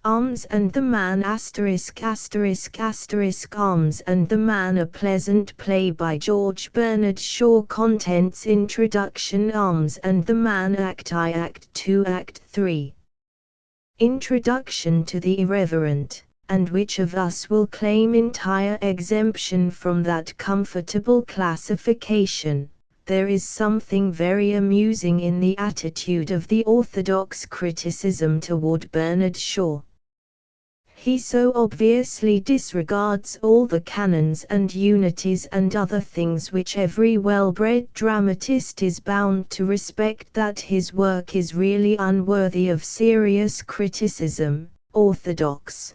Arms and the Man ********************************************************************************************************************************************************************************************************************************************************************************************************************************************************************George Bernard Shaw Contents Introduction Arms and the Man Act I Act 2 Act 3 Introduction to the Irreverent, and which of us will claim entire exemption from that comfortable classification? There is something very amusing in the attitude of the orthodox criticism toward Bernard Shaw. He so obviously disregards all the canons and unities and other things which every well-bred dramatist is bound to respect that his work is really unworthy of serious criticism, orthodox.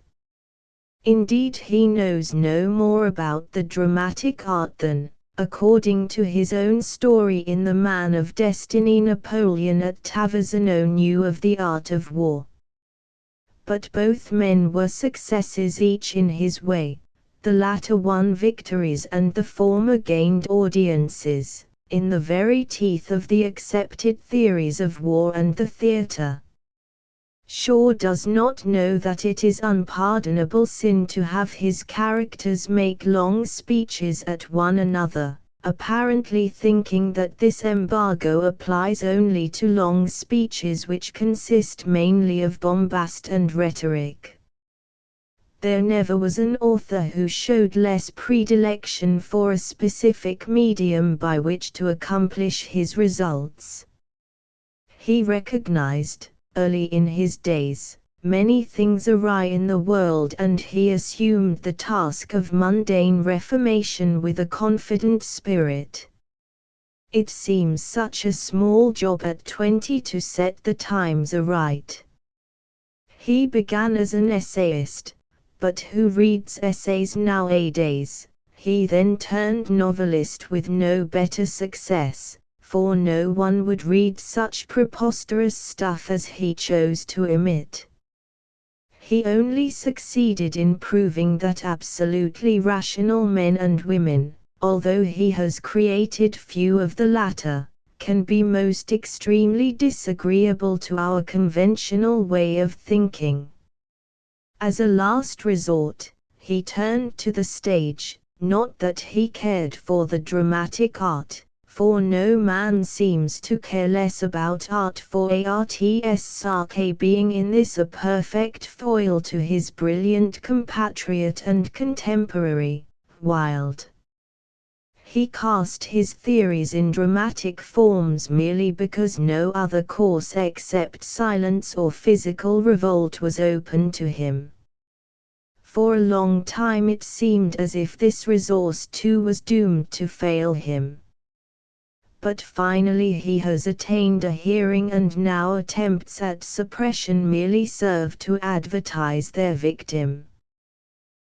Indeed, he knows no more about the dramatic art than, according to his own story in The Man of Destiny, Napoleon at Tavezzano knew of the art of war. But both men were successes each in his way. The latter won victories and the former gained audiences, in the very teeth of the accepted theories of war and the theatre. Shaw does not know that it is unpardonable sin to have his characters make long speeches at one another, apparently thinking that this embargo applies only to long speeches which consist mainly of bombast and rhetoric. There never was an author who showed less predilection for a specific medium by which to accomplish his results. He recognized, early in his days, many things awry in the world, and he assumed the task of mundane reformation with a confident spirit. It seems such a small job at 20 to set the times aright. He began as an essayist, but who reads essays nowadays? He then turned novelist with no better success, for no one would read such preposterous stuff as he chose to emit. He only succeeded in proving that absolutely rational men and women, although he has created few of the latter, can be most extremely disagreeable to our conventional way of thinking. As a last resort, he turned to the stage, not that he cared for the dramatic art, for no man seems to care less about art, for art's sake being in this a perfect foil to his brilliant compatriot and contemporary, Wilde. He cast his theories in dramatic forms merely because no other course except silence or physical revolt was open to him. For a long time it seemed as if this resource too was doomed to fail him. But finally he has attained a hearing, and now attempts at suppression merely serve to advertise their victim.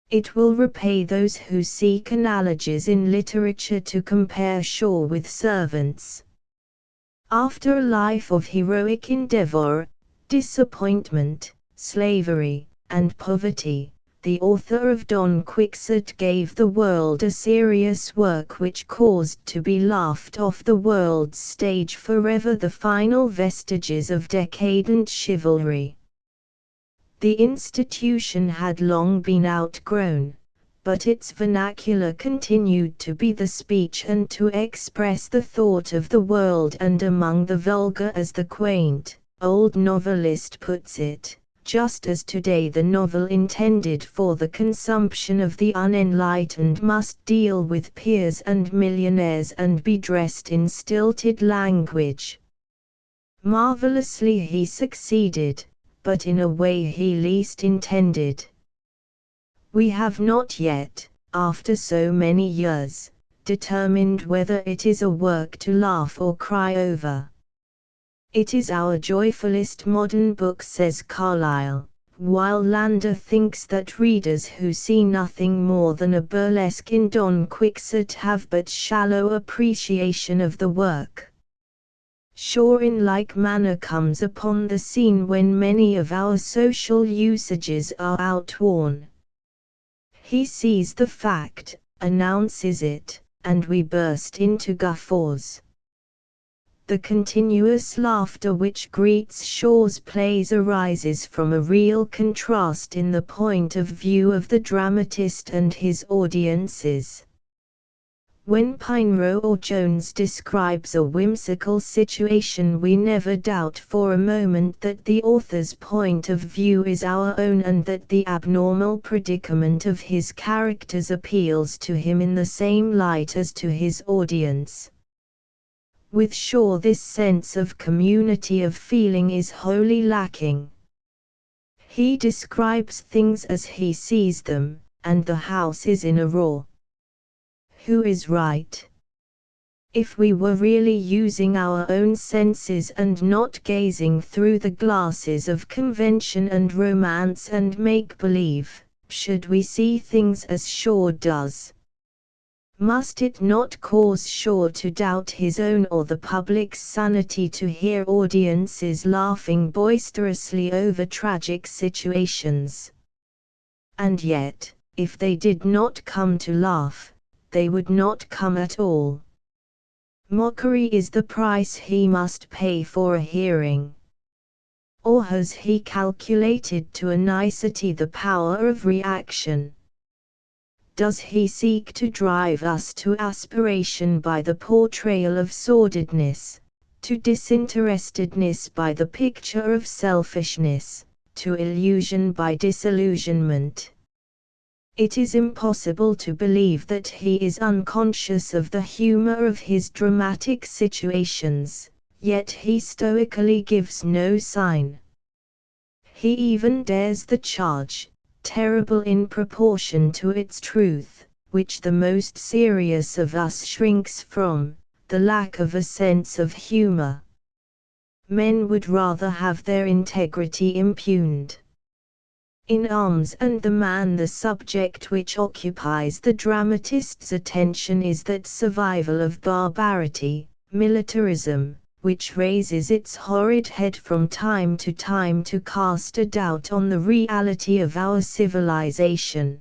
It will repay those who seek analogies in literature to compare Shaw with servants. After a life of heroic endeavor, disappointment, slavery, and poverty, the author of Don Quixote gave the world a serious work which caused to be laughed off the world's stage forever the final vestiges of decadent chivalry. The institution had long been outgrown, but its vernacular continued to be the speech and to express the thought of the world, and among the vulgar, as the quaint, old novelist puts it, just as today the novel intended for the consumption of the unenlightened must deal with peers and millionaires and be dressed in stilted language. Marvelously he succeeded, but in a way he least intended. We have not yet, after so many years, determined whether it is a work to laugh or cry over. It is our joyfulest modern book, says Carlyle, while Landor thinks that readers who see nothing more than a burlesque in Don Quixote have but shallow appreciation of the work. Shaw in like manner comes upon the scene when many of our social usages are outworn. He sees the fact, announces it, and we burst into guffaws. The continuous laughter which greets Shaw's plays arises from a real contrast in the point of view of the dramatist and his audiences. When Pinerow or Jones describes a whimsical situation, we never doubt for a moment that the author's point of view is our own and that the abnormal predicament of his characters appeals to him in the same light as to his audience. With Shaw, this sense of community of feeling is wholly lacking. He describes things as he sees them, and the house is in a roar. Who is right? If we were really using our own senses and not gazing through the glasses of convention and romance and make-believe, should we see things as Shaw does? Must it not cause Shaw to doubt his own or the public's sanity to hear audiences laughing boisterously over tragic situations? And yet, if they did not come to laugh, they would not come at all. Mockery is the price he must pay for a hearing. Or has he calculated to a nicety the power of reaction? Does he seek to drive us to aspiration by the portrayal of sordidness, to disinterestedness by the picture of selfishness, to illusion by disillusionment? It is impossible to believe that he is unconscious of the humor of his dramatic situations, yet he stoically gives no sign. He even dares the charge, terrible in proportion to its truth, which the most serious of us shrinks from, the lack of a sense of humor. Men would rather have their integrity impugned. In Arms and the Man, the subject which occupies the dramatist's attention is that survival of barbarity, militarism, which raises its horrid head from time to time to cast a doubt on the reality of our civilization.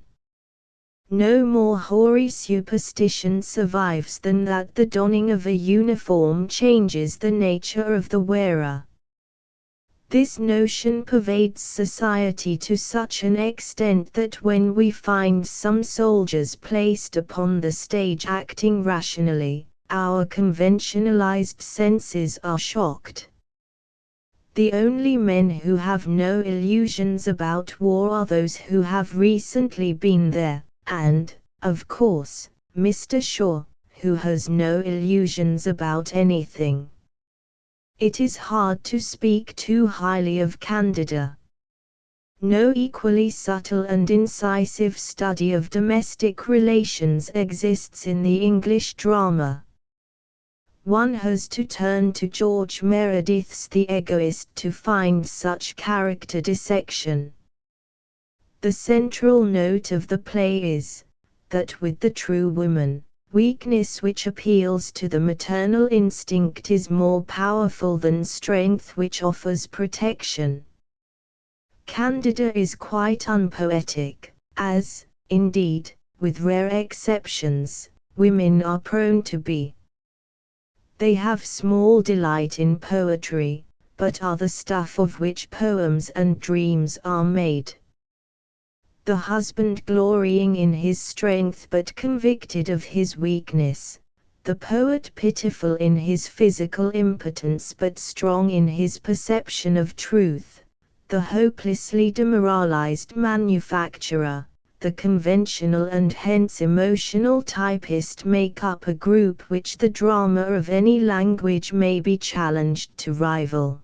No more hoary superstition survives than that the donning of a uniform changes the nature of the wearer. This notion pervades society to such an extent that when we find some soldiers placed upon the stage acting rationally, our conventionalized senses are shocked. The only men who have no illusions about war are those who have recently been there, and, of course, Mr. Shaw, who has no illusions about anything. It is hard to speak too highly of Candida. No equally subtle and incisive study of domestic relations exists in the English drama. One has to turn to George Meredith's The Egoist to find such character dissection. The central note of the play is, that with the true woman, weakness which appeals to the maternal instinct is more powerful than strength which offers protection. Candida is quite unpoetic, as, indeed, with rare exceptions, women are prone to be. They have small delight in poetry, but are the stuff of which poems and dreams are made. The husband glorying in his strength but convicted of his weakness, the poet pitiful in his physical impotence but strong in his perception of truth, the hopelessly demoralized manufacturer, the conventional and hence emotional typist make up a group which the drama of any language may be challenged to rival.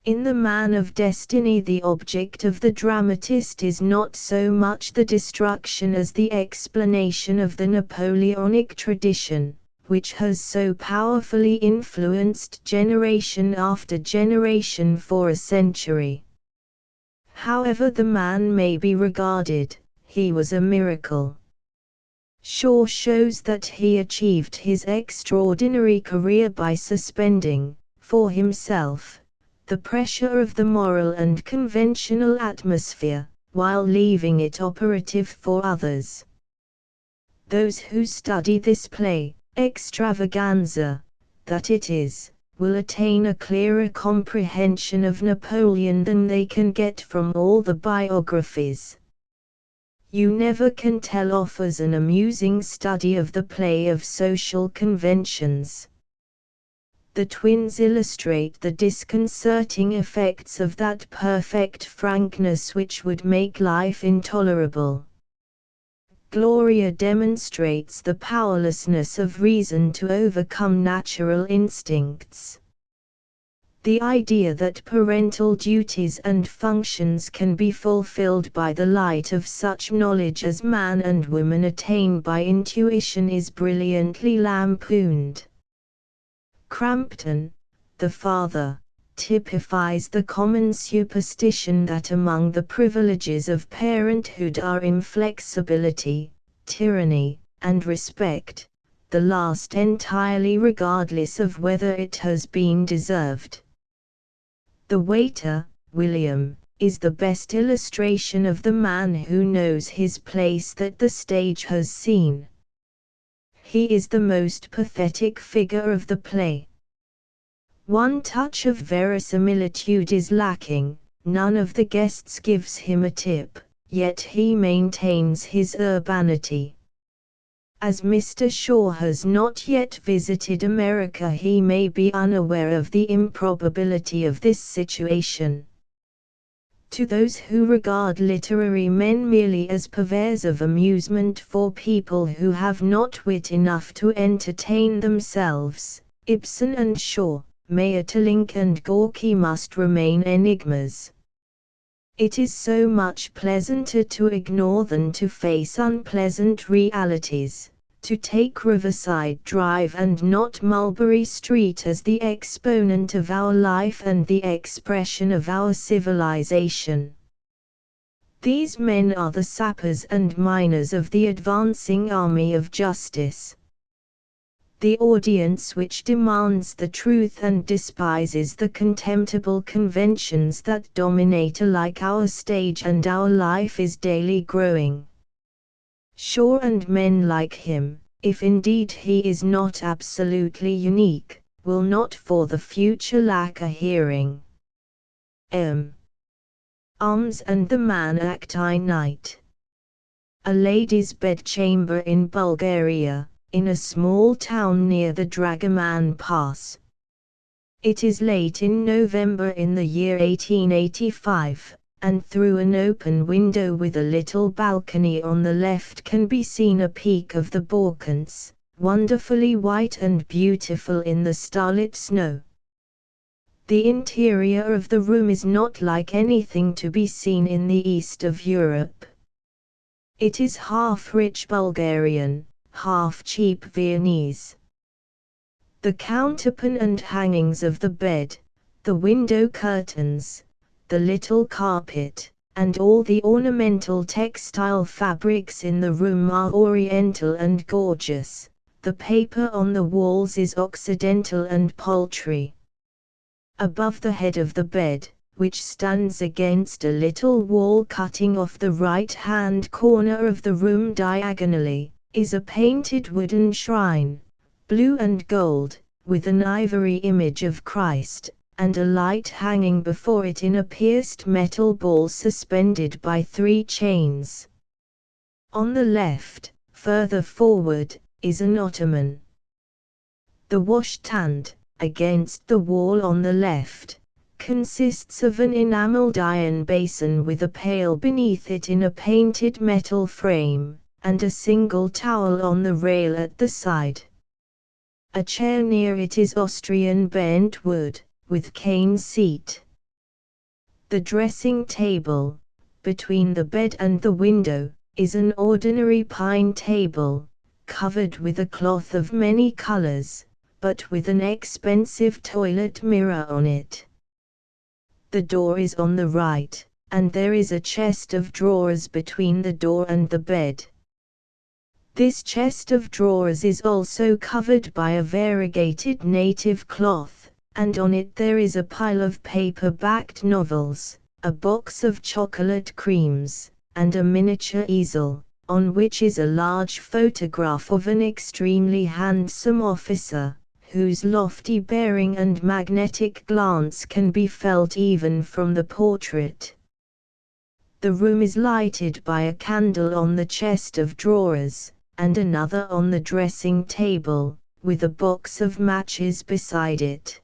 In The Man of Destiny, the object of the dramatist is not so much the destruction as the explanation of the Napoleonic tradition, which has so powerfully influenced generation after generation for a century. However the man may be regarded, he was a miracle. Shaw shows that he achieved his extraordinary career by suspending, for himself, the pressure of the moral and conventional atmosphere, while leaving it operative for others. Those who study this play, extravaganza, that it is, will attain a clearer comprehension of Napoleon than they can get from all the biographies. You Never Can Tell offers an amusing study of the play of social conventions. The twins illustrate the disconcerting effects of that perfect frankness which would make life intolerable. Gloria demonstrates the powerlessness of reason to overcome natural instincts. The idea that parental duties and functions can be fulfilled by the light of such knowledge as man and woman attain by intuition is brilliantly lampooned. Crampton, the father, typifies the common superstition that among the privileges of parenthood are inflexibility, tyranny, and respect, the last entirely regardless of whether it has been deserved. The waiter, William, is the best illustration of the man who knows his place that the stage has seen. He is the most pathetic figure of the play. One touch of verisimilitude is lacking, none of the guests gives him a tip, yet he maintains his urbanity. As Mr. Shaw has not yet visited America, he may be unaware of the improbability of this situation. To those who regard literary men merely as purveyors of amusement for people who have not wit enough to entertain themselves, Ibsen and Shaw, Maeterlinck and Gorky must remain enigmas. It is so much pleasanter to ignore than to face unpleasant realities, to take Riverside Drive and not Mulberry Street as the exponent of our life and the expression of our civilization. These men are the sappers and miners of the advancing army of justice. The audience which demands the truth and despises the contemptible conventions that dominate alike our stage and our life is daily growing. Shaw and men like him, if indeed he is not absolutely unique, will not for the future lack a hearing. M. Arms and the Man Acti Night. A lady's bedchamber in Bulgaria, in a small town near the Dragoman Pass. It is late in November in the year 1885, and through an open window with a little balcony on the left can be seen a peak of the Balkans, wonderfully white and beautiful in the starlit snow. The interior of the room is not like anything to be seen in the east of Europe. It is half rich Bulgarian, half cheap Viennese. The counterpane and hangings of the bed, the window curtains, the little carpet, and all the ornamental textile fabrics in the room are oriental and gorgeous. The paper on the walls is occidental and paltry. Above the head of the bed, which stands against a little wall cutting off the right-hand corner of the room diagonally, is a painted wooden shrine, blue and gold, with an ivory image of Christ, and a light hanging before it in a pierced metal ball suspended by 3 chains. On the left, further forward, is an ottoman. The washstand, against the wall on the left, consists of an enameled iron basin with a pail beneath it in a painted metal frame, and a single towel on the rail at the side. A chair near it is Austrian bent wood, with cane seat. The dressing table, between the bed and the window, is an ordinary pine table, covered with a cloth of many colors, but with an expensive toilet mirror on it. The door is on the right, and there is a chest of drawers between the door and the bed. This chest of drawers is also covered by a variegated native cloth, and on it there is a pile of paper-backed novels, a box of chocolate creams, and a miniature easel, on which is a large photograph of an extremely handsome officer, whose lofty bearing and magnetic glance can be felt even from the portrait. The room is lighted by a candle on the chest of drawers, and another on the dressing table, with a box of matches beside it.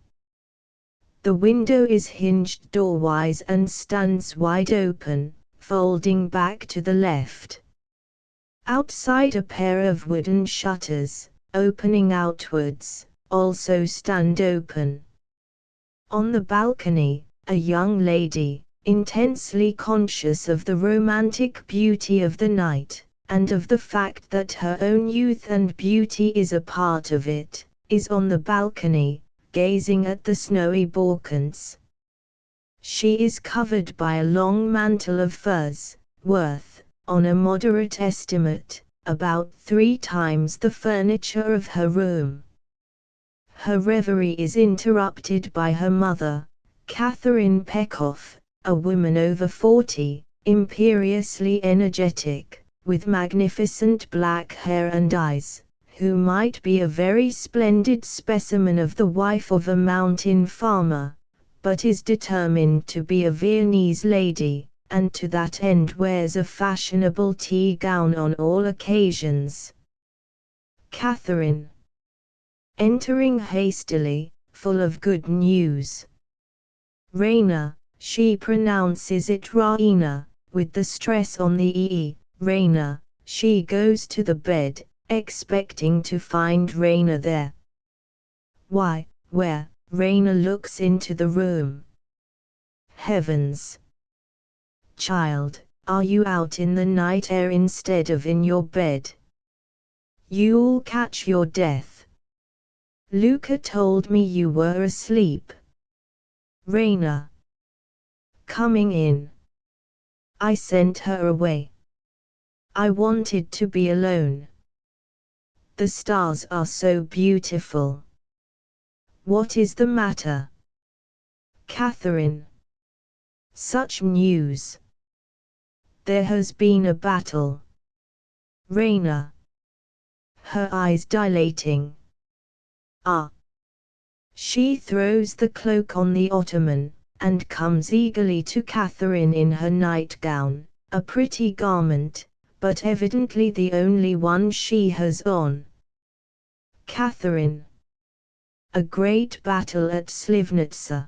The window is hinged doorwise and stands wide open, folding back to the left. Outside a pair of wooden shutters, opening outwards, also stand open. On the balcony, a young lady, intensely conscious of the romantic beauty of the night, and of the fact that her own youth and beauty is a part of it, is on the balcony, gazing at the snowy Balkans. She is covered by a long mantle of furs, worth, on a moderate estimate, about 3 times the furniture of her room. Her reverie is interrupted by her mother, Catherine Pekoff, a woman over 40, imperiously energetic, with magnificent black hair and eyes, who might be a very splendid specimen of the wife of a mountain farmer, but is determined to be a Viennese lady, and to that end wears a fashionable tea gown on all occasions. Catherine, entering hastily, full of good news. Raina, she pronounces it Raina, with the stress on the E. Raina, she goes to the bed, expecting to find Raina there. Why, where? Raina looks into the room. Heavens! Child, are you out in the night air instead of in your bed? You'll catch your death. Luca told me you were asleep. Raina. Coming in. I sent her away. I wanted to be alone. The stars are so beautiful. What is the matter? Catherine. Such news. There has been a battle. Raina. Her eyes dilating. Ah. She throws the cloak on the ottoman, and comes eagerly to Catherine in her nightgown, a pretty garment, but evidently the only one she has on. Catherine. A great battle at Slivnitsa.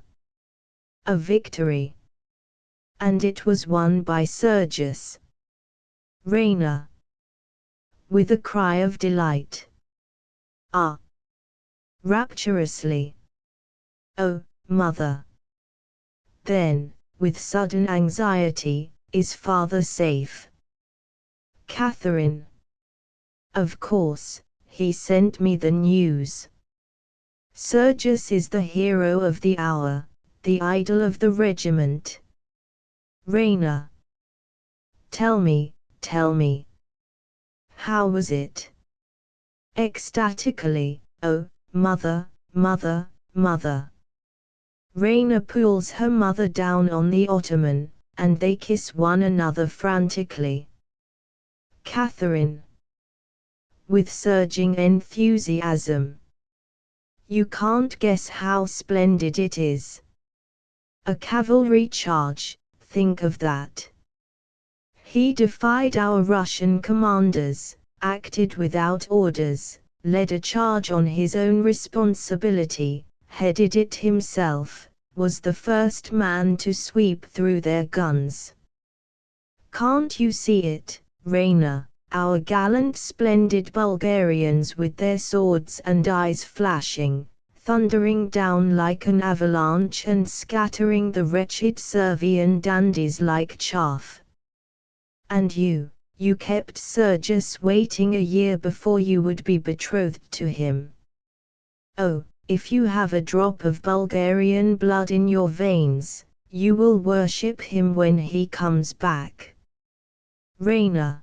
A victory. And it was won by Sergius. Raina. With a cry of delight. Ah. Rapturously. Oh, mother. Then, with sudden anxiety, is father safe? Catherine. Of course, he sent me the news. Sergius is the hero of the hour, the idol of the regiment. Raina. Tell me, tell me. How was it? Ecstatically, oh, mother, mother, mother. Raina pulls her mother down on the ottoman, and they kiss one another frantically. Catherine. With surging enthusiasm. You can't guess how splendid it is. A cavalry charge, think of that. He defied our Russian commanders, acted without orders, led a charge on his own responsibility, headed it himself, was the first man to sweep through their guns. Can't you see it, Raina, our gallant splendid Bulgarians with their swords and eyes flashing, thundering down like an avalanche and scattering the wretched Servian dandies like chaff? And you kept Sergius waiting a year before you would be betrothed to him. Oh, if you have a drop of Bulgarian blood in your veins, you will worship him when he comes back. Raina.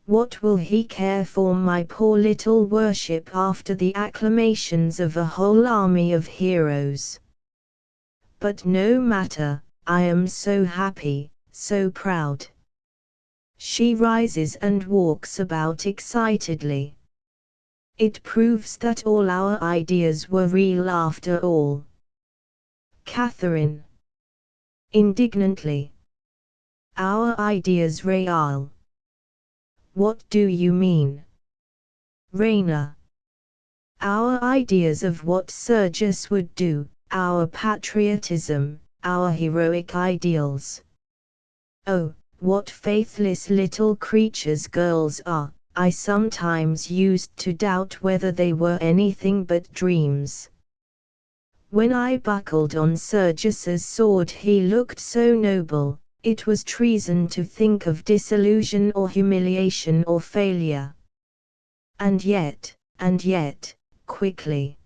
What will he care for my poor little worship after the acclamations of a whole army of heroes? But no matter, I am so happy, so proud. She rises and walks about excitedly. It proves that all our ideas were real after all. Catherine. Indignantly. Our ideas real? What do you mean? Raina. Our ideas of what Sergius would do, our patriotism, our heroic ideals. Oh, what faithless little creatures girls are! I sometimes used to doubt whether they were anything but dreams. When I buckled on Sergius's sword he looked so noble, it was treason to think of disillusion or humiliation or failure. And yet, quickly.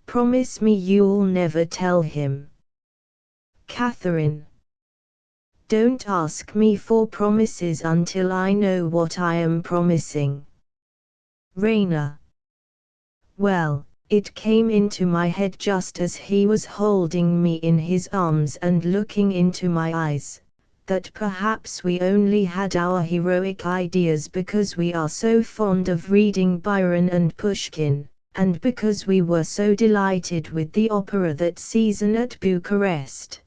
Promise me you'll never tell him. Catherine. Don't ask me for promises until I know what I am promising. Raina. Well, it came into my head just as he was holding me in his arms and looking into my eyes, that perhaps we only had our heroic ideas because we are so fond of reading Byron and Pushkin, and because we were so delighted with the opera that season at Bucharest.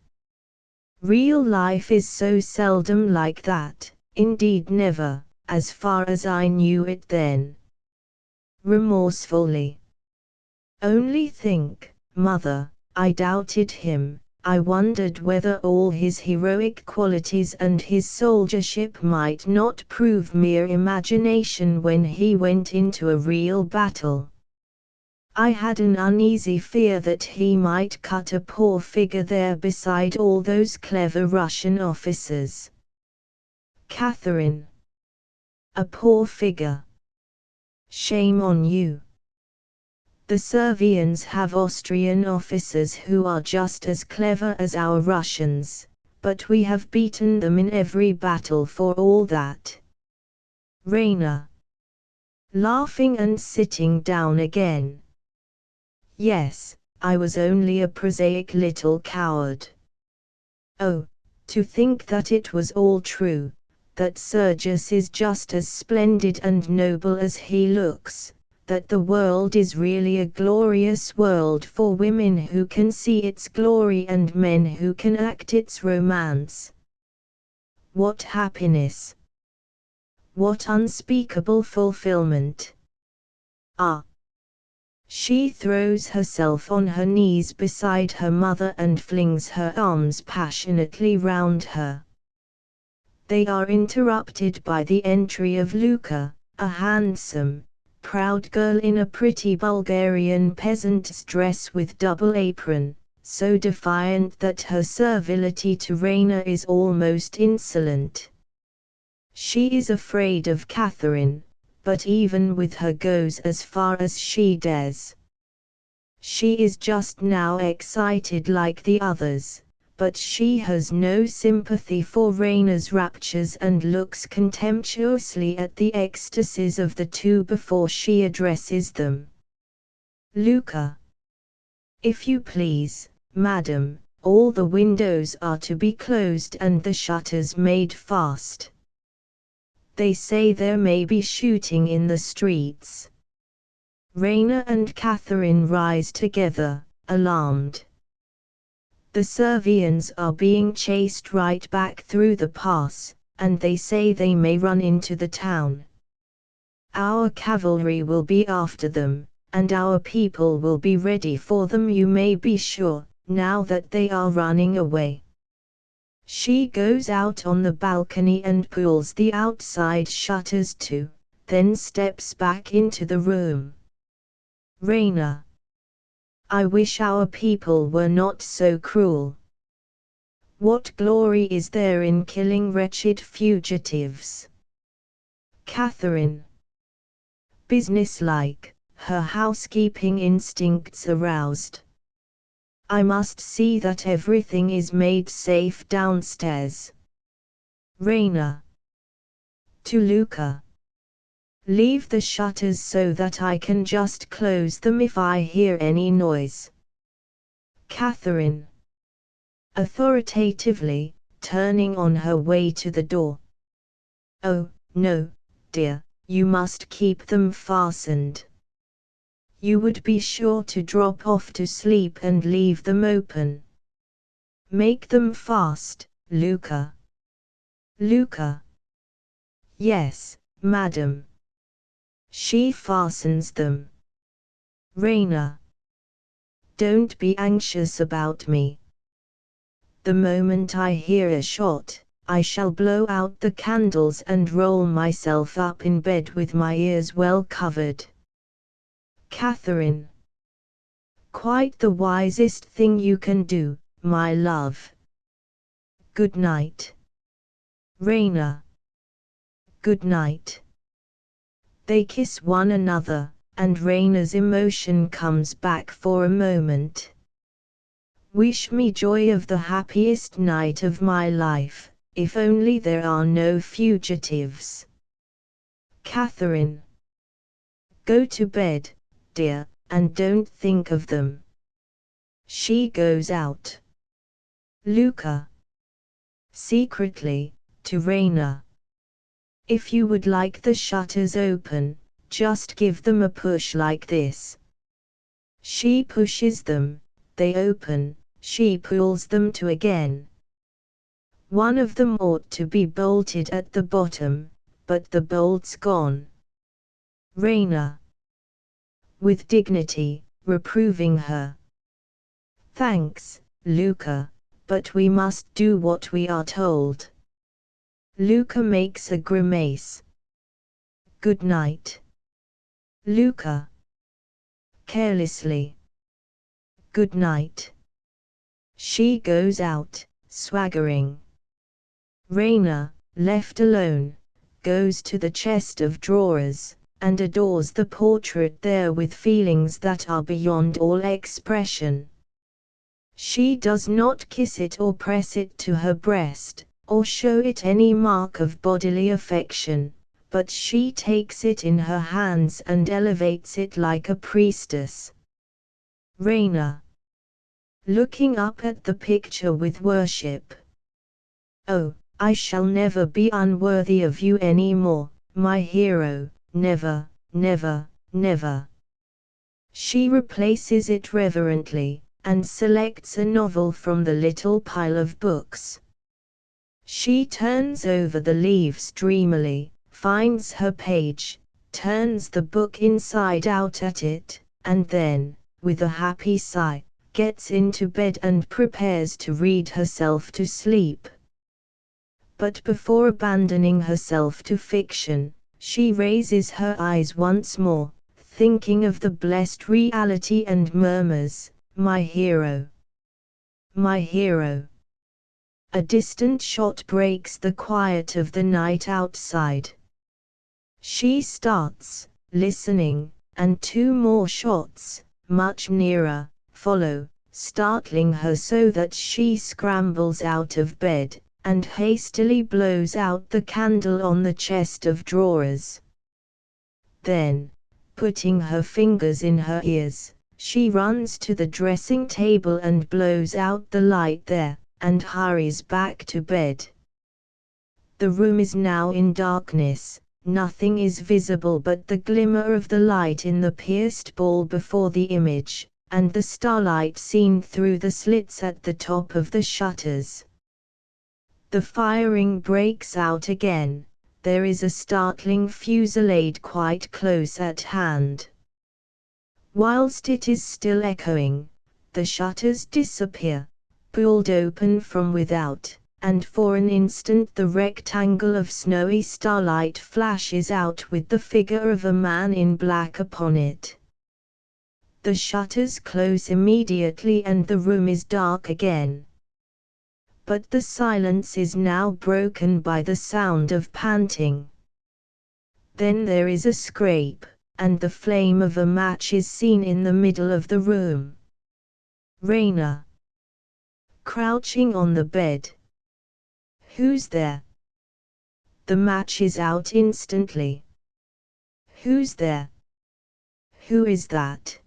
Real life is so seldom like that, indeed never, as far as I knew it then. Remorsefully. Only think, Mother, I doubted him, I wondered whether all his heroic qualities and his soldiership might not prove mere imagination when he went into a real battle. I had an uneasy fear that he might cut a poor figure there beside all those clever Russian officers. Catherine. A poor figure. Shame on you. The Servians have Austrian officers who are just as clever as our Russians, but we have beaten them in every battle for all that. Raina. Laughing and sitting down again. Yes, I was only a prosaic little coward. Oh, to think that it was all true, that Sergius is just as splendid and noble as he looks, that the world is really a glorious world for women who can see its glory and men who can act its romance. What happiness! What unspeakable fulfillment! Ah! She throws herself on her knees beside her mother and flings her arms passionately round her. They are interrupted by the entry of Luca, a handsome, proud girl in a pretty Bulgarian peasant's dress with double apron, so defiant that her servility to Raina is almost insolent. She is afraid of Catherine, but even with her goes as far as she dares. She is just now excited like the others, but she has no sympathy for Raina's raptures and looks contemptuously at the ecstasies of the two before she addresses them. Luca. If you please, madam, all the windows are to be closed and the shutters made fast. They say there may be shooting in the streets. Raina and Catherine rise together, alarmed. The Servians are being chased right back through the pass, and they say they may run into the town. Our cavalry will be after them, and our people will be ready for them, you may be sure, now that they are running away. She goes out on the balcony and pulls the outside shutters to, then steps back into the room. Raina. I wish our people were not so cruel. What glory is there in killing wretched fugitives? Catherine. Businesslike, her housekeeping instincts aroused. I must see that everything is made safe downstairs. Raina. To Luca. Leave the shutters so that I can just close them if I hear any noise. Catherine. Authoritatively, turning on her way to the door. Oh, no, dear, you must keep them fastened. You would be sure to drop off to sleep and leave them open. Make them fast, Luca. Luca. Yes, madam. She fastens them. Raina. Don't be anxious about me. The moment I hear a shot, I shall blow out the candles and roll myself up in bed with my ears well covered. Catherine. Quite the wisest thing you can do, my love. Good night. Raina. Good night. They kiss one another, and Raina's emotion comes back for a moment. Wish me joy of the happiest night of my life, if only there are no fugitives. Catherine. Go to bed, dear, and don't think of them. She goes out. Luca. Secretly, to Raina. If you would like the shutters open, just give them a push like this. She pushes them, they open, she pulls them to again. One of them ought to be bolted at the bottom, but the bolt's gone. Raina. With dignity, reproving her. Thanks, Luca, but we must do what we are told. Luca makes a grimace. Good night. Luca. Carelessly. Good night. She goes out, swaggering. Raina, left alone, goes to the chest of drawers, and adores the portrait there with feelings that are beyond all expression. She does not kiss it or press it to her breast, or show it any mark of bodily affection, but she takes it in her hands and elevates it like a priestess. Raina. Looking up at the picture with worship. Oh, I shall never be unworthy of you any more, my hero, never, never, never. She replaces it reverently, and selects a novel from the little pile of books. She turns over the leaves dreamily, finds her page, turns the book inside out at it, and then, with a happy sigh, gets into bed and prepares to read herself to sleep. But before abandoning herself to fiction, she raises her eyes once more, thinking of the blessed reality, and murmurs, "My hero! My hero!" A distant shot breaks the quiet of the night outside. She starts, listening, and two more shots, much nearer, follow, startling her so that she scrambles out of bed, and hastily blows out the candle on the chest of drawers. Then, putting her fingers in her ears, she runs to the dressing table and blows out the light there, and hurries back to bed. The room is now in darkness, nothing is visible but the glimmer of the light in the pierced ball before the image, and the starlight seen through the slits at the top of the shutters. The firing breaks out again. There is a startling fusillade quite close at hand. Whilst it is still echoing, the shutters disappear, pulled open from without, and for an instant the rectangle of snowy starlight flashes out with the figure of a man in black upon it. The shutters close immediately and the room is dark again. But the silence is now broken by the sound of panting. Then there is a scrape, and the flame of a match is seen in the middle of the room. Raina. Crouching on the bed. Who's there? The match is out instantly. Who's there? Who is that?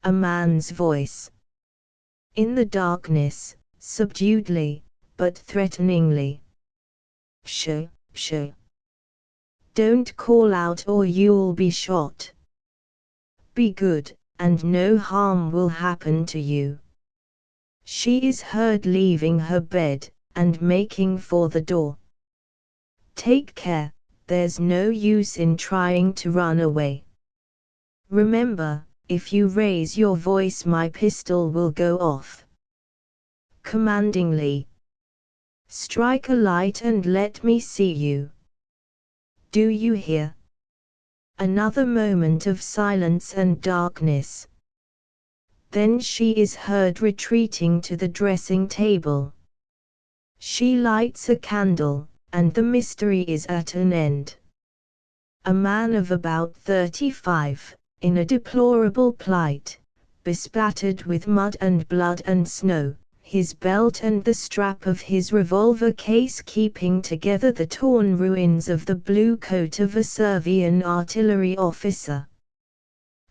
A man's voice. In the darkness, subduedly, but threateningly. Pshaw, pshaw. Don't call out or you'll be shot. Be good, and no harm will happen to you. She is heard leaving her bed, and making for the door. Take care, there's no use in trying to run away. Remember, if you raise your voice my pistol will go off. Commandingly. Strike a light and let me see you. Do you hear? Another moment of silence and darkness. Then she is heard retreating to the dressing table. She lights a candle, and the mystery is at an end. A man of about 35, in a deplorable plight, bespattered with mud and blood and snow, his belt and the strap of his revolver case keeping together the torn ruins of the blue coat of a Servian artillery officer.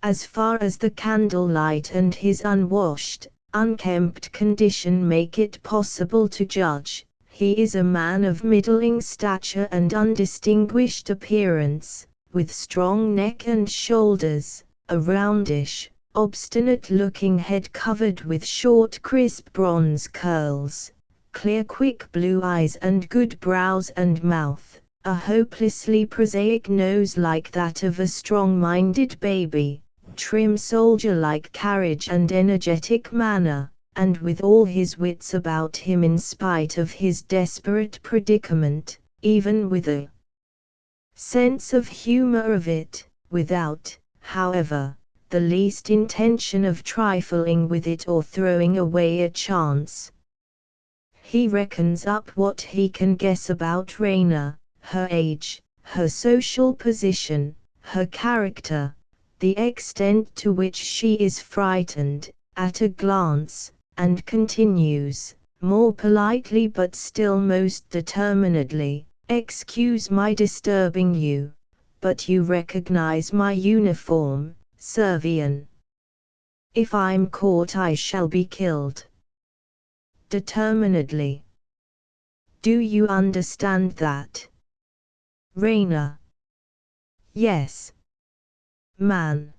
As far as the candlelight and his unwashed, unkempt condition make it possible to judge, he is a man of middling stature and undistinguished appearance, with strong neck and shoulders, a roundish, obstinate-looking head covered with short crisp bronze curls, clear quick blue eyes and good brows and mouth, a hopelessly prosaic nose like that of a strong-minded baby, trim soldier-like carriage and energetic manner, and with all his wits about him in spite of his desperate predicament, even with a sense of humor of it, without, however, the least intention of trifling with it or throwing away a chance. He reckons up what he can guess about Raina, her age, her social position, her character, the extent to which she is frightened, at a glance, and continues, more politely but still most determinedly, "Excuse my disturbing you, but you recognize my uniform, Servian. If I'm caught I shall be killed." Determinedly. Do you understand that? Raina. Yes. Man.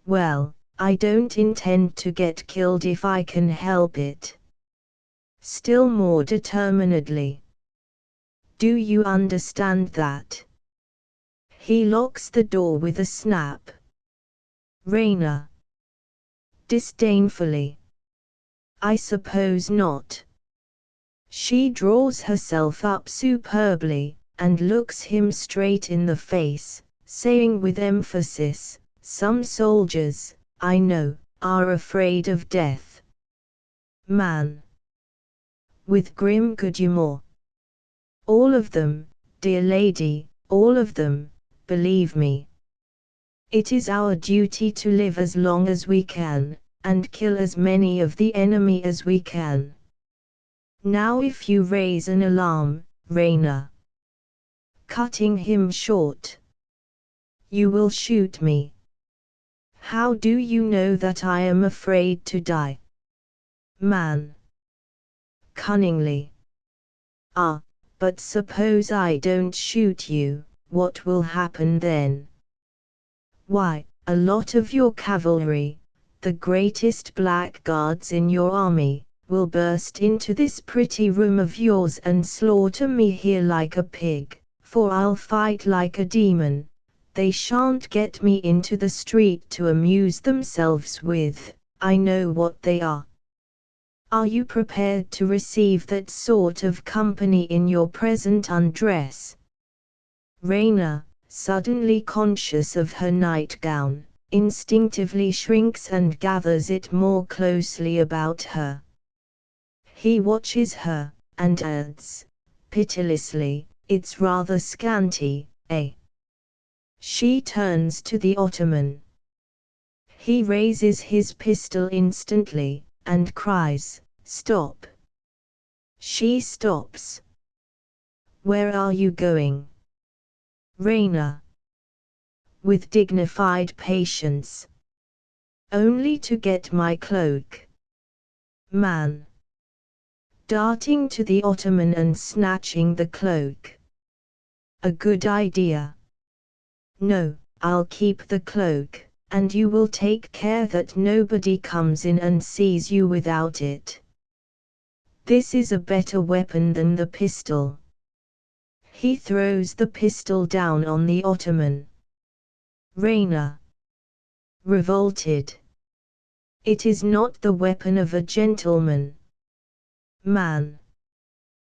Well, I don't intend to get killed if I can help it. Still more determinedly. Do you understand that? He locks the door with a snap. Raina. Disdainfully. I suppose not. She draws herself up superbly, and looks him straight in the face, saying with emphasis, "Some soldiers, I know, are afraid of death." Man. With grim good humor. All of them, dear lady, all of them, believe me. It is our duty to live as long as we can, and kill as many of the enemy as we can. Now if you raise an alarm, Raina. Cutting him short. You will shoot me. How do you know that I am afraid to die? Man. Cunningly. Ah, but suppose I don't shoot you, what will happen then? Why, a lot of your cavalry, the greatest blackguards in your army, will burst into this pretty room of yours and slaughter me here like a pig, for I'll fight like a demon. They shan't get me into the street to amuse themselves with, I know what they are. Are you prepared to receive that sort of company in your present undress? Raina, suddenly conscious of her nightgown, instinctively shrinks and gathers it more closely about her. He watches her, and adds, pitilessly, "It's rather scanty, eh?" She turns to the Ottoman. He raises his pistol instantly, and cries, "Stop!" She stops. Where are you going? Raina. With dignified patience. Only to get my cloak. Man. Darting to the Ottoman and snatching the cloak. a good idea. No, I'll keep the cloak, and you will take care that nobody comes in and sees you without it. This is a better weapon than the pistol. He throws the pistol down on the ottoman. Raina revolted. It is not the weapon of a gentleman. Man.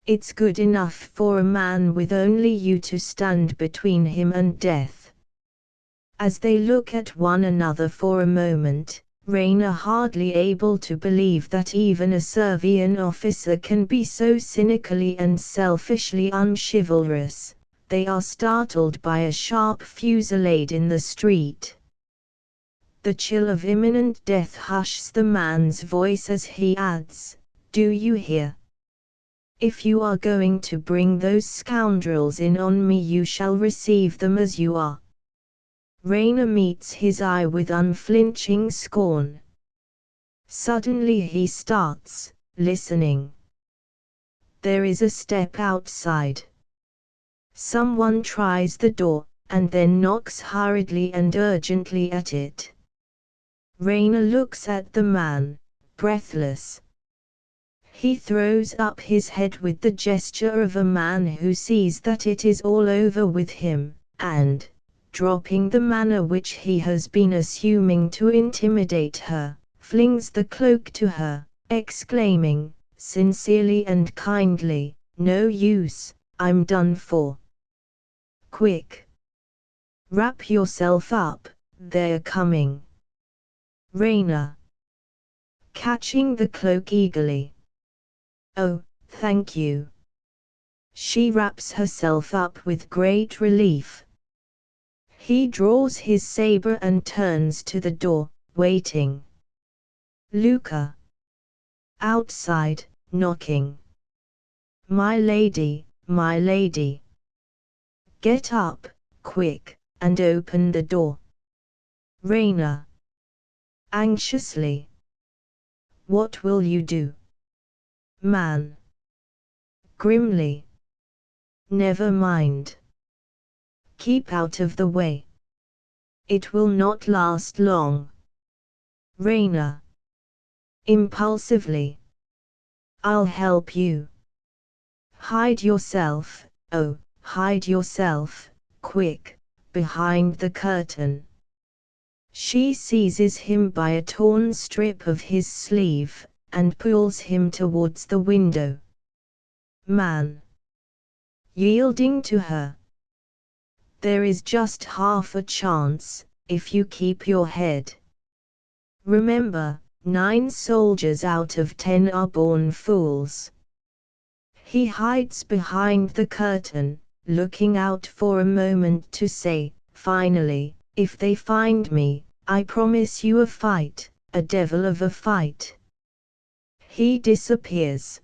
It's good enough for a man with only you to stand between him and death. As they look at one another for a moment, Raina hardly able to believe that even a Servian officer can be so cynically and selfishly unchivalrous, they are startled by a sharp fusillade in the street. The chill of imminent death hushes the man's voice as he adds, "Do you hear? If you are going to bring those scoundrels in on me, you shall receive them as you are." Raina meets his eye with unflinching scorn. Suddenly he starts, listening. There is a step outside. Someone tries the door, and then knocks hurriedly and urgently at it. Raina looks at the man, breathless. He throws up his head with the gesture of a man who sees that it is all over with him, and, dropping the manner which he has been assuming to intimidate her, flings the cloak to her, exclaiming, sincerely and kindly, "No use, I'm done for. Quick! Wrap yourself up, they're coming." Raina, catching the cloak eagerly. "Oh, thank you." She wraps herself up with great relief. He draws his saber and turns to the door, waiting. Luca. Outside, knocking. My lady, my lady. Get up, quick, and open the door." Raina. Anxiously. What will you do? Man. Grimly. Never mind. Keep out of the way. It will not last long. Raina. Impulsively. I'll help you. Hide yourself, oh, hide yourself, quick, behind the curtain. She seizes him by a torn strip of his sleeve, and pulls him towards the window. Man. Yielding to her. There is just half a chance, if you keep your head. Remember, 9 soldiers out of 10 are born fools. He hides behind the curtain, looking out for a moment to say, finally, "If they find me, I promise you a fight, a devil of a fight." He disappears.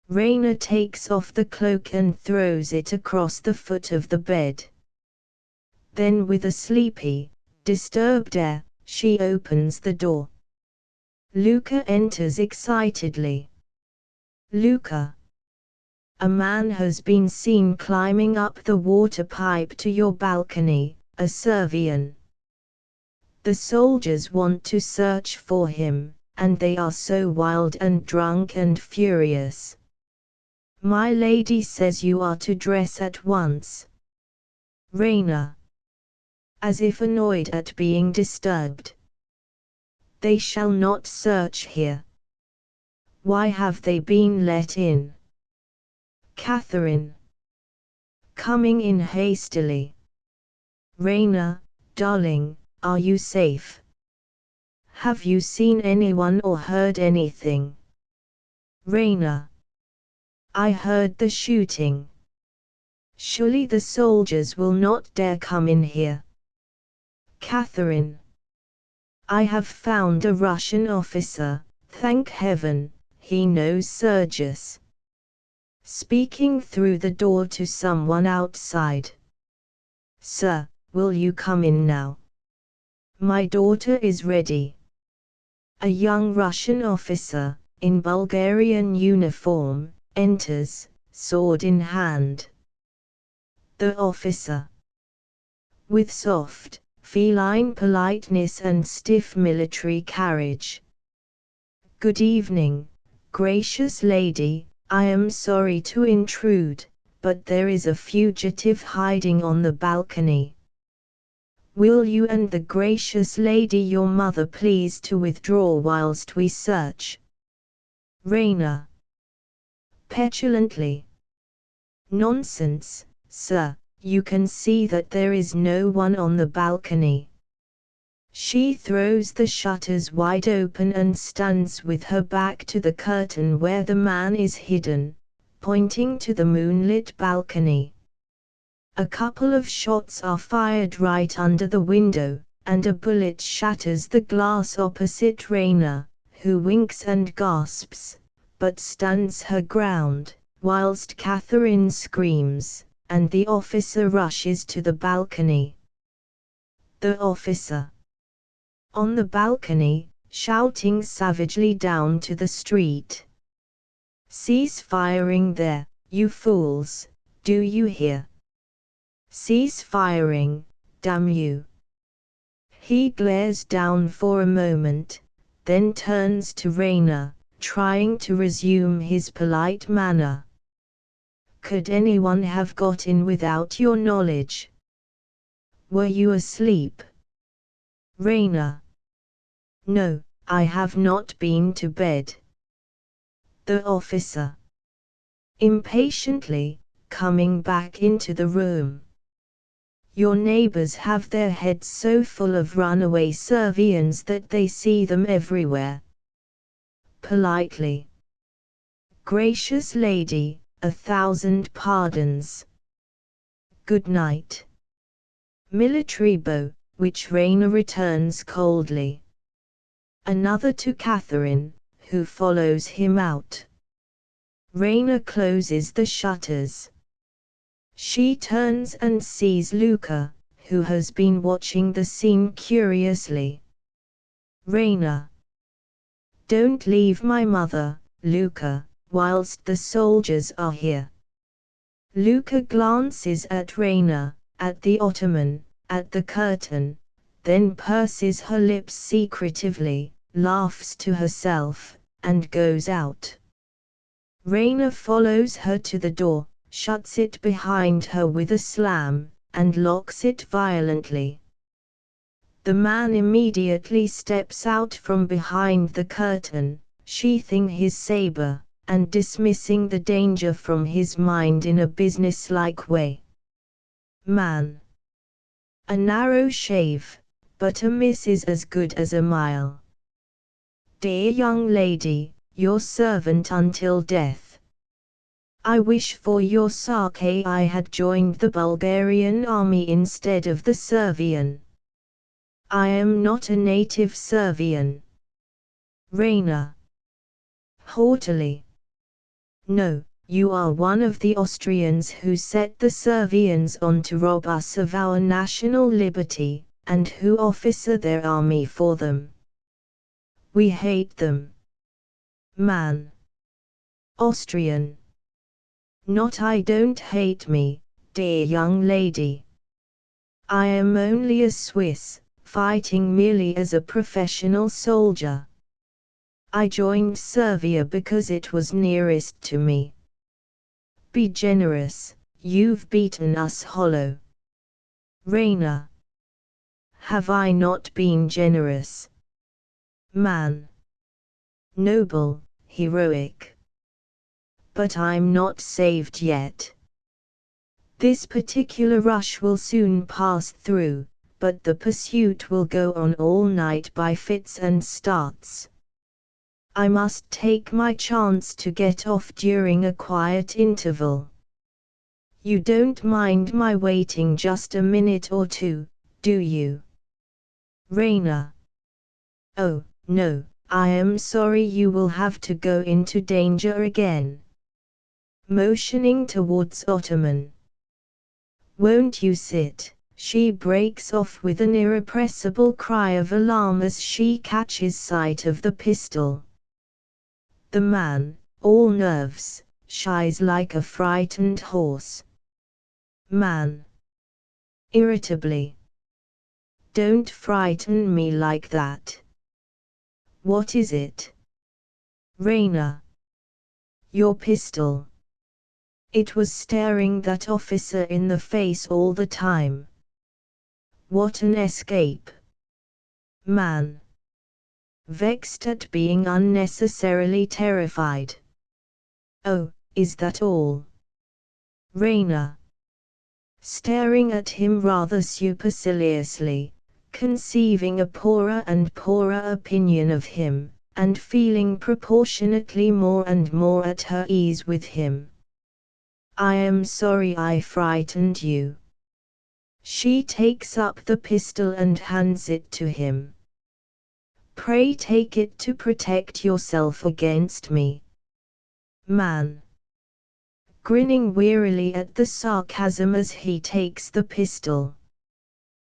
Raina takes off the cloak and throws it across the foot of the bed. Then with a sleepy, disturbed air, she opens the door. Luca enters excitedly. Luca. A man has been seen climbing up the water pipe to your balcony, a Servian. The soldiers want to search for him, and they are so wild and drunk and furious. My lady says you are to dress at once. Raina. As if annoyed at being disturbed. They shall not search here. Why have they been let in? Catherine. Coming in hastily. Raina, darling, are you safe? Have you seen anyone or heard anything? Raina. I heard the shooting. Surely the soldiers will not dare come in here. Catherine. I have found a Russian officer, thank heaven, he knows Sergius. Speaking through the door to someone outside. Sir, will you come in now? My daughter is ready. A young Russian officer, in Bulgarian uniform, enters, sword in hand. The officer, with soft, feline politeness and stiff military carriage. Good evening, gracious lady, I am sorry to intrude, but there is a fugitive hiding on the balcony. Will you and the gracious lady your mother please to withdraw whilst we search? Raina, petulantly. Nonsense, sir, you can see that there is no one on the balcony. She throws the shutters wide open and stands with her back to the curtain where the man is hidden, pointing to the moonlit balcony. A couple of shots are fired right under the window, and a bullet shatters the glass opposite Raina, who winks and gasps, but stands her ground, whilst Catherine screams, and the officer rushes to the balcony. The officer, on the balcony, shouting savagely down to the street. Cease firing there, you fools, do you hear? Cease firing, damn you. He glares down for a moment, then turns to Raina, trying to resume his polite manner. Could anyone have got in without your knowledge? Were you asleep? Raina. No, I have not been to bed. The officer, impatiently, coming back into the room. Your neighbors have their heads so full of runaway Servians that they see them everywhere. Politely. Gracious lady, 1,000 pardons. Good night. Military bow, which Raina returns coldly. Another to Catherine, who follows him out. Raina closes the shutters. She turns and sees Luca, who has been watching the scene curiously. Raina. Don't leave my mother, Luca, whilst the soldiers are here. Luca glances at Raina, at the ottoman, at the curtain, then purses her lips secretively, laughs to herself, and goes out. Raina follows her to the door, shuts it behind her with a slam, and locks it violently. The man immediately steps out from behind the curtain, sheathing his saber, and dismissing the danger from his mind in a businesslike way. Man. A narrow shave, but a miss is as good as a mile. Dear young lady, your servant until death. I wish for your sake I had joined the Bulgarian army instead of the Servian. I am not a native Servian. Raina. Haughtily. No, you are one of the Austrians who set the Servians on to rob us of our national liberty, and who officer their army for them. We hate them. Man. Austrian. Not I don't hate me, dear young lady. I am only a Swiss, fighting merely as a professional soldier. I joined Servia because it was nearest to me. Be generous, you've beaten us hollow. Raina. Have I not been generous? Man. Noble, heroic. But I'm not saved yet. This particular rush will soon pass through, but the pursuit will go on all night by fits and starts. I must take my chance to get off during a quiet interval. You don't mind my waiting just a minute or two, do you? Raina. Oh, no, I am sorry you will have to go into danger again. Motioning towards Ottoman. Won't you sit? She breaks off with an irrepressible cry of alarm as she catches sight of the pistol. The man, all nerves, shies like a frightened horse. Man. Irritably. Don't frighten me like that. What is it? Raina. Your pistol. It was staring that officer in the face all the time. What an escape. Man. Vexed at being unnecessarily terrified. Oh, is that all? Raina. Staring at him rather superciliously, conceiving a poorer and poorer opinion of him, and feeling proportionately more and more at her ease with him. I am sorry I frightened you. She takes up the pistol and hands it to him. Pray take it to protect yourself against me. Man. Grinning wearily at the sarcasm as he takes the pistol.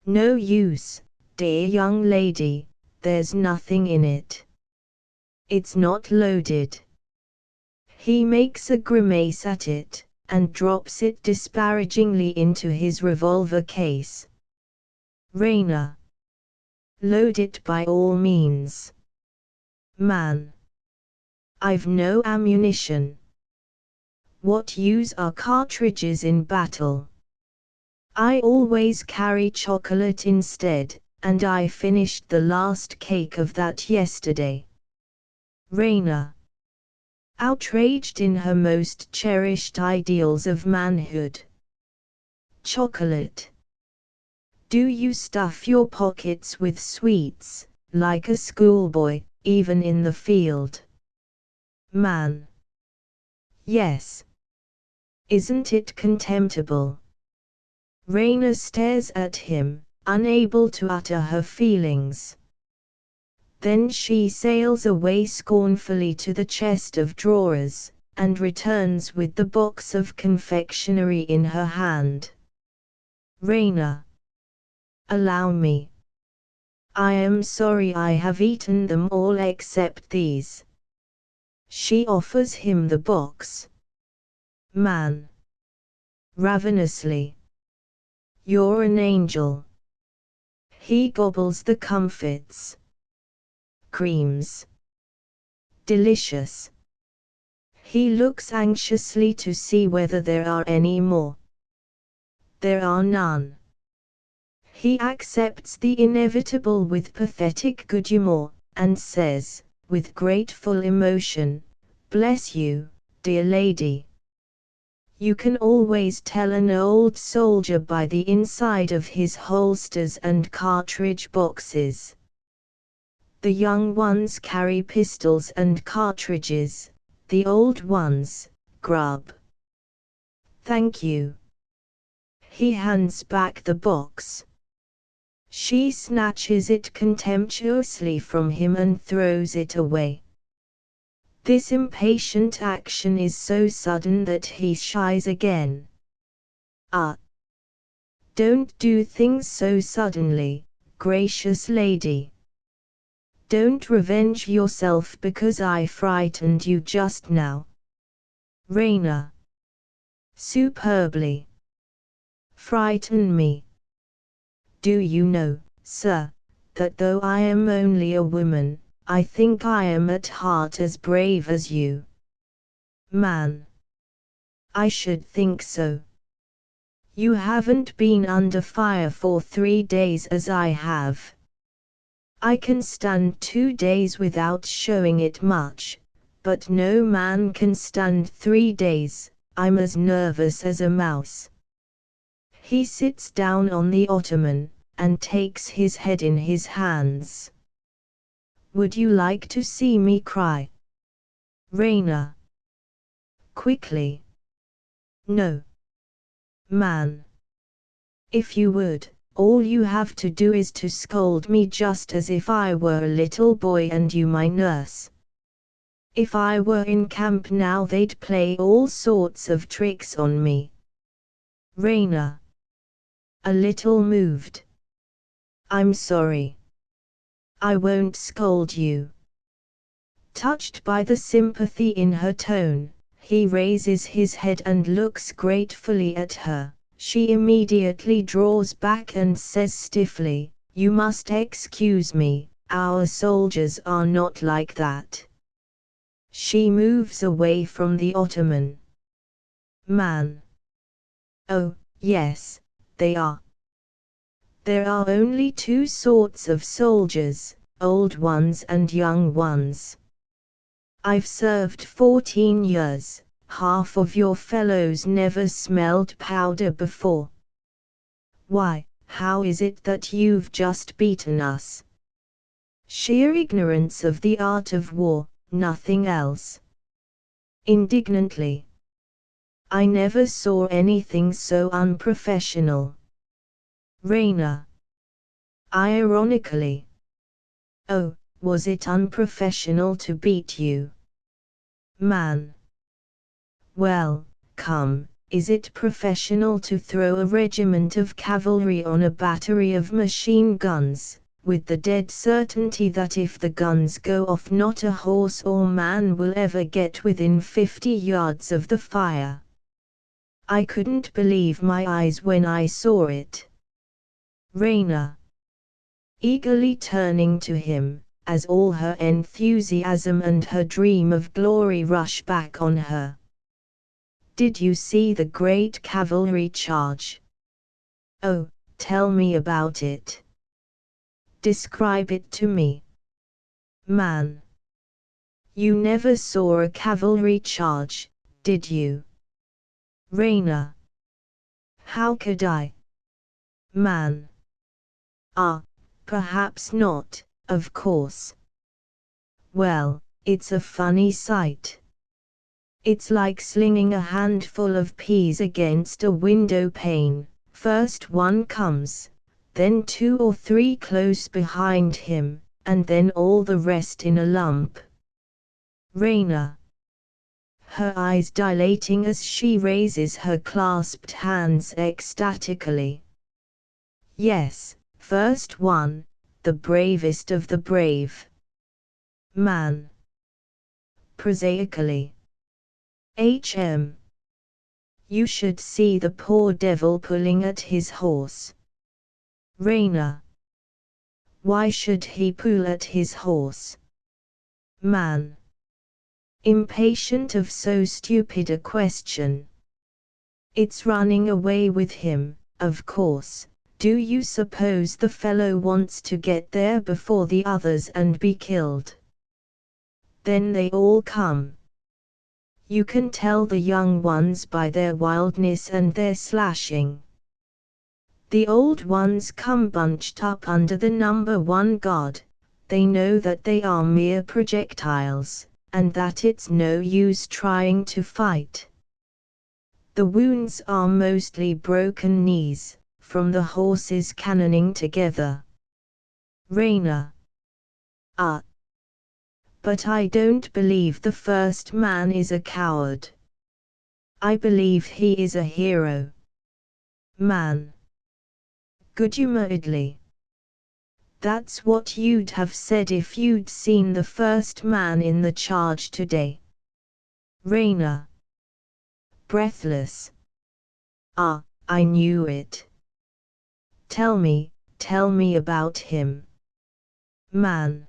No use, dear young lady, there's nothing in it. It's not loaded. He makes a grimace at it, and drops it disparagingly into his revolver case. Raina. Load it by all means. Man. I've no ammunition. What use are cartridges in battle? I always carry chocolate instead, and I finished the last cake of that yesterday. Raina. Outraged in her most cherished ideals of manhood. Chocolate. Do you stuff your pockets with sweets, like a schoolboy, even in the field? Man. Yes. Isn't it contemptible? Raina stares at him, unable to utter her feelings. Then she sails away scornfully to the chest of drawers, and returns with the box of confectionery in her hand. Raina. Allow me. I am sorry I have eaten them all except these. She offers him the box. Man. Ravenously. You're an angel. He gobbles the comfits. Creams. Delicious. He looks anxiously to see whether there are any more. There are none. He accepts the inevitable with pathetic good humor, and says, with grateful emotion, "Bless you, dear lady." You can always tell an old soldier by the inside of his holsters and cartridge boxes. The young ones carry pistols and cartridges, the old ones, grub. Thank you. He hands back the box. She snatches it contemptuously from him and throws it away. This impatient action is so sudden that he shies again. Ah! Don't do things so suddenly, gracious lady. Don't revenge yourself because I frightened you just now. Raina. Superbly. Frighten me. Do you know, sir, that though I am only a woman, I think I am at heart as brave as you. Man. I should think so. You haven't been under fire for 3 days as I have. I can stand 2 days without showing it much, but no man can stand 3 days, I'm as nervous as a mouse. He sits down on the ottoman, and takes his head in his hands. Would you like to see me cry? Raina. Quickly. No. Man. If you would, all you have to do is to scold me just as if I were a little boy and you my nurse. If I were in camp now they'd play all sorts of tricks on me. Raina. A little moved. I'm sorry. I won't scold you. Touched by the sympathy in her tone, he raises his head and looks gratefully at her, She immediately draws back and says stiffly, "You must excuse me, our soldiers are not like that." She moves away from the ottoman. Man. Oh, yes, they are. There are only two sorts of soldiers, old ones and young ones. I've served 14 years, half of your fellows never smelled powder before. Why, how is it that you've just beaten us? Sheer ignorance of the art of war, nothing else. Indignantly. I never saw anything so unprofessional. Raina. Ironically. Oh, was it unprofessional to beat you? Man. Well, come, is it professional to throw a regiment of cavalry on a battery of machine guns, with the dead certainty that if the guns go off not a horse or man will ever get within 50 yards of the fire? I couldn't believe my eyes when I saw it. Raina. Eagerly turning to him, as all her enthusiasm and her dream of glory rush back on her. Did you see the great cavalry charge? Oh, tell me about it. Describe it to me. Man. You never saw a cavalry charge, did you? Raina. How could I? Man. Ah, perhaps not, of course. Well, it's a funny sight. It's like slinging a handful of peas against a window pane. First one comes, then two or three close behind him, and then all the rest in a lump. Raina. Her eyes dilating as she raises her clasped hands ecstatically. Yes, first one, the bravest of the brave. Man. Prosaically. Hm. You should see the poor devil pulling at his horse. Raina. Why should he pull at his horse? Man. Impatient of so stupid a question. It's running away with him, of course. Do you suppose the fellow wants to get there before the others and be killed? Then they all come. You can tell the young ones by their wildness and their slashing. The old ones come bunched up under the number one guard. They know that they are mere projectiles, and that it's no use trying to fight. The wounds are mostly broken knees, from the horses cannoning together. Raina. Ah. But I don't believe the first man is a coward. I believe he is a hero. Man. Good-humouredly. That's what you'd have said if you'd seen the first man in the charge today. Raina. Breathless. Ah, I knew it. Tell me about him. Man.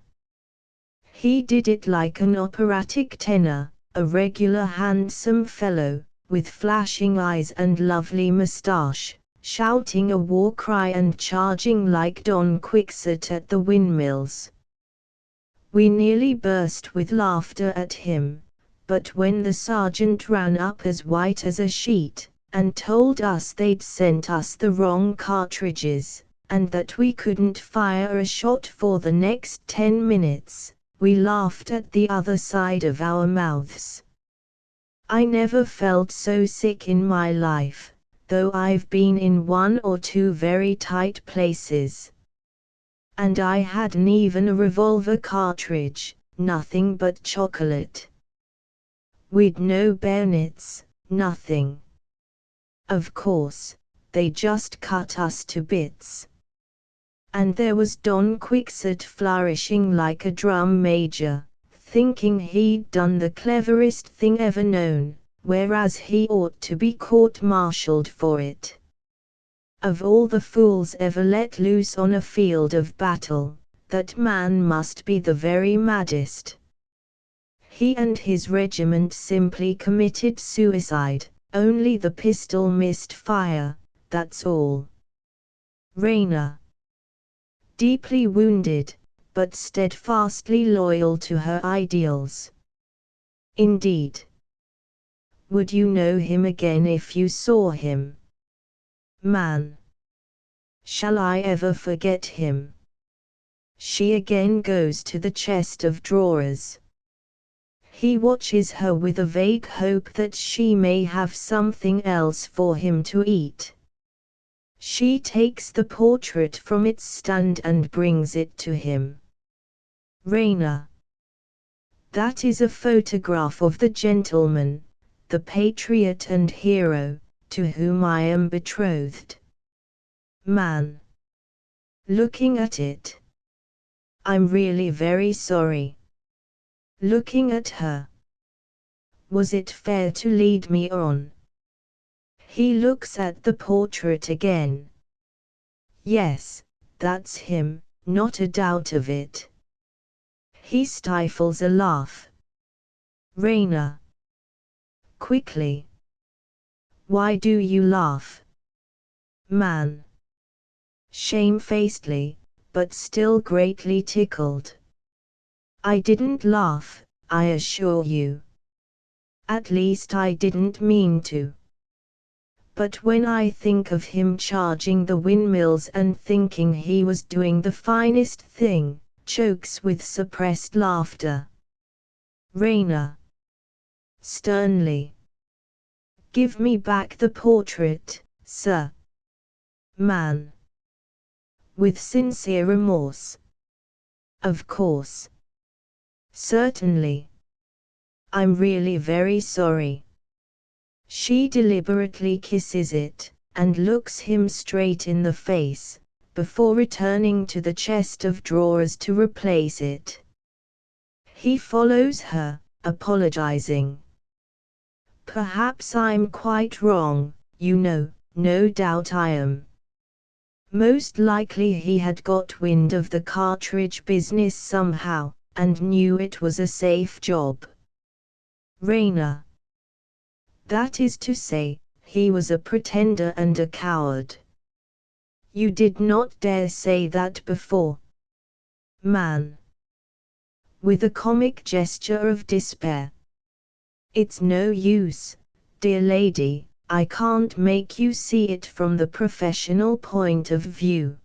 He did it like an operatic tenor, a regular handsome fellow, with flashing eyes and lovely moustache, shouting a war cry and charging like Don Quixote at the windmills. We nearly burst with laughter at him, but when the sergeant ran up as white as a sheet, and told us they'd sent us the wrong cartridges, and that we couldn't fire a shot for the next 10 minutes, we laughed at the other side of our mouths. I never felt so sick in my life, though I've been in one or two very tight places. And I hadn't even a revolver cartridge, nothing but chocolate. We'd no bayonets, nothing. Of course, they just cut us to bits. And there was Don Quixote flourishing like a drum major, thinking he'd done the cleverest thing ever known, whereas he ought to be court-martialed for it. Of all the fools ever let loose on a field of battle, that man must be the very maddest. He and his regiment simply committed suicide, only the pistol missed fire, that's all. Raina. Deeply wounded, but steadfastly loyal to her ideals. Indeed. Would you know him again if you saw him? Man. Shall I ever forget him? She again goes to the chest of drawers. He watches her with a vague hope that she may have something else for him to eat. She takes the portrait from its stand and brings it to him. Raina. That is a photograph of the gentleman, the patriot and hero, to whom I am betrothed. Man. Looking at it. I'm really very sorry. Looking at her. Was it fair to lead me on? He looks at the portrait again. Yes, that's him, not a doubt of it. He stifles a laugh. Raina. Quickly. Why do you laugh? Man. Shamefacedly, but still greatly tickled. I didn't laugh, I assure you. At least I didn't mean to. But when I think of him charging the windmills and thinking he was doing the finest thing, chokes with suppressed laughter. Raina. Sternly. Give me back the portrait, sir. Man. With sincere remorse. Of course. Certainly. I'm really very sorry. She deliberately kisses it, and looks him straight in the face, before returning to the chest of drawers to replace it. He follows her, apologizing. Perhaps I'm quite wrong, you know, no doubt I am. Most likely he had got wind of the cartridge business somehow, and knew it was a safe job. Raina. That is to say, he was a pretender and a coward. You did not dare say that before. Man. With a comic gesture of despair. It's no use, dear lady, I can't make you see it from the professional point of view.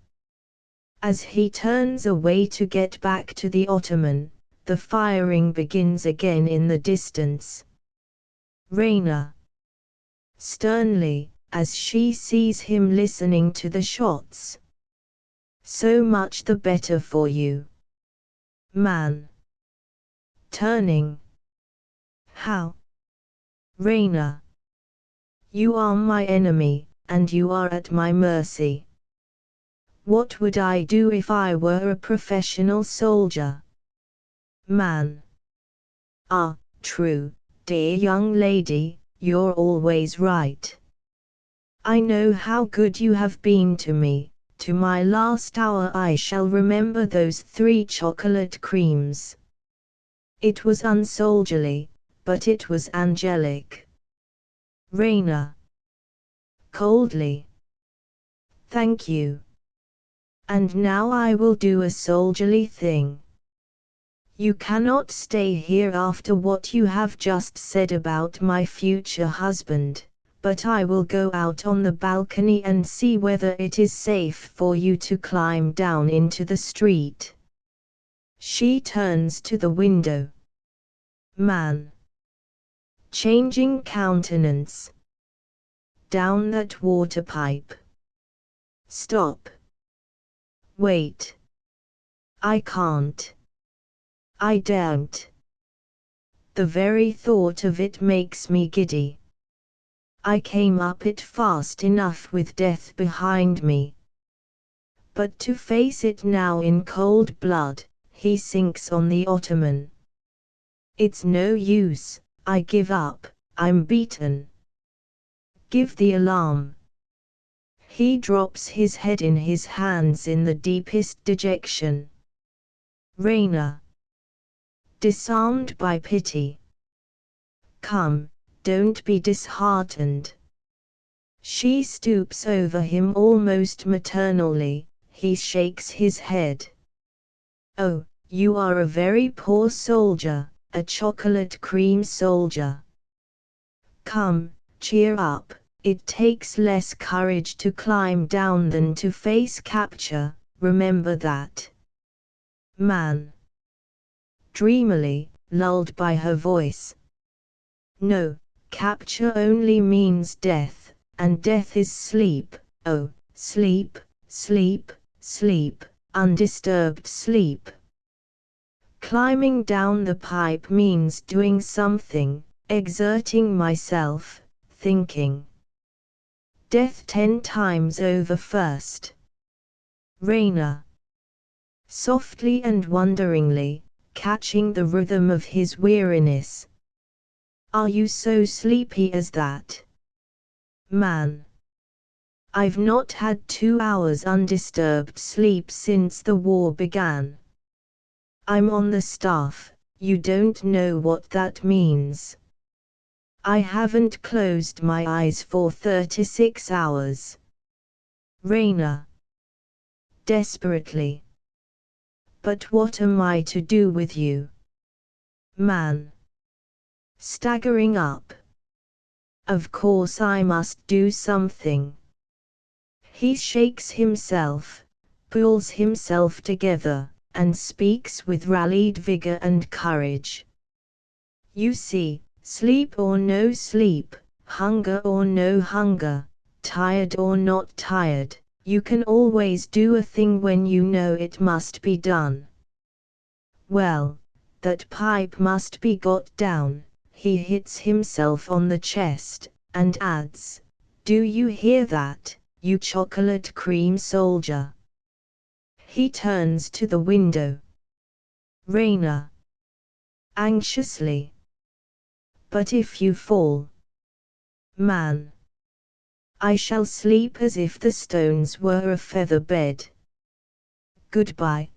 As he turns away to get back to the ottoman, the firing begins again in the distance. Raina. Sternly, as she sees him listening to the shots. So much the better for you. Man. Turning. How? Raina. You are my enemy, and you are at my mercy. What would I do if I were a professional soldier? Man. Ah, true, dear young lady, you're always right. I know how good you have been to me, to my last hour I shall remember those 3 chocolate creams. It was unsoldierly, but it was angelic. Raina. Coldly. Thank you. And now I will do a soldierly thing. You cannot stay here after what you have just said about my future husband, but I will go out on the balcony and see whether it is safe for you to climb down into the street. She turns to the window. Man. Changing countenance. Down that water pipe. Stop. Wait. I can't. I daren't. The very thought of it makes me giddy. I came up it fast enough with death behind me. But to face it now in cold blood, he sinks on the ottoman. It's no use, I give up, I'm beaten. Give the alarm. He drops his head in his hands in the deepest dejection. Raina, disarmed by pity. Come, don't be disheartened. She stoops over him almost maternally. He shakes his head. Oh, you are a very poor soldier, a chocolate cream soldier. Come, cheer up, it takes less courage to climb down than to face capture, remember that. Man. Dreamily, lulled by her voice. No, capture only means death, and death is sleep, oh, sleep, sleep, sleep, undisturbed sleep. Climbing down the pipe means doing something, exerting myself, thinking. Death 10 times over first. Raina. Softly and wonderingly, catching the rhythm of his weariness. Are you so sleepy as that? Man. I've not had 2 hours undisturbed sleep since the war began. I'm on the staff, you don't know what that means. I haven't closed my eyes for 36 hours. Raina. Desperately. But what am I to do with you? Man. Staggering up. Of course I must do something. He shakes himself, pulls himself together, and speaks with rallied vigor and courage. You see, sleep or no sleep, hunger or no hunger, tired or not tired, you can always do a thing when you know it must be done. Well, that pipe must be got down. He hits himself on the chest, and adds, do you hear that, you chocolate cream soldier? He turns to the window. Raina. Anxiously. But if you fall? Man. I shall sleep as if the stones were a feather bed. Goodbye.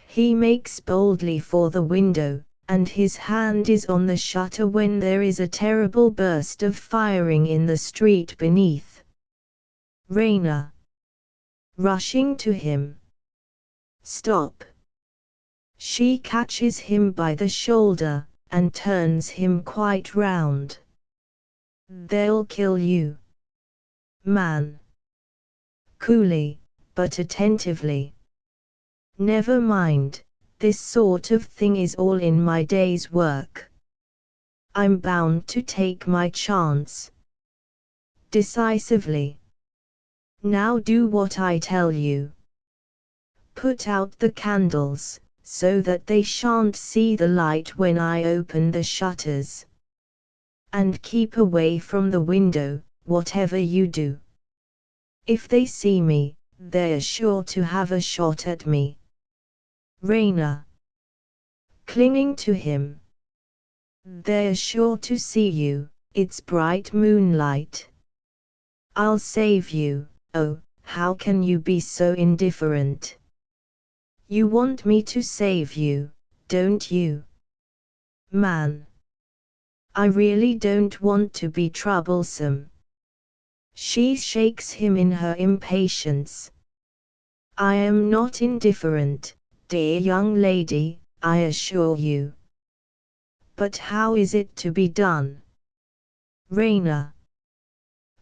He makes boldly for the window, and his hand is on the shutter when there is a terrible burst of firing in the street beneath. Raina. Rushing to him. Stop. She catches him by the shoulder, and turns him quite round. They'll kill you. Man. Coolly, but attentively. Never mind, this sort of thing is all in my day's work. I'm bound to take my chance. Decisively. Now do what I tell you. Put out the candles, so that they shan't see the light when I open the shutters. And keep away from the window, whatever you do. If they see me, they're sure to have a shot at me. Raina. Clinging to him. They're sure to see you, it's bright moonlight. I'll save you, oh, how can you be so indifferent? You want me to save you, don't you? Man. I really don't want to be troublesome. She shakes him in her impatience. I am not indifferent, dear young lady, I assure you. But how is it to be done? Raina.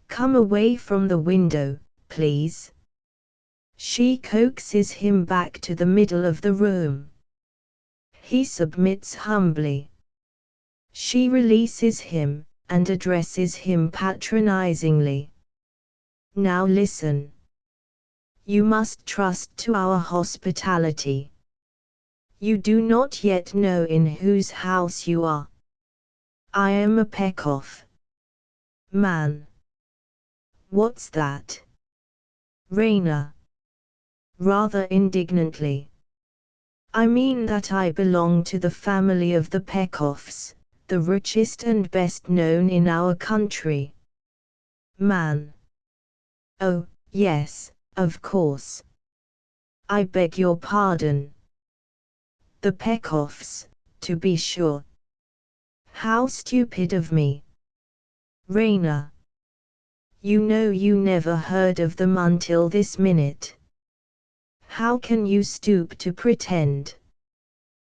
Come away from the window, please. She coaxes him back to the middle of the room. He submits humbly. She releases him, and addresses him patronizingly. Now listen. You must trust to our hospitality. You do not yet know in whose house you are. I am a Pekhov. Man. What's that? Raina. Rather indignantly. I mean that I belong to the family of the Pekhovs, the richest and best known in our country. Man. Oh, yes, of course. I beg your pardon. The Peckoffs, to be sure. How stupid of me. Raina. You know you never heard of them until this minute. How can you stoop to pretend?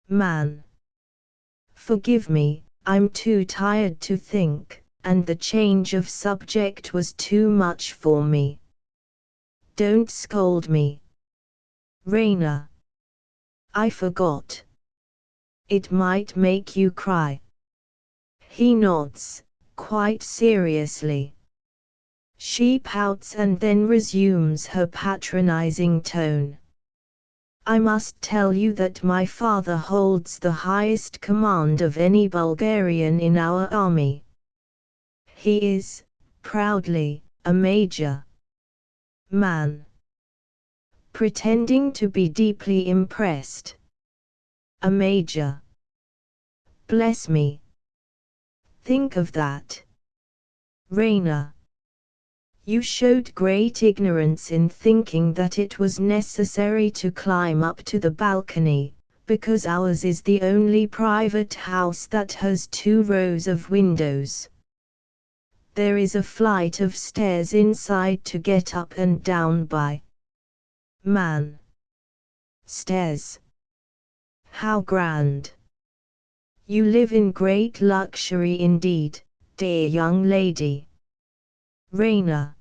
Man. Forgive me, I'm too tired to think, and the change of subject was too much for me. Don't scold me. Raina. I forgot. It might make you cry. He nods, quite seriously. She pouts and then resumes her patronizing tone. I must tell you that my father holds the highest command of any Bulgarian in our army. He is, proudly, a major. Man. Pretending to be deeply impressed. A major. Bless me. Think of that. Raina. You showed great ignorance in thinking that it was necessary to climb up to the balcony, because ours is the only private house that has 2 rows of windows. There is a flight of stairs inside to get up and down by. Man. Stairs. How grand. You live in great luxury indeed, dear young lady. Raina.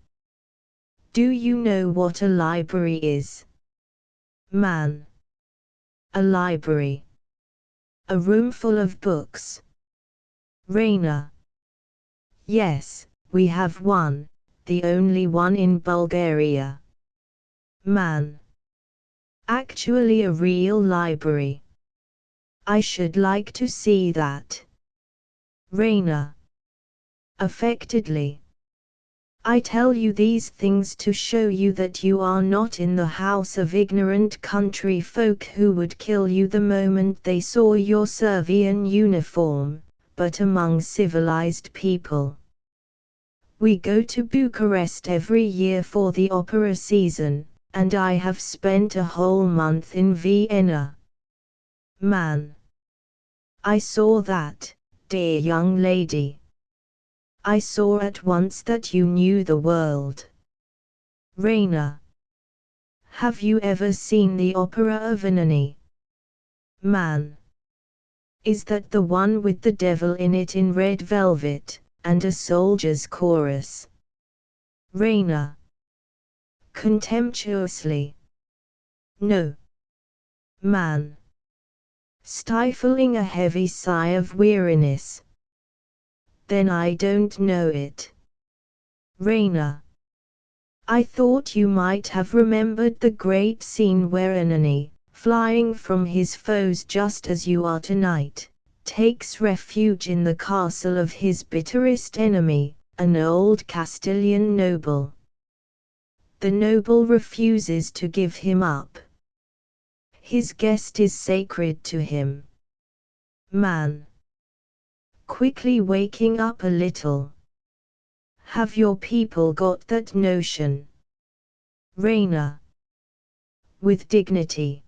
Do you know what a library is? Man. A library. A room full of books. Raina. Yes, we have one, the only one in Bulgaria. Man. Actually a real library. I should like to see that. Raina. Affectedly. I tell you these things to show you that you are not in the house of ignorant country folk who would kill you the moment they saw your Servian uniform, but among civilized people. We go to Bucharest every year for the opera season, and I have spent a whole month in Vienna. Man. I saw that, dear young lady. I saw at once that you knew the world. Raina. Have you ever seen the opera of Anani? Man. Is that the one with the devil in it in red velvet, and a soldier's chorus? Raina. Contemptuously. No. Man. Stifling a heavy sigh of weariness. Then I don't know it. Raina. I thought you might have remembered the great scene where Anani, flying from his foes just as you are tonight, takes refuge in the castle of his bitterest enemy, an old Castilian noble. The noble refuses to give him up. His guest is sacred to him. Man. Quickly waking up a little. Have your people got that notion? Raina. With dignity.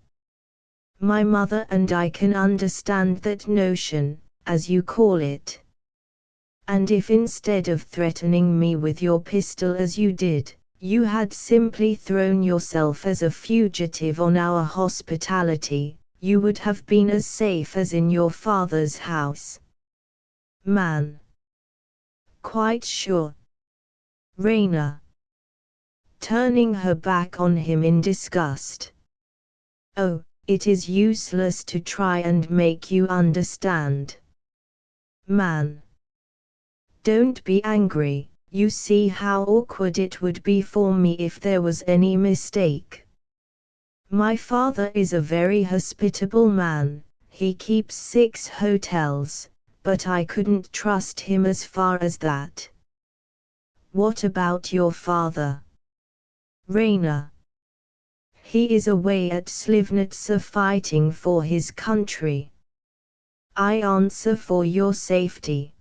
My mother and I can understand that notion, as you call it. And if instead of threatening me with your pistol as you did, you had simply thrown yourself as a fugitive on our hospitality, you would have been as safe as in your father's house. Man. Quite sure. Raina. Turning her back on him in disgust. Oh, it is useless to try and make you understand. Man. Don't be angry, you see how awkward it would be for me if there was any mistake. My father is a very hospitable man, he keeps 6 hotels, but I couldn't trust him as far as that. What about your father? Raina. He is away at Slivnitsa fighting for his country. I answer for your safety.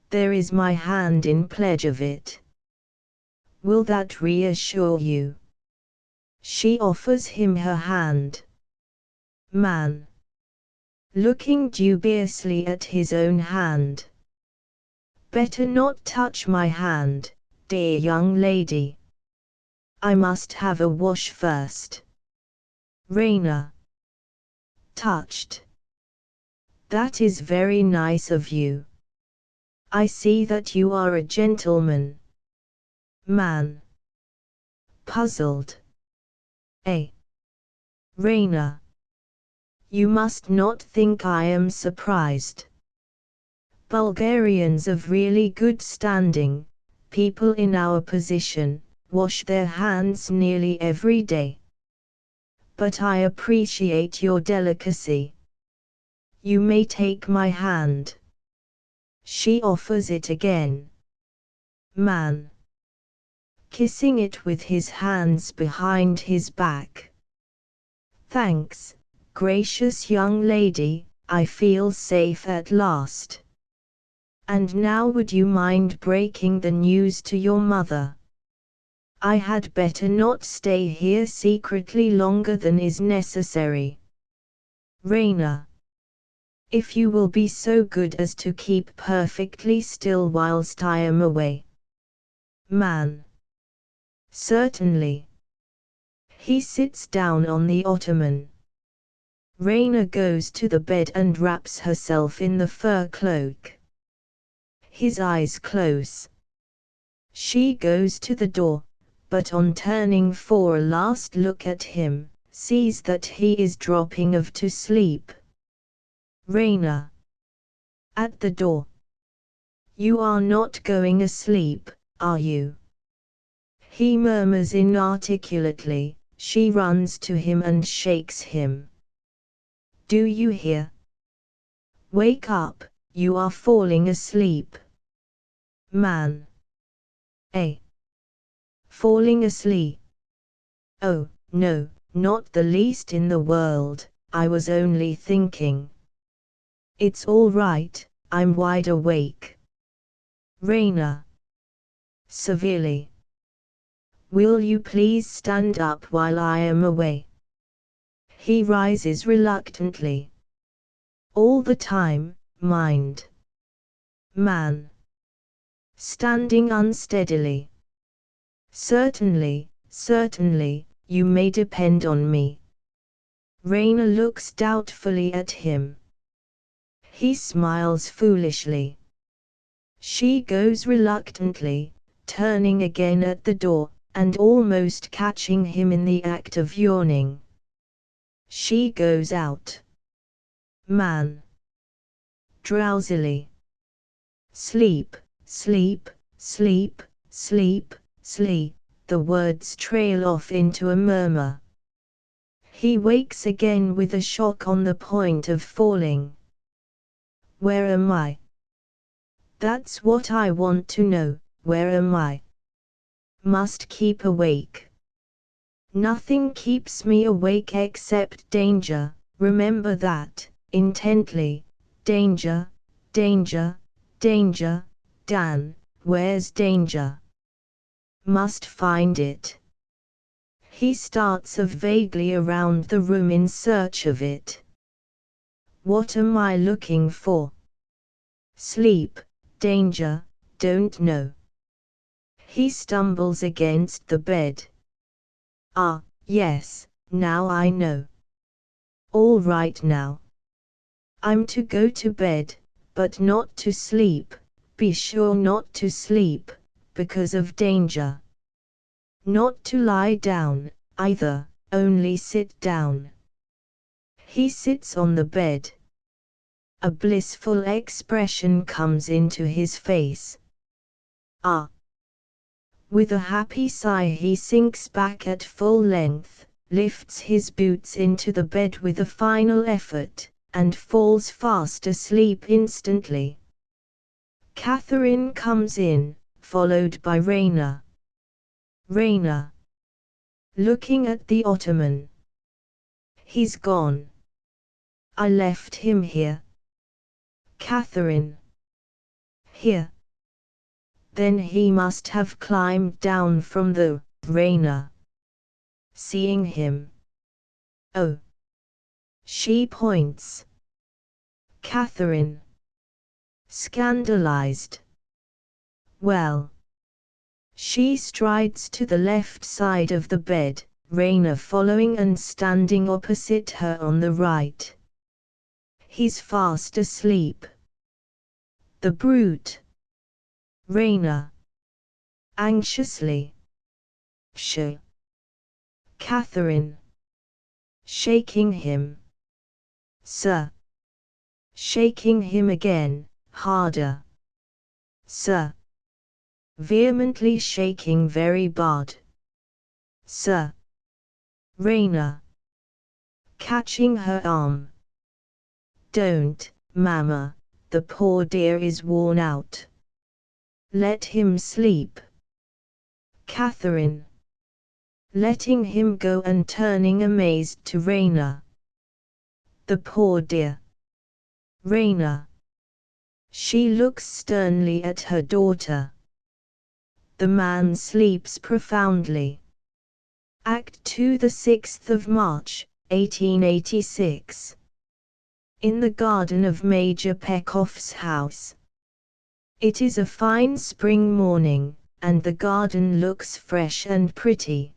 There is my hand in pledge of it. Will that reassure you? She offers him her hand. Man. Looking dubiously at his own hand. Better not touch my hand, dear young lady. I must have a wash first. Raina. Touched. That is very nice of you. I see that you are a gentleman. Man. Puzzled. Raina. You must not think I am surprised. Bulgarians of really good standing, people in our position, wash their hands nearly every day. But I appreciate your delicacy. You may take my hand. She offers it again. Man. Kissing it with his hands behind his back. Thanks, gracious young lady, I feel safe at last. And now would you mind breaking the news to your mother? I had better not stay here secretly longer than is necessary. Raina. If you will be so good as to keep perfectly still whilst I am away. Man. Certainly. He sits down on the ottoman. Raina goes to the bed and wraps herself in the fur cloak. His eyes close. She goes to the door, but on turning for a last look at him, sees that he is dropping off to sleep. Raina. At the door. You are not going asleep, are you? He murmurs inarticulately. She runs to him and shakes him. Do you hear? Wake up, you are falling asleep. Man. Falling asleep? Oh, no, not the least in the world, I was only thinking. It's all right, I'm wide awake. Raina. Severely. Will you please stand up while I am away? He rises reluctantly. All the time, mind. Man. Standing unsteadily. Certainly, certainly, you may depend on me. Raina looks doubtfully at him. He smiles foolishly. She goes reluctantly, turning again at the door, and almost catching him in the act of yawning. She goes out. Man. Drowsily. Sleep, sleep, sleep, sleep, sleep, the words trail off into a murmur. He wakes again with a shock on the point of falling. Where am I? That's what I want to know, where am I? Must keep awake. Nothing keeps me awake except danger, remember that, intently, danger, danger, danger, Dan, where's danger? Must find it. He starts vaguely around the room in search of it. What am I looking for? Sleep, danger, don't know. He stumbles against the bed. Ah, yes, now I know. All right now. I'm to go to bed, but not to sleep, be sure not to sleep, because of danger. Not to lie down, either, only sit down. He sits on the bed. A blissful expression comes into his face. Ah! With a happy sigh he sinks back at full length, lifts his boots into the bed with a final effort, and falls fast asleep instantly. Catherine comes in, followed by Raina. Raina. Looking at the ottoman. He's gone. I left him here. Catherine. Here. Then he must have climbed down from the Raina. Seeing him. Oh! She points. Catherine. Scandalized. Well. She strides to the left side of the bed, Raina following and standing opposite her on the right. He's fast asleep. The brute. Raina. Anxiously. Pshaw. Catherine. Shaking him. Sir. Shaking him again, harder. Sir. Vehemently shaking very bad. Sir. Raina. Catching her arm. Don't, Mama, the poor dear is worn out. Let him sleep. Catherine. Letting him go and turning amazed to Raina. The poor dear. Raina. She looks sternly at her daughter. The man sleeps profoundly. Act 2, the 6th of March, 1886. In the garden of Major Peckoff's house. It is a fine spring morning, and the garden looks fresh and pretty.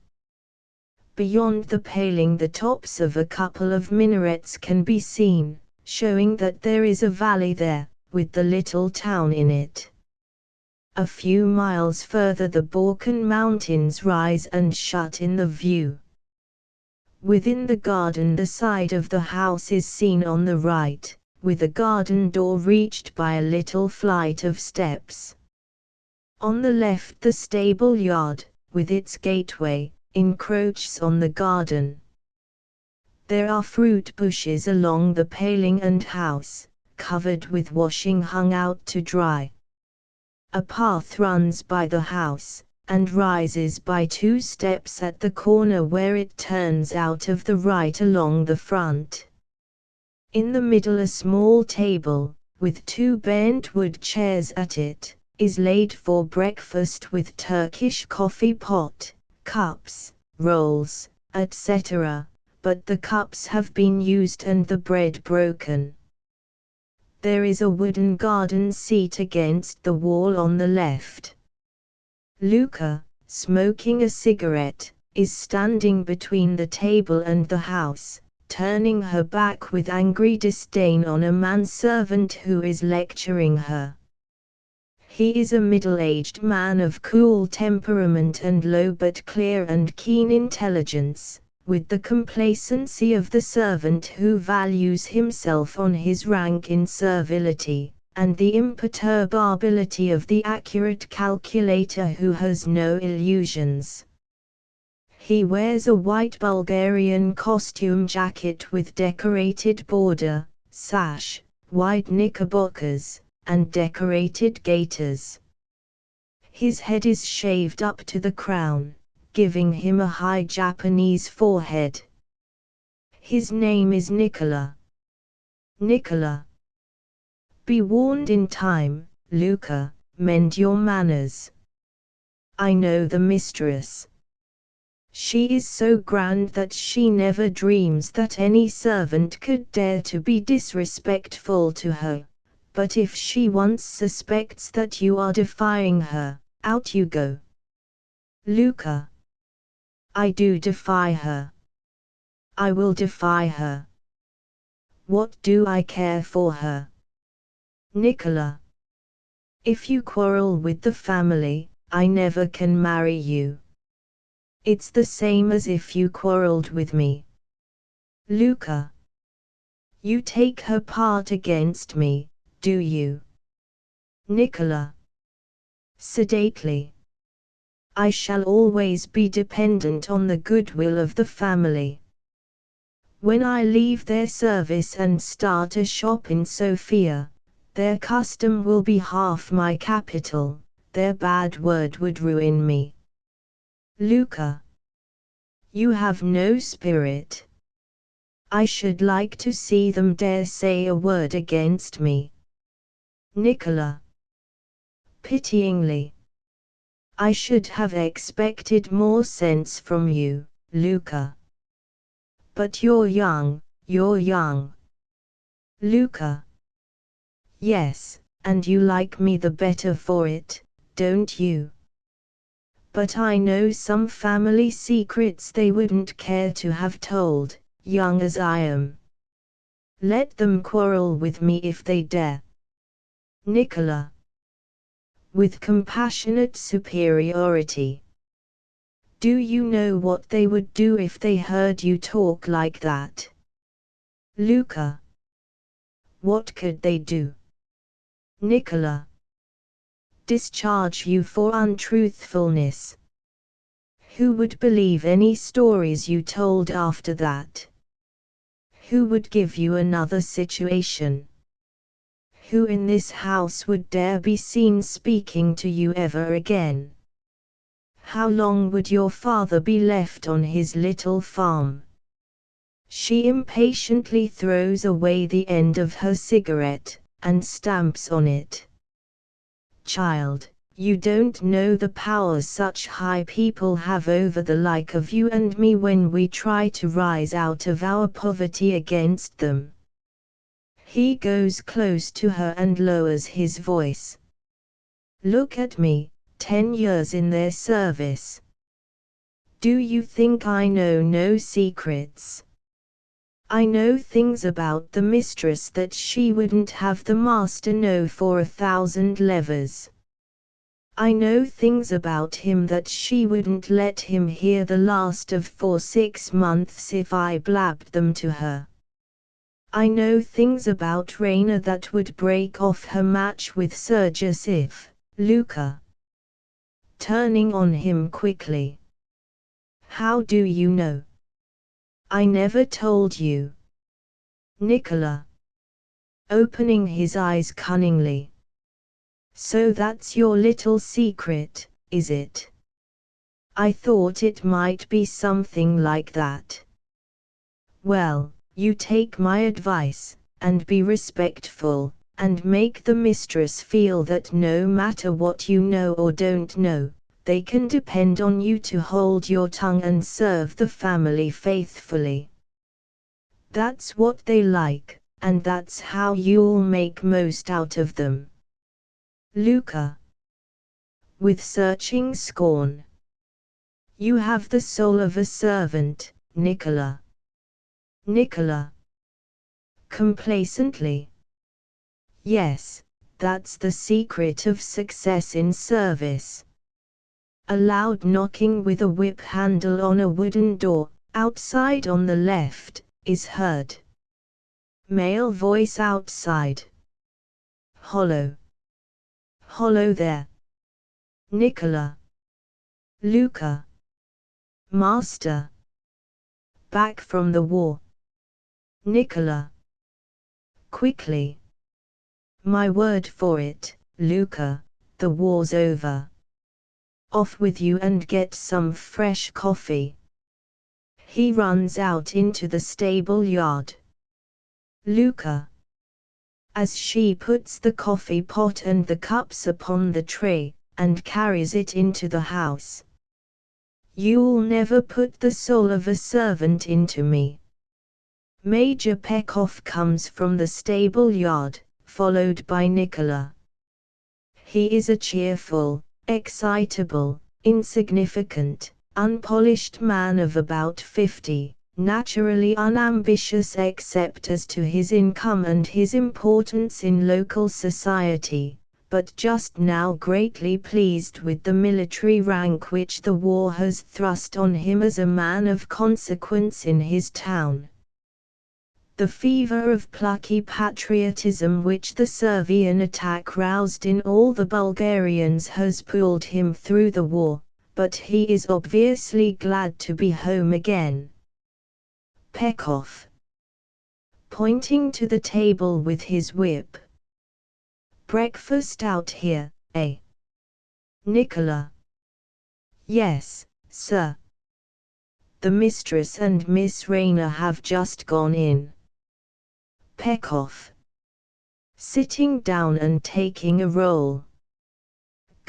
Beyond the paling the tops of a couple of minarets can be seen, showing that there is a valley there, with the little town in it. A few miles further the Balkan Mountains rise and shut in the view. Within the garden the side of the house is seen on the right, with a garden door reached by a little flight of steps. On the left the stable yard, with its gateway, encroaches on the garden. There are fruit bushes along the paling and house, covered with washing hung out to dry. A path runs by the house, and rises by 2 steps at the corner where it turns out of the right along the front. In the middle a small table, with 2 bent wood chairs at it, is laid for breakfast with Turkish coffee pot, cups, rolls, etc., but the cups have been used and the bread broken. There is a wooden garden seat against the wall on the left. Luca, smoking a cigarette, is standing between the table and the house, turning her back with angry disdain on a manservant who is lecturing her. He is a middle-aged man of cool temperament and low but clear and keen intelligence, with the complacency of the servant who values himself on his rank in servility, and the imperturbability of the accurate calculator who has no illusions. He wears a white Bulgarian costume jacket with decorated border, sash, wide knickerbockers, and decorated gaiters. His head is shaved up to the crown, giving him a high Japanese forehead. His name is Nicola. Nicola. Be warned in time, Luca, mend your manners. I know the mistress. She is so grand that she never dreams that any servant could dare to be disrespectful to her, but if she once suspects that you are defying her, out you go. Luca. I do defy her. I will defy her. What do I care for her? Nicola. If you quarrel with the family, I never can marry you. It's the same as if you quarreled with me. Luca. You take her part against me, do you? Nicola. Sedately. I shall always be dependent on the goodwill of the family. When I leave their service and start a shop in Sofia, their custom will be half my capital, their bad word would ruin me. Luca. You have no spirit. I should like to see them dare say a word against me. Nicola. Pityingly. I should have expected more sense from you, Luca. But you're young, you're young. Luca. Yes, and you like me the better for it, don't you? But I know some family secrets they wouldn't care to have told, young as I am. Let them quarrel with me if they dare. Nicola. With compassionate superiority. Do you know what they would do if they heard you talk like that? Luca. What could they do? Nicola. Discharge you for untruthfulness. Who would believe any stories you told after that? Who would give you another situation? Who in this house would dare be seen speaking to you ever again? How long would your father be left on his little farm? She impatiently throws away the end of her cigarette, and stamps on it. Child, you don't know the power such high people have over the like of you and me when we try to rise out of our poverty against them. He goes close to her and lowers his voice. Look at me, 10 years in their service. Do you think I know no secrets? I know things about the mistress that she wouldn't have the master know for 1,000 levers. I know things about him that she wouldn't let him hear the last of for 6 months if I blabbed them to her. I know things about Raina that would break off her match with Sergius if, Luca. Turning on him quickly. How do you know? I never told you. Nicola. Opening his eyes cunningly. So that's your little secret, is it? I thought it might be something like that. Well, you take my advice, and be respectful, and make the mistress feel that no matter what you know or don't know, they can depend on you to hold your tongue and serve the family faithfully. That's what they like, and that's how you'll make most out of them. Luca. With searching scorn. You have the soul of a servant, Nicola. Nicola. Complacently. Yes, that's the secret of success in service. A loud knocking with a whip handle on a wooden door, outside on the left, is heard. Male voice outside. Hollow. Hollow there. Nicola. Luca. Master. Back from the war. Nicola. Quickly. My word for it, Luca, the war's over. Off with you and get some fresh coffee. He runs out into the stable yard. Luca. As she puts the coffee pot and the cups upon the tray, and carries it into the house. You'll never put the soul of a servant into me. Major Pekoff comes from the stable yard, followed by Nicola. He is a cheerful, excitable, insignificant, unpolished man of about 50, naturally unambitious except as to his income and his importance in local society, but just now greatly pleased with the military rank which the war has thrust on him as a man of consequence in his town. The fever of plucky patriotism which the Servian attack roused in all the Bulgarians has pulled him through the war, but he is obviously glad to be home again. Pekoff. Pointing to the table with his whip. Breakfast out here, eh? Nicola. Yes, sir. The mistress and Miss Raina have just gone in. Pekoff. Sitting down and taking a roll.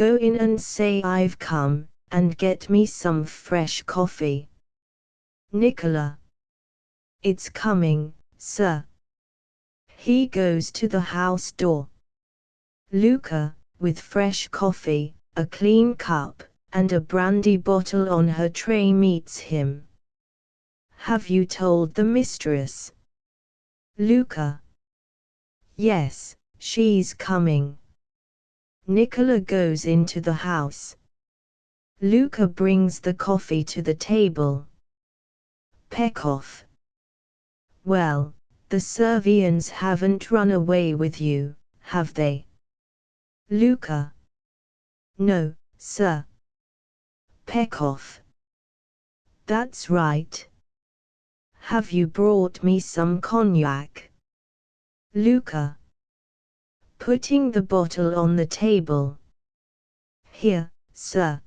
Go in and say I've come, and get me some fresh coffee. Nicola. It's coming, sir. He goes to the house door. Luca, with fresh coffee, a clean cup, and a brandy bottle on her tray meets him. Have you told the mistress? Luca. Yes, she's coming. Nicola goes into the house. Luca brings the coffee to the table. Pekoff. Well, the Servians haven't run away with you, have they? Luca. No, sir. Pekoff. That's right. Have you brought me some cognac? Luca. Putting the bottle on the table. Here, sir.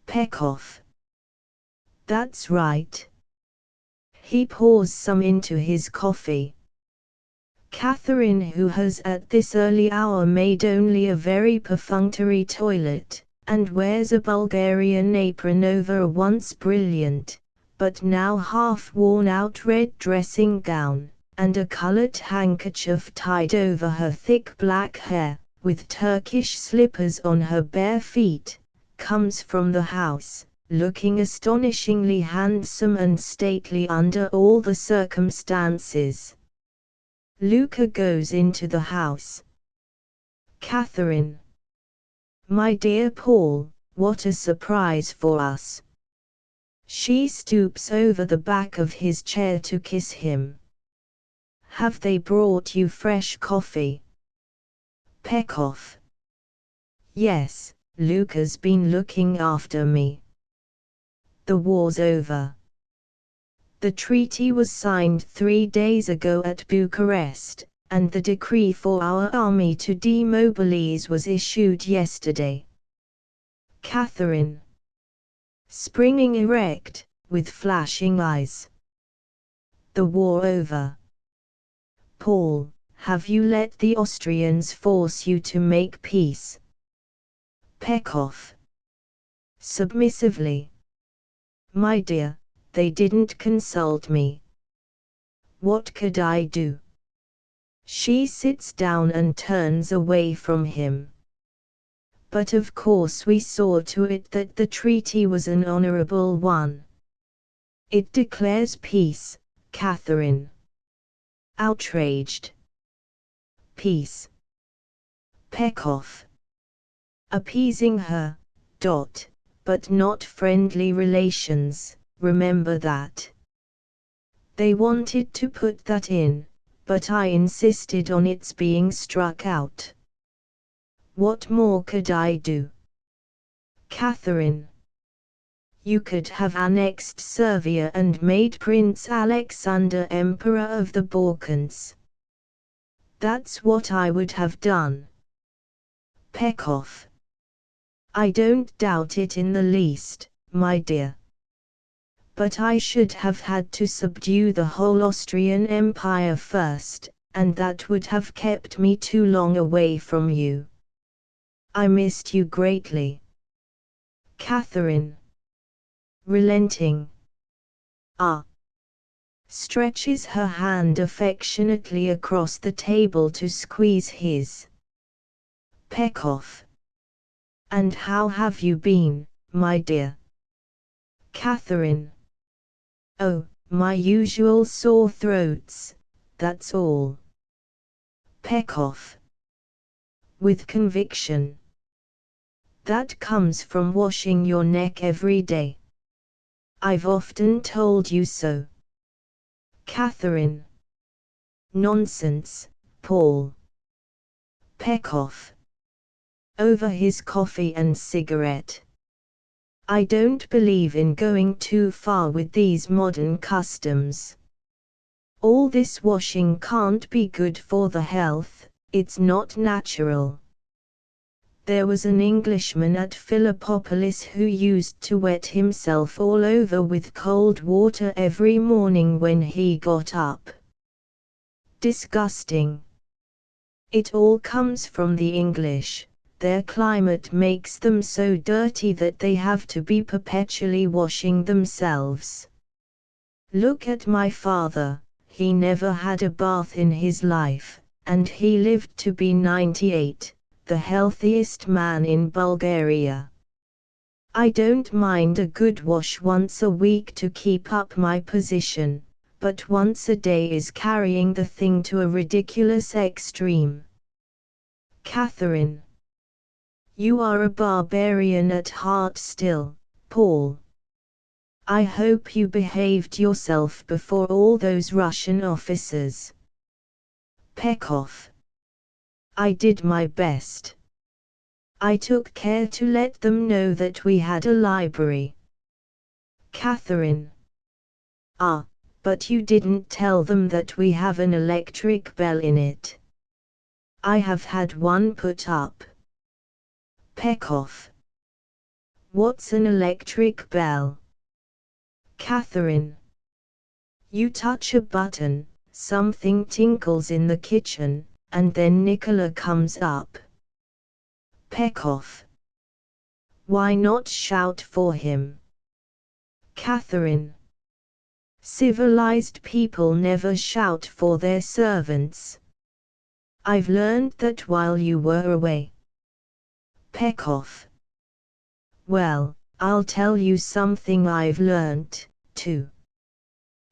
Pekoff. That's right. He pours some into his coffee. Catherine, who has at this early hour made only a very perfunctory toilet, and wears a Bulgarian apron over a once brilliant, but now half-worn-out red dressing gown, and a colored handkerchief tied over her thick black hair, with Turkish slippers on her bare feet, comes from the house, looking astonishingly handsome and stately under all the circumstances. Luca goes into the house. Catherine. My dear Paul, what a surprise for us. She stoops over the back of his chair to kiss him. Have they brought you fresh coffee? Pekoff. Yes, Luca's been looking after me. The war's over. The treaty was signed 3 days ago at Bucharest, and the decree for our army to demobilize was issued yesterday. Catherine. Springing erect, with flashing eyes. The war over. Paul, have you let the Austrians force you to make peace? Pekoff. Submissively. My dear, they didn't consult me. What could I do? She sits down and turns away from him. But of course we saw to it that the treaty was an honorable one. It declares peace, Catherine. Outraged. Peace. Pekoff. Appeasing her, but not friendly relations, remember that. They wanted to put that in, but I insisted on its being struck out. What more could I do? Catherine. You could have annexed Servia and made Prince Alexander Emperor of the Balkans. That's what I would have done. Pekoff. I don't doubt it in the least, my dear. But I should have had to subdue the whole Austrian Empire first, and that would have kept me too long away from you. I missed you greatly. Catherine. Relenting. Stretches her hand affectionately across the table to squeeze his. Pekoff. And how have you been, my dear? Catherine. Oh, my usual sore throats, that's all. Pekoff. With conviction. That comes from washing your neck every day. I've often told you so. Catherine. Nonsense, Paul. Pekoff. Over his coffee and cigarette. I don't believe in going too far with these modern customs. All this washing can't be good for the health, it's not natural. There was an Englishman at Philippopolis who used to wet himself all over with cold water every morning when he got up. Disgusting. It all comes from the English, their climate makes them so dirty that they have to be perpetually washing themselves. Look at my father, he never had a bath in his life, and he lived to be 98, the healthiest man in Bulgaria. I don't mind a good wash once a week to keep up my position, but once a day is carrying the thing to a ridiculous extreme. Catherine. You are a barbarian at heart still, Paul. I hope you behaved yourself before all those Russian officers. Pekov. I did my best. I took care to let them know that we had a library. Catherine. Ah, but you didn't tell them that we have an electric bell in it. I have had one put up. Pekov. What's an electric bell? Catherine. You touch a button, something tinkles in the kitchen, and then Nicola comes up. Pekov. Why not shout for him? Catherine. Civilized people never shout for their servants. I've learned that while you were away. Pekov. Well, I'll tell you something I've learnt, too.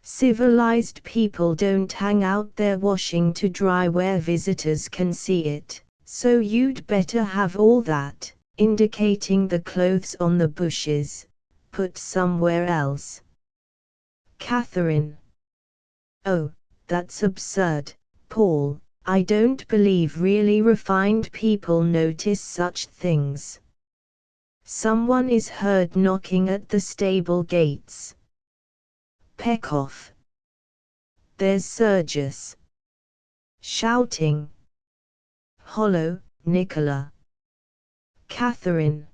Civilized people don't hang out their washing to dry where visitors can see it, so you'd better have all that, indicating the clothes on the bushes, put somewhere else. Catherine. Oh, that's absurd, Paul. I don't believe really refined people notice such things. Someone is heard knocking at the stable gates. Pekov. There's Sergius. Shouting. Hollow, Nicola. Catherine.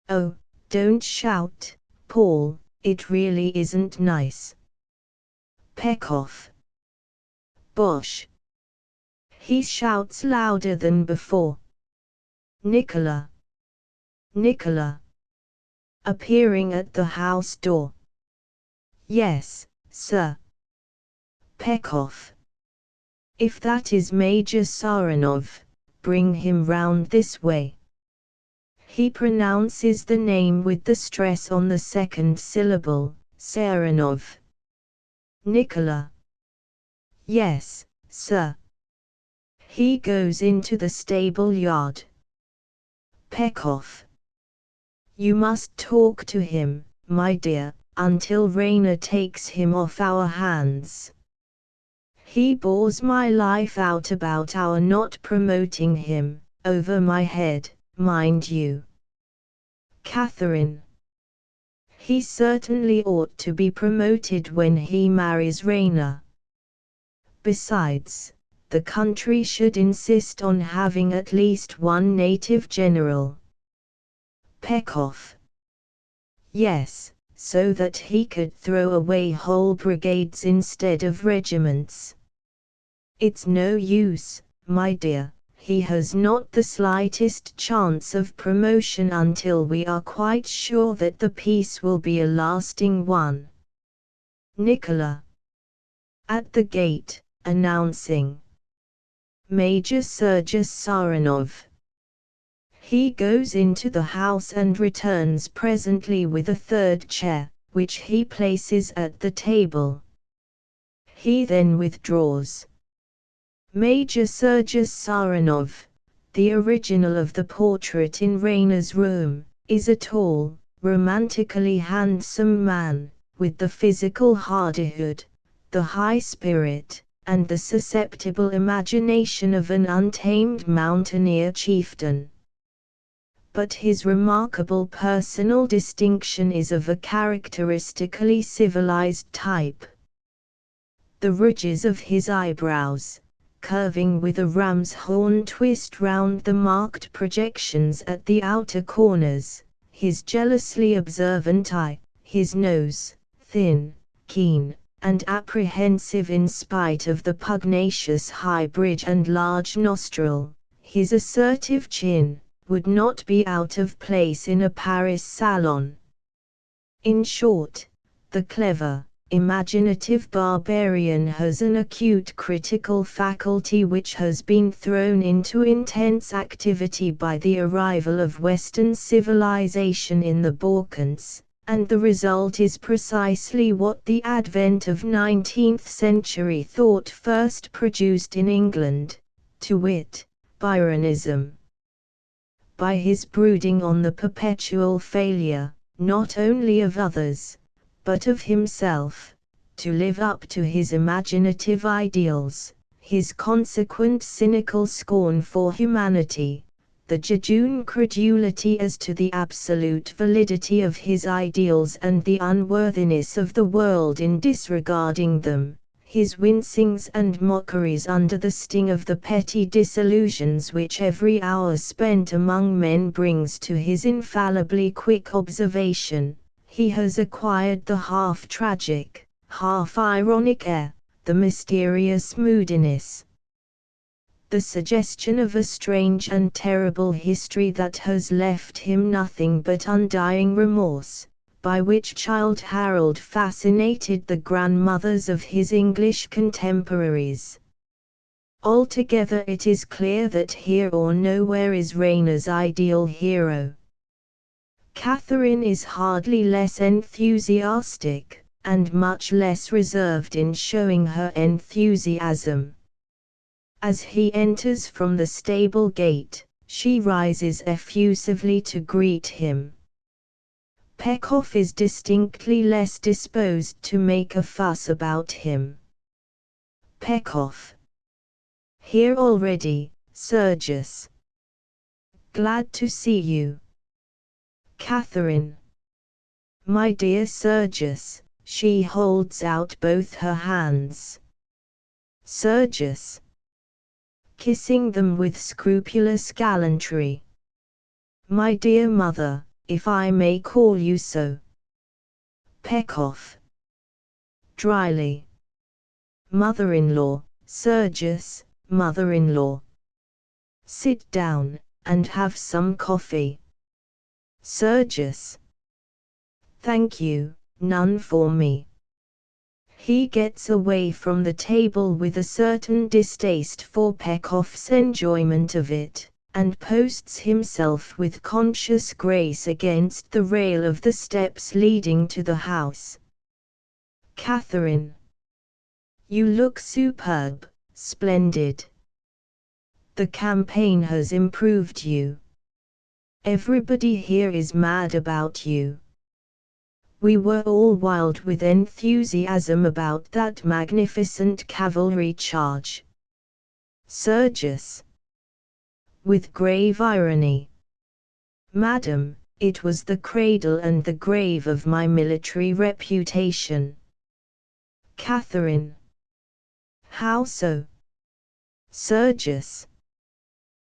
Oh, don't shout, Paul, it really isn't nice. Pekov. Bosh. He shouts louder than before. Nicola. Nicola. Appearing at the house door. Yes, sir. Pekov. If that is Major Saranov, bring him round this way. He pronounces the name with the stress on the second syllable, Saranov. Nicola. Yes, sir. He goes into the stable yard. Pekov. You must talk to him, my dear, until Raina takes him off our hands. He bores my life out about our not promoting him, over my head, mind you. Catherine. He certainly ought to be promoted when he marries Raina. Besides, the country should insist on having at least one native general. Pekov. Yes, so that he could throw away whole brigades instead of regiments. It's no use, my dear, he has not the slightest chance of promotion until we are quite sure that the peace will be a lasting one. Nicola. At the gate, announcing. Major Sergius Saranov. He goes into the house and returns presently with a third chair, which he places at the table. He then withdraws. Major Sergius Saranov, the original of the portrait in Raina's room, is a tall, romantically handsome man, with the physical hardihood, the high spirit, and the susceptible imagination of an untamed mountaineer chieftain. But his remarkable personal distinction is of a characteristically civilized type. The ridges of his eyebrows, curving with a ram's horn twist round the marked projections at the outer corners, his jealously observant eye, his nose, thin, keen, and apprehensive in spite of the pugnacious high bridge and large nostril, his assertive chin, would not be out of place in a Paris salon. In short, the clever, imaginative barbarian has an acute critical faculty which has been thrown into intense activity by the arrival of Western civilization in the Balkans, and the result is precisely what the advent of 19th-century thought first produced in England, to wit, Byronism. By his brooding on the perpetual failure, not only of others, but of himself, to live up to his imaginative ideals, his consequent cynical scorn for humanity, the jejune credulity as to the absolute validity of his ideals and the unworthiness of the world in disregarding them, his wincings and mockeries under the sting of the petty disillusions which every hour spent among men brings to his infallibly quick observation, he has acquired the half-tragic, half-ironic air, the mysterious moodiness, the suggestion of a strange and terrible history that has left him nothing but undying remorse, by which Childe Harold fascinated the grandmothers of his English contemporaries. Altogether it is clear that here or nowhere is Rayner's ideal hero. Catherine is hardly less enthusiastic, and much less reserved in showing her enthusiasm. As he enters from the stable gate, she rises effusively to greet him. Pekoff is distinctly less disposed to make a fuss about him. Pekoff. Here already, Sergius. Glad to see you. Catherine. My dear Sergius, she holds out both her hands. Sergius. Kissing them with scrupulous gallantry. My dear mother, if I may call you so. Pekoff. Dryly. Mother-in-law, Sergius, mother-in-law. Sit down, and have some coffee. Sergius. Thank you, none for me. He gets away from the table with a certain distaste for Pekoff's enjoyment of it, and posts himself with conscious grace against the rail of the steps leading to the house. Catherine. You look superb, splendid. The campaign has improved you. Everybody here is mad about you. We were all wild with enthusiasm about that magnificent cavalry charge. Sergius. With grave irony. Madam, it was the cradle and the grave of my military reputation. Catherine. How so? Sergius.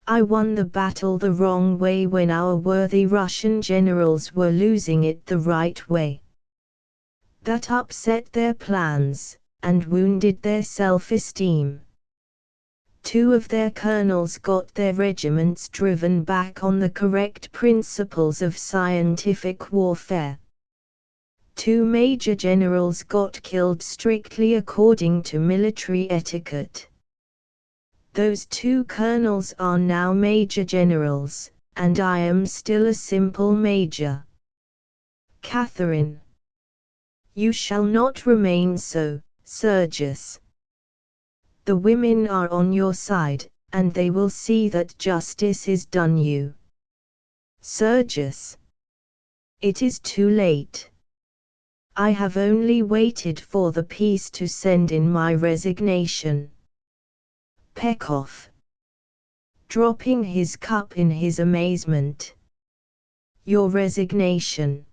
I won the battle the wrong way when our worthy Russian generals were losing it the right way. That upset their plans, and wounded their self-esteem. 2 of their colonels got their regiments driven back on the correct principles of scientific warfare. 2 major generals got killed strictly according to military etiquette. Those 2 colonels are now major generals, and I am still a simple major. Catherine. You shall not remain so, Sergius. The women are on your side, and they will see that justice is done you. Sergius. It is too late. I have only waited for the peace to send in my resignation. Pekoff. Dropping his cup in his amazement. Your resignation.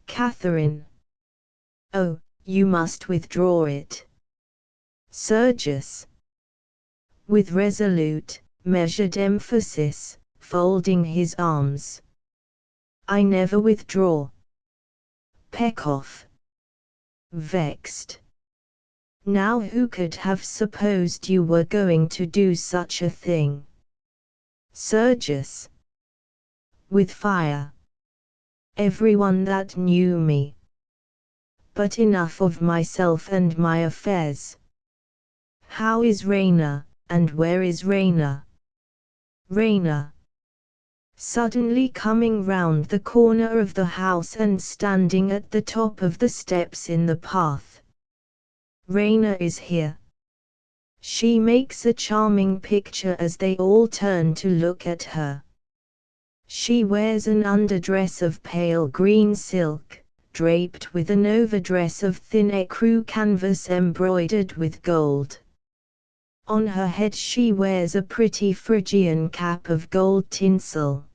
Catherine. Oh, you must withdraw it. Sergius. With resolute, measured emphasis, folding his arms. I never withdraw. Pekoff. Vexed. Now who could have supposed you were going to do such a thing? Sergius. with fire. Everyone that knew me. But enough of myself and my affairs. How is Raina, and where is Raina? Raina. Suddenly coming round the corner of the house and standing at the top of the steps in the path. Raina is here. She makes a charming picture as they all turn to look at her. She wears an underdress of pale green silk, draped with an overdress of thin ecru canvas embroidered with gold. On her head she wears a pretty Phrygian cap of gold tinsel.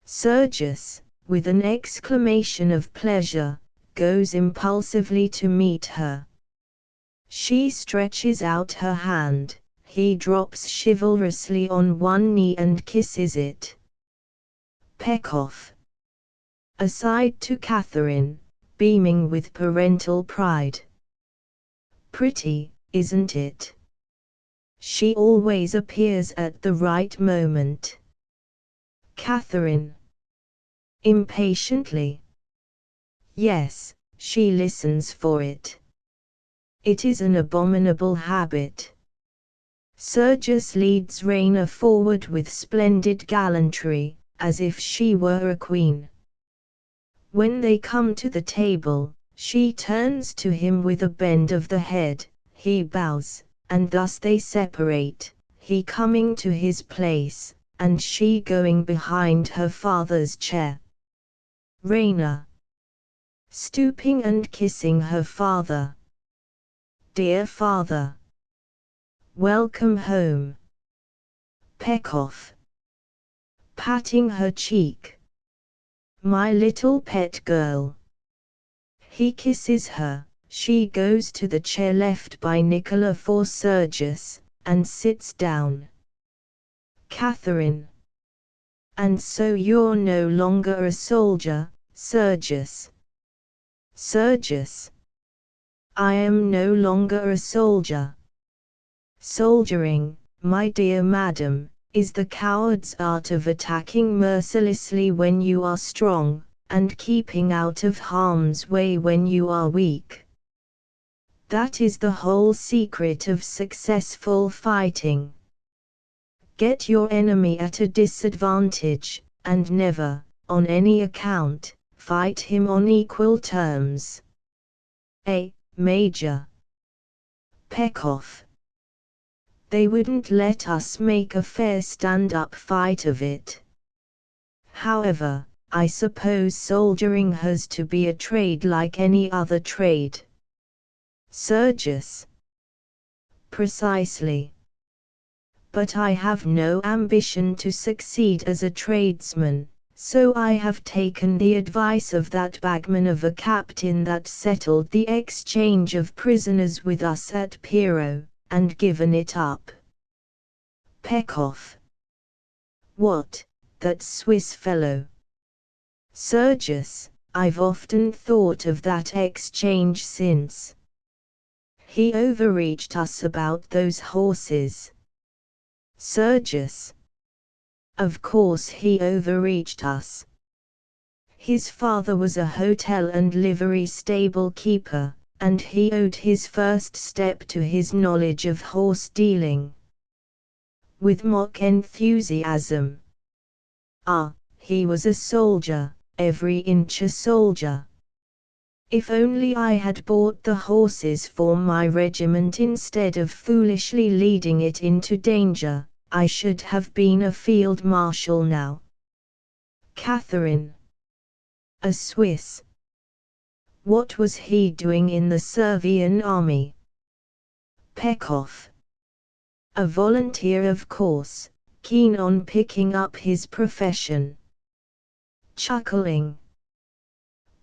Sergius, with an exclamation of pleasure, goes impulsively to meet her. She stretches out her hand, he drops chivalrously on one knee and kisses it. Peck-off. Aside to Catherine, beaming with parental pride. Pretty, isn't it? She always appears at the right moment. Catherine. Impatiently. Yes, she listens for it. It is an abominable habit. Sergius leads Raina forward with splendid gallantry, as if she were a queen. When they come to the table, she turns to him with a bend of the head, he bows, and thus they separate, he coming to his place, and she going behind her father's chair. Raina. Stooping and kissing her father. Dear father. Welcome home. Peck-off. Patting her cheek. My little pet girl. He kisses her, she goes to the chair left by Nicola for Sergius, and sits down. Catherine. And so you're no longer a soldier, Sergius. Sergius. I am no longer a soldier. Soldiering, my dear madam, is the coward's art of attacking mercilessly when you are strong, and keeping out of harm's way when you are weak. That is the whole secret of successful fighting. Get your enemy at a disadvantage, and never, on any account, fight him on equal terms. Major. Peck-off. They wouldn't let us make a fair stand-up fight of it. However, I suppose soldiering has to be a trade like any other trade. Sergius. Precisely. But I have no ambition to succeed as a tradesman, so I have taken the advice of that bagman of a captain that settled the exchange of prisoners with us at Piro, and given it up. Peck-off. What, that Swiss fellow? Sergius, I've often thought of that exchange since. He overreached us about those horses. Sergius. Of course he overreached us. His father was a hotel and livery stable keeper, and he owed his first step to his knowledge of horse dealing. With mock enthusiasm. Ah, he was a soldier, every inch a soldier. If only I had bought the horses for my regiment instead of foolishly leading it into danger, I should have been a field marshal now. Catherine. A Swiss. What was he doing in the Servian army? Peck-off. A volunteer, of course, keen on picking up his profession. Chuckling.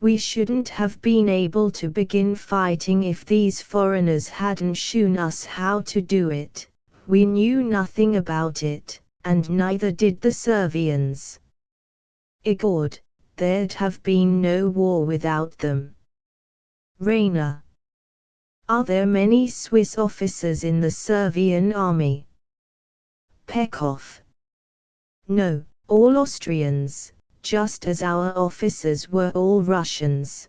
We shouldn't have been able to begin fighting if these foreigners hadn't shown us how to do it. We knew nothing about it, and neither did the Servians. Igord, there'd have been no war without them. Raina. Are there many Swiss officers in the Servian army? Peck-off. No, all Austrians, just as our officers were all Russians.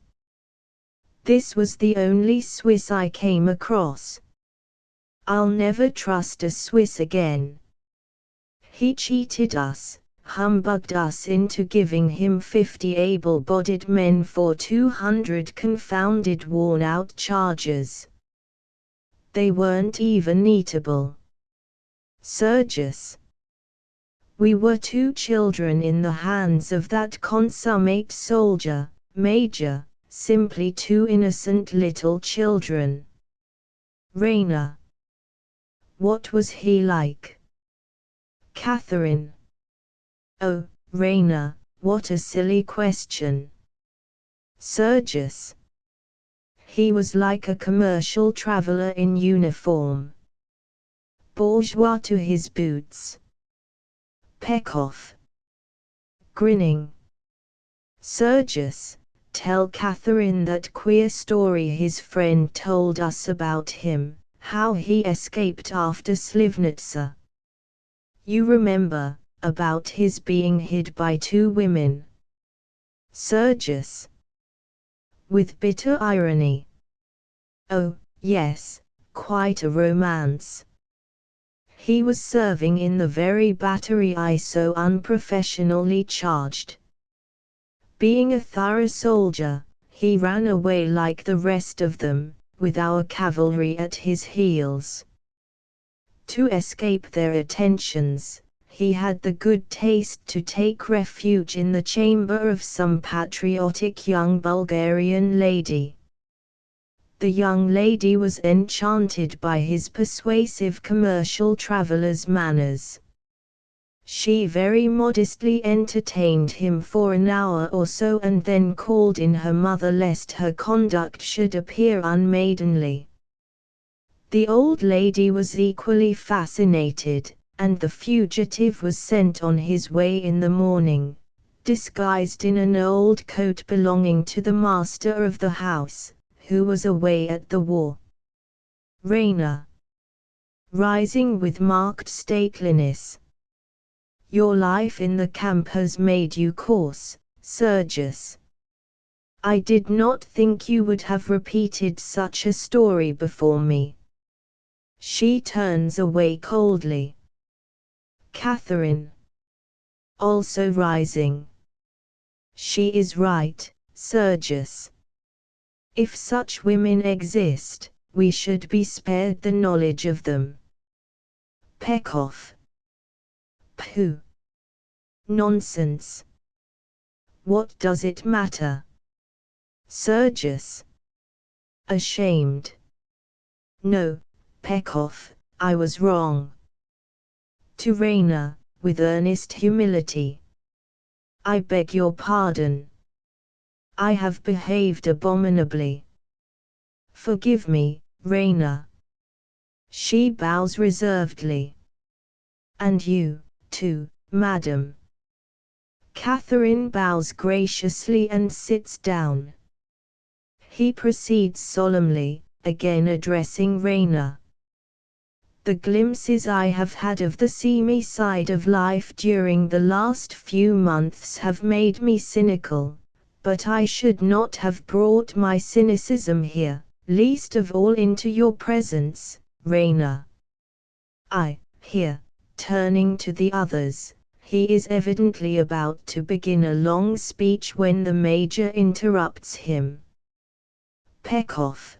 This was the only Swiss I came across. I'll never trust a Swiss again. He cheated us, humbugged us into giving him 50 able-bodied men for 200 confounded worn-out chargers. They weren't even eatable. Sergius. We were 2 children in the hands of that consummate soldier, Major, simply 2 innocent little children. Rainer. What was he like? Catherine. Oh, Rainer, what a silly question. Sergius. He was like a commercial traveler in uniform. Bourgeois to his boots. Pekoff. Grinning. Sergius, tell Catherine that queer story his friend told us about him, how he escaped after Slivnitsa. You remember, about his being hid by 2 women. Sergius. With bitter irony. Oh, yes, quite a romance. He was serving in the very battery I so unprofessionally charged. Being a thorough soldier, he ran away like the rest of them, with our cavalry at his heels. To escape their attentions, he had the good taste to take refuge in the chamber of some patriotic young Bulgarian lady. The young lady was enchanted by his persuasive commercial traveler's manners. She very modestly entertained him for an hour or so and then called in her mother lest her conduct should appear unmaidenly. The old lady was equally fascinated, and the fugitive was sent on his way in the morning, disguised in an old coat belonging to the master of the house, who was away at the war. Rainer. Rising with marked stateliness. Your life in the camp has made you coarse, Sergius. I did not think you would have repeated such a story before me. She turns away coldly. Catherine. Also rising. She is right, Sergius. If such women exist, we should be spared the knowledge of them. Pekoff. Pooh. Nonsense. What does it matter? Sergius. Ashamed. No, Pekoff, I was wrong. To Rainer, with earnest humility. I beg your pardon. I have behaved abominably. Forgive me, Rainer. She bows reservedly. And you, too, madam. Catherine bows graciously and sits down. He proceeds solemnly, again addressing Rainer. The glimpses I have had of the seamy side of life during the last few months have made me cynical, but I should not have brought my cynicism here, least of all into your presence, Rainer. Here, turning to the others, he is evidently about to begin a long speech when the Major interrupts him. Pekoff.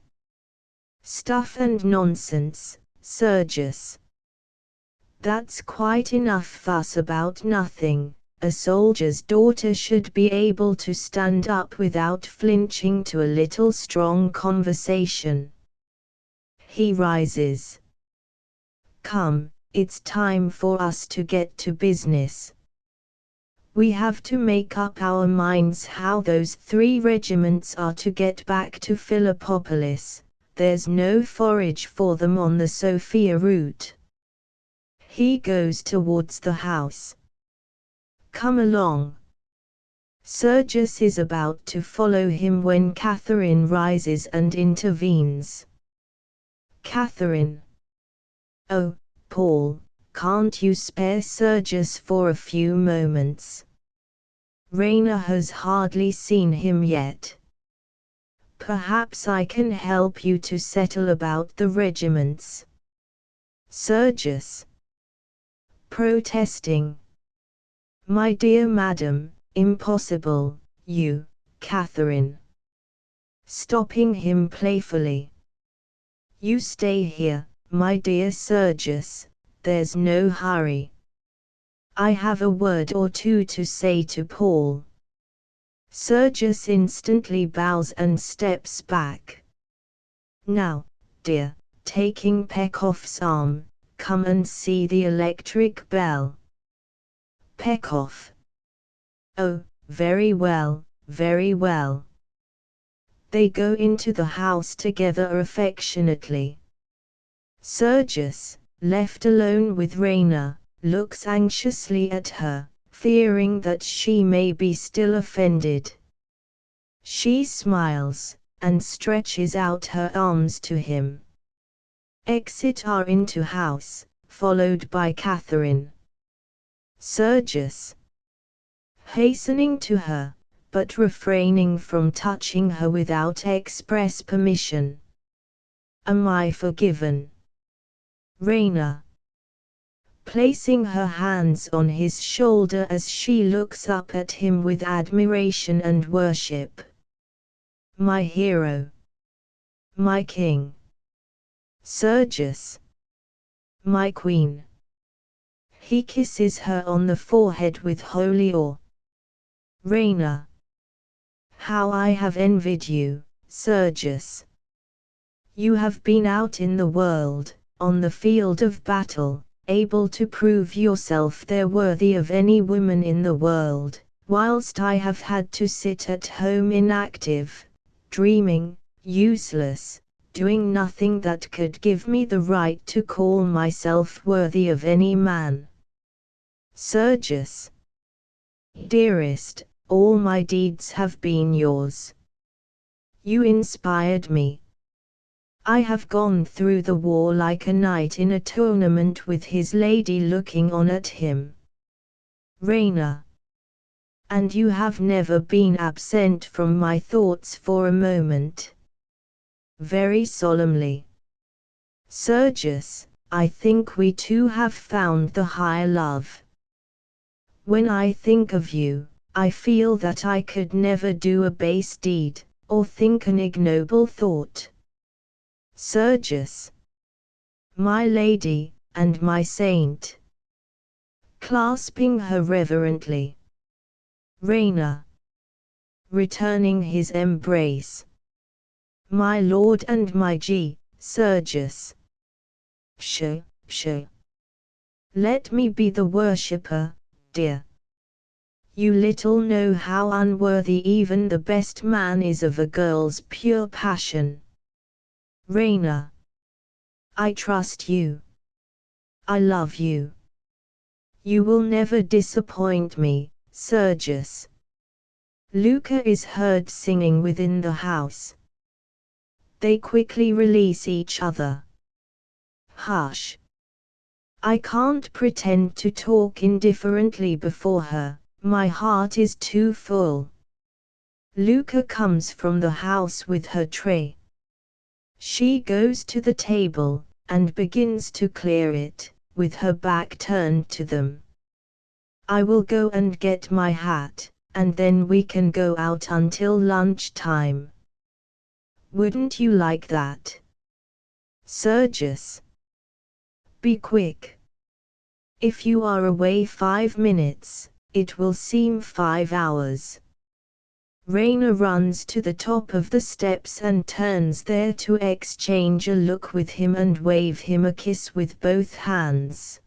Stuff and nonsense, Sergius. That's quite enough fuss about nothing. A soldier's daughter should be able to stand up without flinching to a little strong conversation. He rises. Come, it's time for us to get to business. We have to make up our minds how those 3 regiments are to get back to Philippopolis. There's no forage for them on the Sofia route. He goes towards the house. Come along. Sergius is about to follow him when Catherine rises and intervenes. Catherine. Oh, Paul, can't you spare Sergius for a few moments? Rayna has hardly seen him yet. Perhaps I can help you to settle about the regiments. Sergius. Protesting. My dear madam, impossible, you, Catherine. Stopping him playfully. You stay here, my dear Sergius, there's no hurry. I have a word or two to say to Paul. Sergius instantly bows and steps back. Now, dear, taking Pekhov's arm, come and see the electric bell. Pekhov. Oh, very well, very well. They go into the house together affectionately. Sergius, left alone with Rayna, looks anxiously at her, fearing that she may be still offended. She smiles, and stretches out her arms to him. Exit are into house, followed by Catherine. Sergius. Hastening to her, but refraining from touching her without express permission. Am I forgiven? Rayna. Placing her hands on his shoulder as she looks up at him with admiration and worship. My hero. My king. Sergius. My queen. He kisses her on the forehead with holy awe. Rayna. How I have envied you, Sergius. You have been out in the world, on the field of battle, able to prove yourself there worthy of any woman in the world, whilst I have had to sit at home inactive, dreaming, useless, doing nothing that could give me the right to call myself worthy of any man. Sergius. Dearest, all my deeds have been yours. You inspired me. I have gone through the war like a knight in a tournament with his lady looking on at him. Rayna. And you have never been absent from my thoughts for a moment. Very solemnly. Sergius, I think we two have found the higher love. When I think of you, I feel that I could never do a base deed, or think an ignoble thought. Sergius. My lady, and my saint. Clasping her reverently. Rayna. Returning his embrace. My lord and my Sergius. Pshaw, pshaw. Let me be the worshipper, dear. You little know how unworthy even the best man is of a girl's pure passion. Rayna. I trust you. I love you. You will never disappoint me, Sergius. Luca is heard singing within the house. They quickly release each other. Hush. I can't pretend to talk indifferently before her, my heart is too full. Luca comes from the house with her tray. She goes to the table, and begins to clear it, with her back turned to them. I will go and get my hat, and then we can go out until lunchtime. Wouldn't you like that? Sergius. Be quick. If you are away 5 minutes, it will seem 5 hours. Rayna runs to the top of the steps and turns there to exchange a look with him and wave him a kiss with both hands.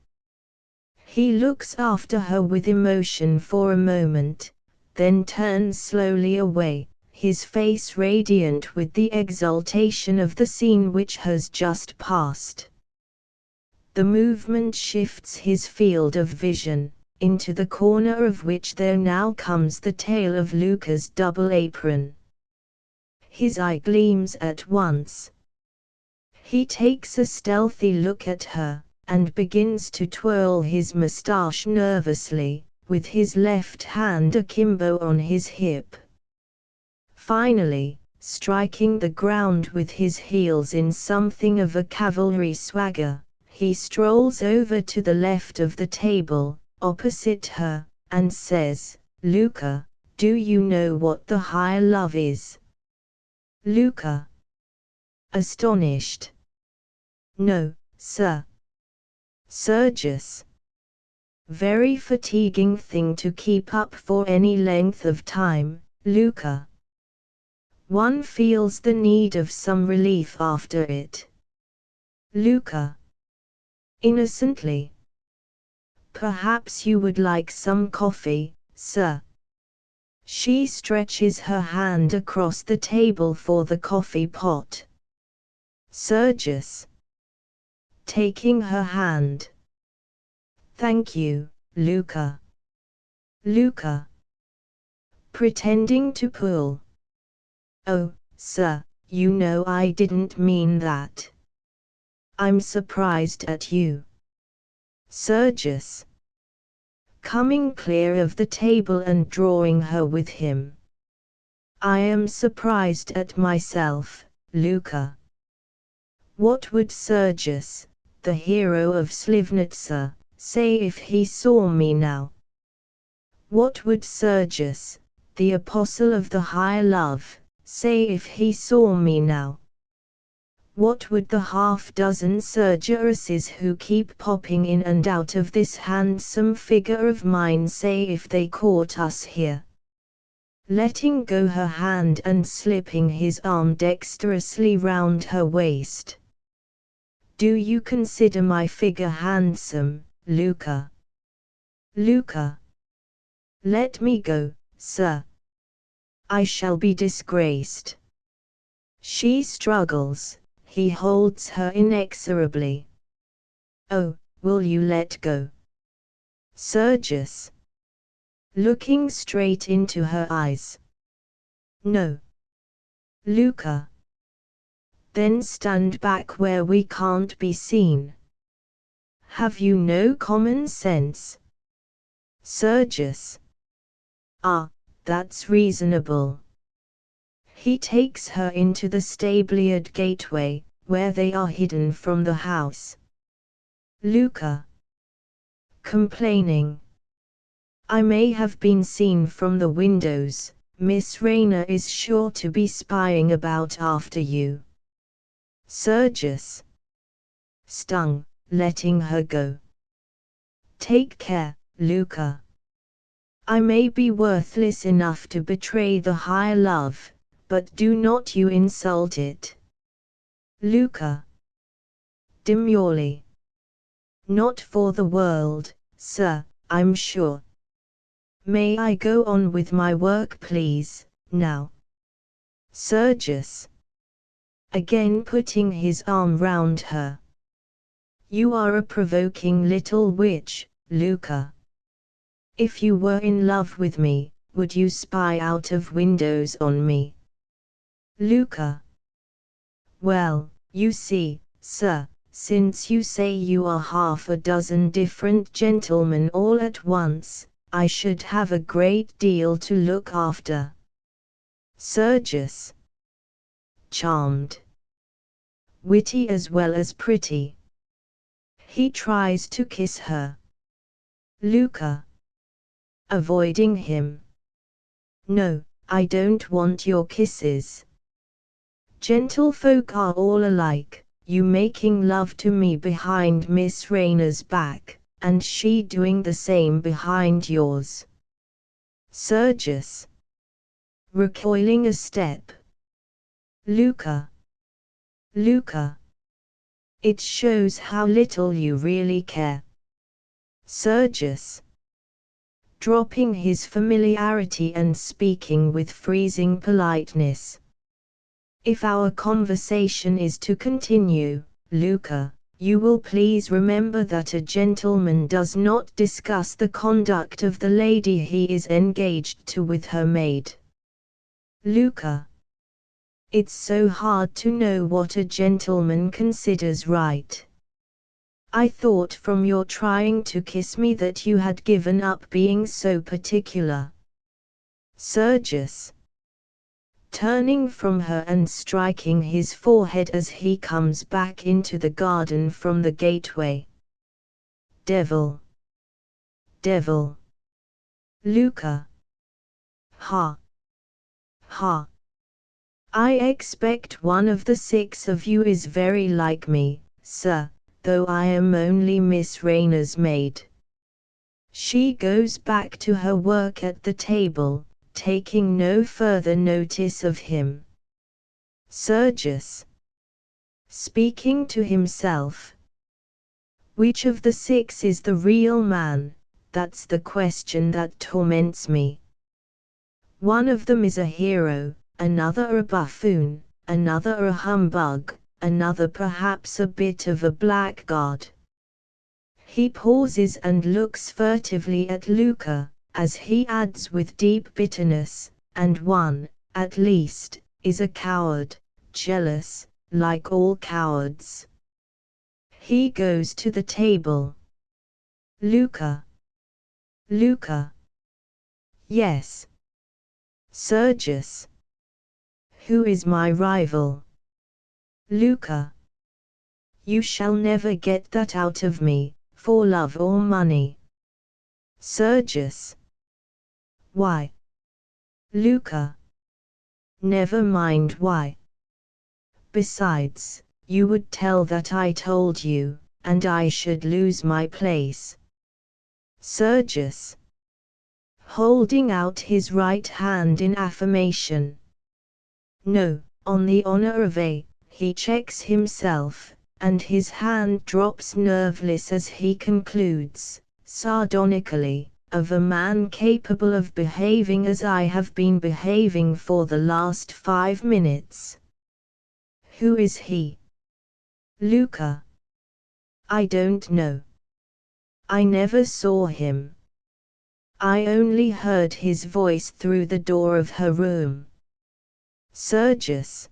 He looks after her with emotion for a moment, then turns slowly away, his face radiant with the exaltation of the scene which has just passed. The movement shifts his field of vision, into the corner of which there now comes the tail of Luca's double apron. His eye gleams at once. He takes a stealthy look at her, and begins to twirl his mustache nervously, with his left hand akimbo on his hip. Finally, striking the ground with his heels in something of a cavalry swagger, he strolls over to the left of the table, opposite her, and says, "Luca, do you know what the higher love is?" Luca, astonished. "No, sir." Sergius, very fatiguing thing to keep up for any length of time, Luca. One feels the need of some relief after it. Luca, innocently. Perhaps you would like some coffee, sir. She stretches her hand across the table for the coffee pot. Sergius, taking her hand. Thank you, Luca. Luca, pretending to pull. Oh, sir, you know I didn't mean that. I'm surprised at you. Sergius, coming clear of the table and drawing her with him. I am surprised at myself, Luca. What would Sergius, the hero of Slivnitsa, say if he saw me now? What would Sergius, the apostle of the higher love, say if he saw me now? What would the half-dozen Sergiuses who keep popping in and out of this handsome figure of mine say if they caught us here? Letting go her hand and slipping his arm dexterously round her waist. Do you consider my figure handsome, Luca? Luca, let me go, sir. I shall be disgraced. She struggles, he holds her inexorably. Oh, will you let go? Sergius, looking straight into her eyes. No. Luca, then stand back where we can't be seen. Have you no common sense? Sergius, ah, that's reasonable. He takes her into the stableyard gateway, where they are hidden from the house. Luca, complaining. I may have been seen from the windows, Miss Rayner is sure to be spying about after you. Sergius, stung, letting her go. Take care, Luca. I may be worthless enough to betray the higher love, but do not you insult it. Luca, demurely. Not for the world, sir, I'm sure. May I go on with my work please, now? Sergius, again putting his arm round her. You are a provoking little witch, Luca. If you were in love with me, would you spy out of windows on me? Luca, well, you see, sir, since you say you are half a dozen different gentlemen all at once, I should have a great deal to look after. Sergius, charmed. Witty as well as pretty. He tries to kiss her. Luca, avoiding him. No, I don't want your kisses. Gentlefolk are all alike, you making love to me behind Miss Rayner's back, and she doing the same behind yours. Sergius, recoiling a step. Luca, Luca, it shows how little you really care. Sergius, dropping his familiarity and speaking with freezing politeness. If our conversation is to continue, Luca, you will please remember that a gentleman does not discuss the conduct of the lady he is engaged to with her maid. Luca, it's so hard to know what a gentleman considers right. I thought from your trying to kiss me that you had given up being so particular. Sergius, turning from her and striking his forehead as he comes back into the garden from the gateway. Devil! Devil! Luca! Ha! Ha! I expect one of the 6 of you is very like me, sir, though I am only Miss Rayner's maid. She goes back to her work at the table, taking no further notice of him. Sergius, speaking to himself. Which of the 6 is the real man? That's the question that torments me. One of them is a hero, another a buffoon, another a humbug, another perhaps a bit of a blackguard. He pauses and looks furtively at Luca, as he adds with deep bitterness, and one, at least, is a coward, jealous, like all cowards. He goes to the table. Luca. Luca. Yes. Sergius. Who is my rival? Luca. You shall never get that out of me, for love or money. Sergius. Why? Luca. Never mind why. Besides, you would tell that I told you, and I should lose my place. Sergius, holding out his right hand in affirmation. No, on the honor of a, he checks himself, and his hand drops nerveless as he concludes, sardonically, of a man capable of behaving as I have been behaving for the last 5 minutes. Who is he? Luca. I don't know. I never saw him. I only heard his voice through the door of her room. Sergius.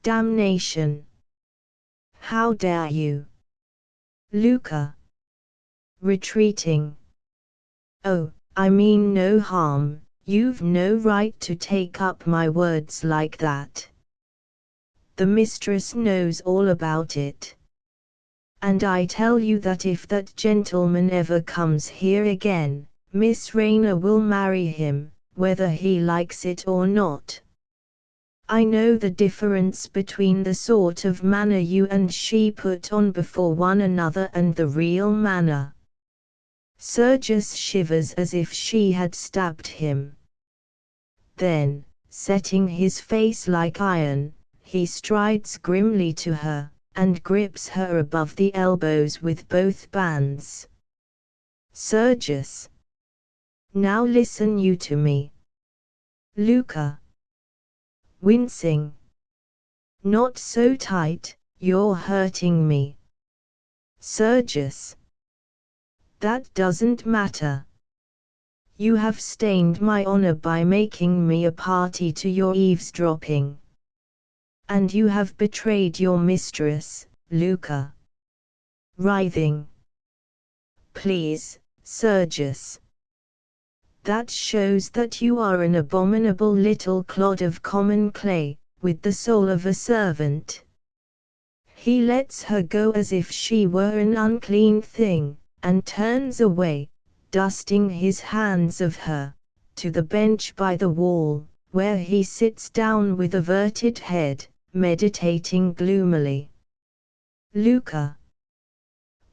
Damnation. How dare you? Luca. Retreating. Oh, I mean no harm, you've no right to take up my words like that. The mistress knows all about it. And I tell you that if that gentleman ever comes here again, Miss Rayner will marry him, whether he likes it or not. I know the difference between the sort of manner you and she put on before one another and the real manner. Sergius shivers as if she had stabbed him. Then, setting his face like iron, he strides grimly to her, and grips her above the elbows with both bands. Sergius. Now listen you to me. Luca. Wincing. Not so tight, you're hurting me. Sergius. That doesn't matter. You have stained my honor by making me a party to your eavesdropping. And you have betrayed your mistress, Luca. Writhing. Please, Sergius. That shows that you are an abominable little clod of common clay, with the soul of a servant. He lets her go as if she were an unclean thing, and turns away, dusting his hands of her, to the bench by the wall, where he sits down with averted head, meditating gloomily. Luca.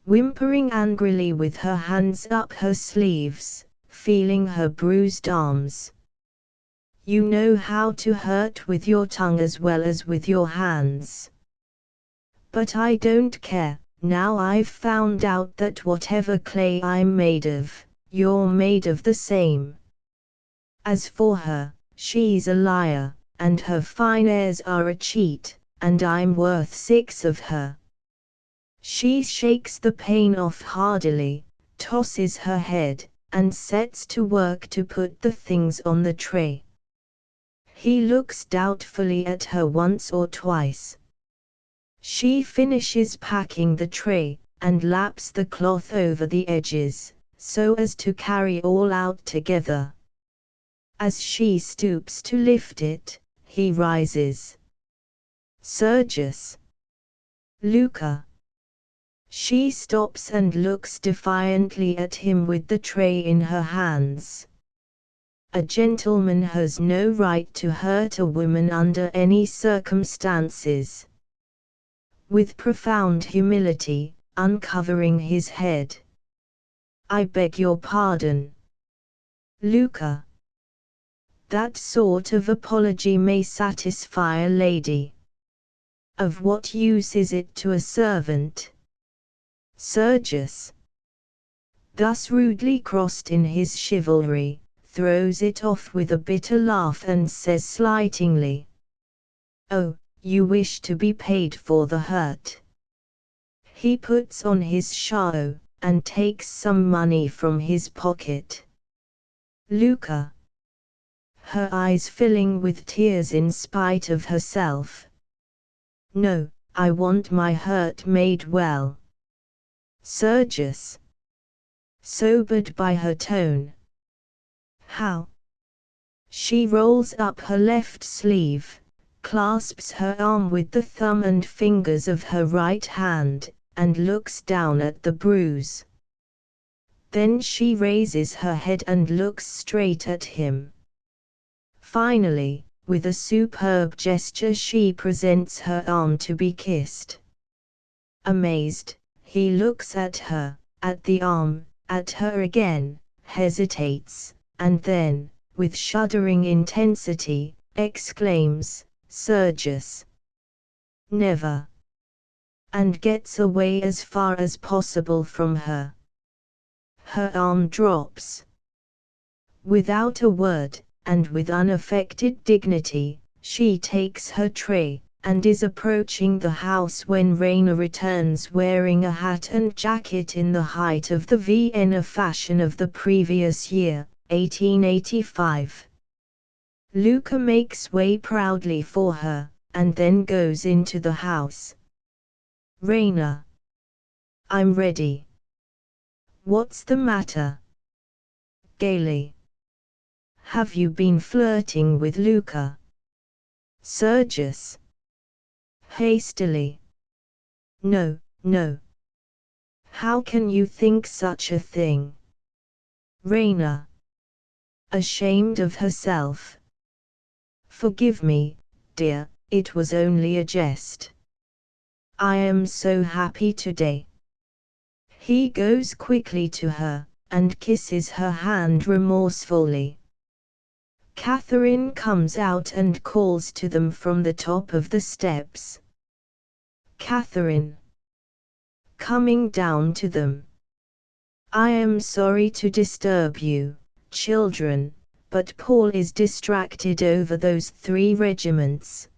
Whimpering angrily with her hands up her sleeves, feeling her bruised arms. You know how to hurt with your tongue as well as with your hands. But I don't care, now I've found out that whatever clay I'm made of, you're made of the same. As for her, she's a liar, and her fine airs are a cheat, and I'm worth 6 of her. She shakes the pain off hardily, tosses her head, and sets to work to put the things on the tray. He looks doubtfully at her once or twice. She finishes packing the tray, and laps the cloth over the edges, so as to carry all out together. As she stoops to lift it, he rises. Sergius. Luca. She stops and looks defiantly at him with the tray in her hands. A gentleman has no right to hurt a woman under any circumstances. With profound humility, uncovering his head. I beg your pardon. Luca. That sort of apology may satisfy a lady. Of what use is it to a servant? Sergius. Thus rudely crossed in his chivalry, throws it off with a bitter laugh and says slightingly, "Oh, you wish to be paid for the hurt." He puts on his shao, and takes some money from his pocket. Luca. Her eyes filling with tears in spite of herself. No, I want my hurt made well. Sergius. Sobered by her tone. How? She rolls up her left sleeve, clasps her arm with the thumb and fingers of her right hand, and looks down at the bruise. Then she raises her head and looks straight at him. Finally, with a superb gesture she presents her arm to be kissed. Amazed, he looks at her, at the arm, at her again, hesitates, and then, with shuddering intensity, exclaims, "Sergius! Never!" and gets away as far as possible from her. Her arm drops. Without a word, and with unaffected dignity, she takes her tray, and is approaching the house when Rainer returns wearing a hat and jacket in the height of the Vienna fashion of the previous year, 1885. Luca makes way proudly for her, and then goes into the house. Rainer. I'm ready. What's the matter? Gaily. Have you been flirting with Luca? Sergius. Hastily. No, no. How can you think such a thing? Rainer. Ashamed of herself. Forgive me, dear, it was only a jest. I am so happy today. He goes quickly to her, and kisses her hand remorsefully. Catherine comes out and calls to them from the top of the steps. Catherine. Coming down to them. I am sorry to disturb you, children, but Paul is distracted over those 3 regiments.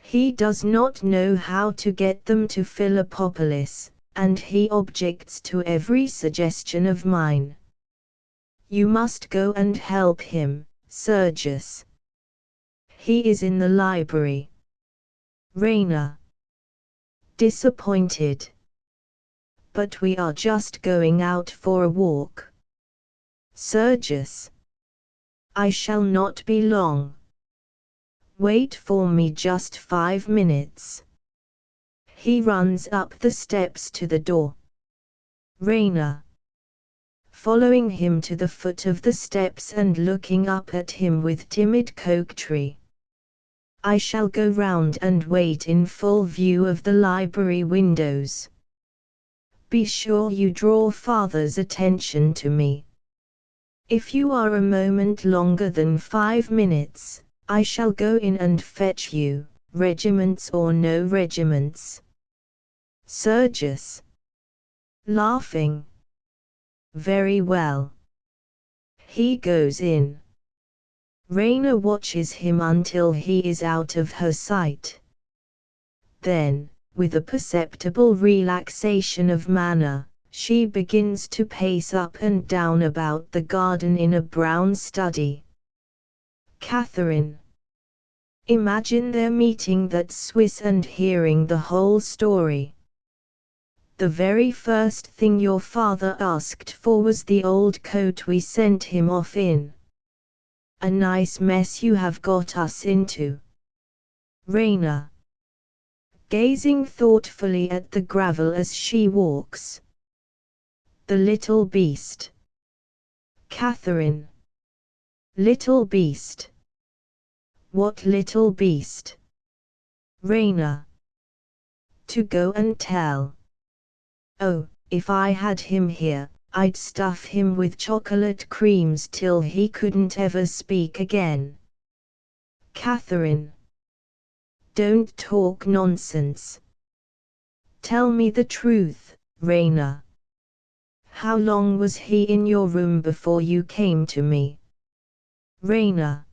He does not know how to get them to Philippopolis, and he objects to every suggestion of mine. You must go and help him, Sergius. He is in the library. Rainer. Disappointed. But we are just going out for a walk. Sergius. I shall not be long. Wait for me just 5 minutes. He runs up the steps to the door. Rainer. Following him to the foot of the steps and looking up at him with timid coquetry. I shall go round and wait in full view of the library windows. Be sure you draw father's attention to me. If you are a moment longer than 5 minutes, I shall go in and fetch you, regiments or no regiments. Sergius. Laughing. Very well. He goes in. Rainer watches him until he is out of her sight. Then, with a perceptible relaxation of manner, she begins to pace up and down about the garden in a brown study. Catherine. Imagine their meeting that Swiss and hearing the whole story. The very first thing your father asked for was the old coat we sent him off in. A nice mess you have got us into. Raina, gazing thoughtfully at the gravel as she walks. The little beast. Catherine. Little beast. What little beast? Raina. To go and tell. Oh, if I had him here, I'd stuff him with chocolate creams till he couldn't ever speak again. Catherine. Don't talk nonsense. Tell me the truth, Raina. How long was he in your room before you came to me? Raina.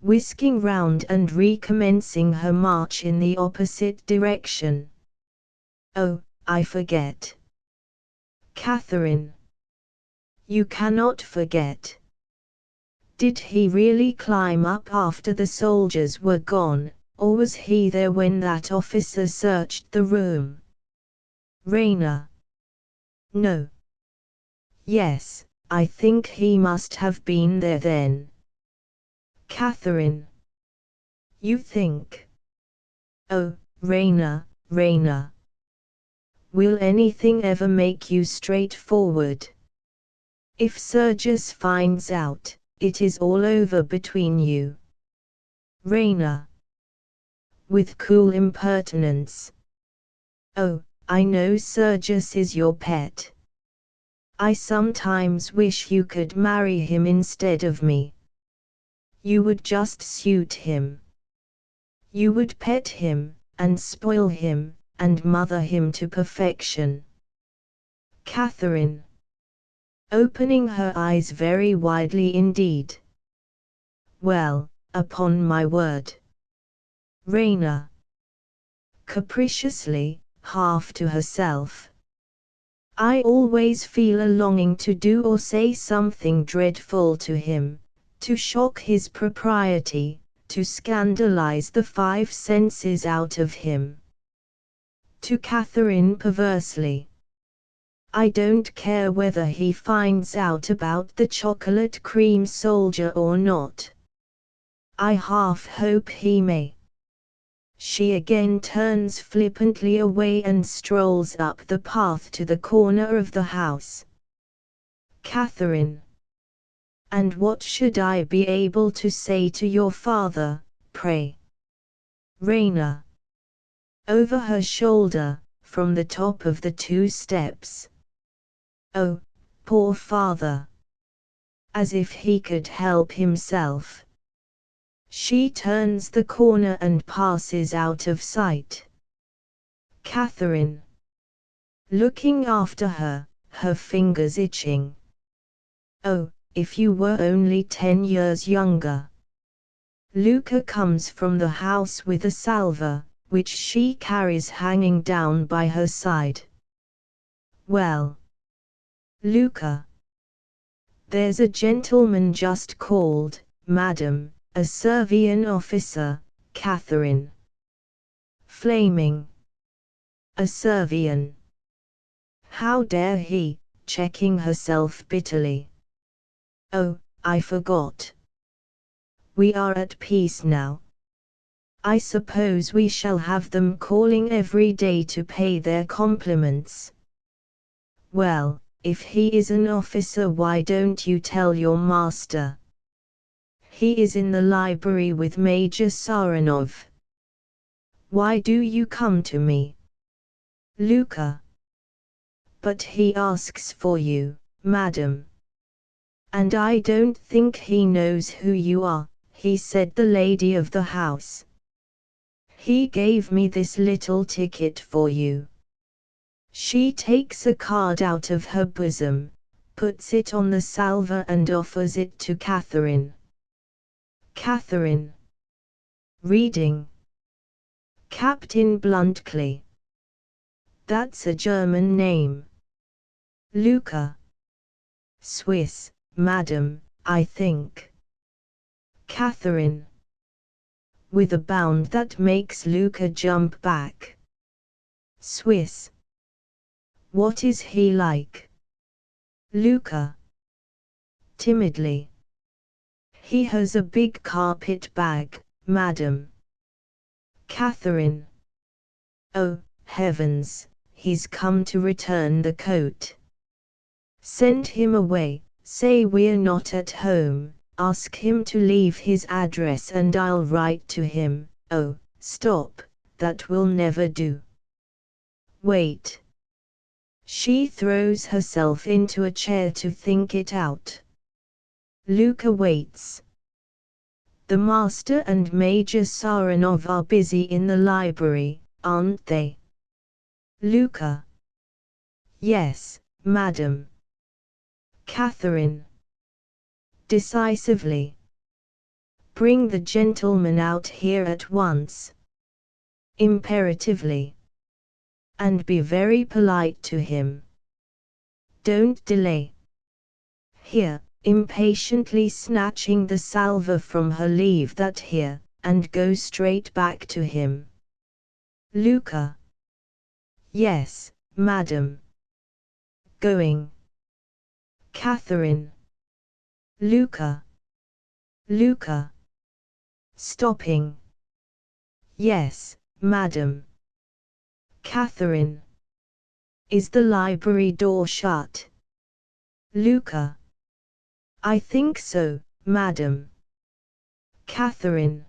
Whisking round and recommencing her march in the opposite direction. Oh, I forget. Catherine. You cannot forget. Did he really climb up after the soldiers were gone, or was he there when that officer searched the room? Raina. No. Yes, I think he must have been there then. Catherine. You think? Oh, Raina, Raina. Will anything ever make you straightforward? If Sergius finds out, it is all over between you. Raina. With cool impertinence. Oh, I know Sergius is your pet. I sometimes wish you could marry him instead of me. You would just suit him. You would pet him, and spoil him, and mother him to perfection. Catherine. Opening her eyes very widely indeed. Well, upon my word. Raina. Capriciously, half to herself. I always feel a longing to do or say something dreadful to him, to shock his propriety, to scandalize the five senses out of him. To Catherine perversely. I don't care whether he finds out about the chocolate cream soldier or not. I half hope he may. She again turns flippantly away and strolls up the path to the corner of the house. Catherine. And what should I be able to say to your father, pray? Raina. Over her shoulder, from the top of the 2 steps. Oh, poor father. As if he could help himself. She turns the corner and passes out of sight. Catherine. Looking after her, her fingers itching. Oh, if you were only 10 years younger. Luca comes from the house with a salver, which she carries hanging down by her side. Well. Luca. There's a gentleman just called, Madam, a Servian officer, Catherine. Flaming. A Servian. How dare he, checking herself bitterly. Oh, I forgot. We are at peace now. I suppose we shall have them calling every day to pay their compliments. Well, if he is an officer, why don't you tell your master? He is in the library with Major Saranov. Why do you come to me? Luca. But he asks for you, madam. And I don't think he knows who you are, he said, the lady of the house. He gave me this little ticket for you. She takes a card out of her bosom, puts it on the salver and offers it to Catherine. Catherine. Reading. Captain Bluntkley. That's a German name. Luca. Swiss, madam, I think. Catherine. With a bound that makes Luca jump back. Swiss. What is he like? Luca. Timidly. He has a big carpet bag, madam. Catherine. Oh, heavens, he's come to return the coat. Send him away, say we're not at home, ask him to leave his address and I'll write to him. Oh, stop, that will never do. Wait. She throws herself into a chair to think it out. Luca waits. The master and Major Saranov are busy in the library, aren't they? Luca. Yes, madam. Catherine. Decisively. Bring the gentleman out here at once. Imperatively. And be very polite to him. Don't delay. Here, impatiently snatching the salver from her, leave that here, and go straight back to him. Luca. Yes, madam. Going. Catherine. Luca. Luca. Stopping. Yes, madam. Catherine. Is the library door shut? Luca. I think so, madam. Catherine.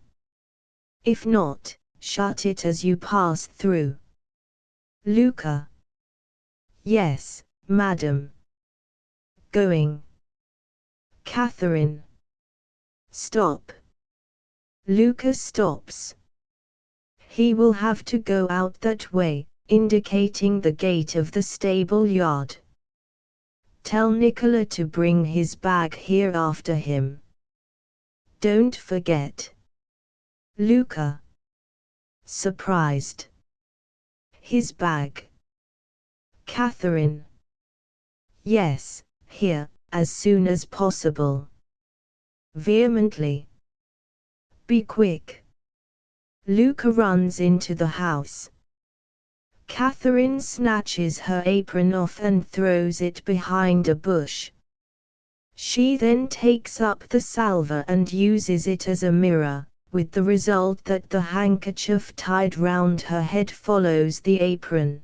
If not, shut it as you pass through. Luca. Yes, madam. Going. Catherine. Stop. Luca stops. He will have to go out that way, indicating the gate of the stable yard. Tell Nicola to bring his bag here after him. Don't forget. Luca. Surprised. His bag. Catherine. Yes, here, as soon as possible. Vehemently. Be quick. Luca runs into the house. Catherine snatches her apron off and throws it behind a bush. She then takes up the salver and uses it as a mirror, with the result that the handkerchief tied round her head follows the apron.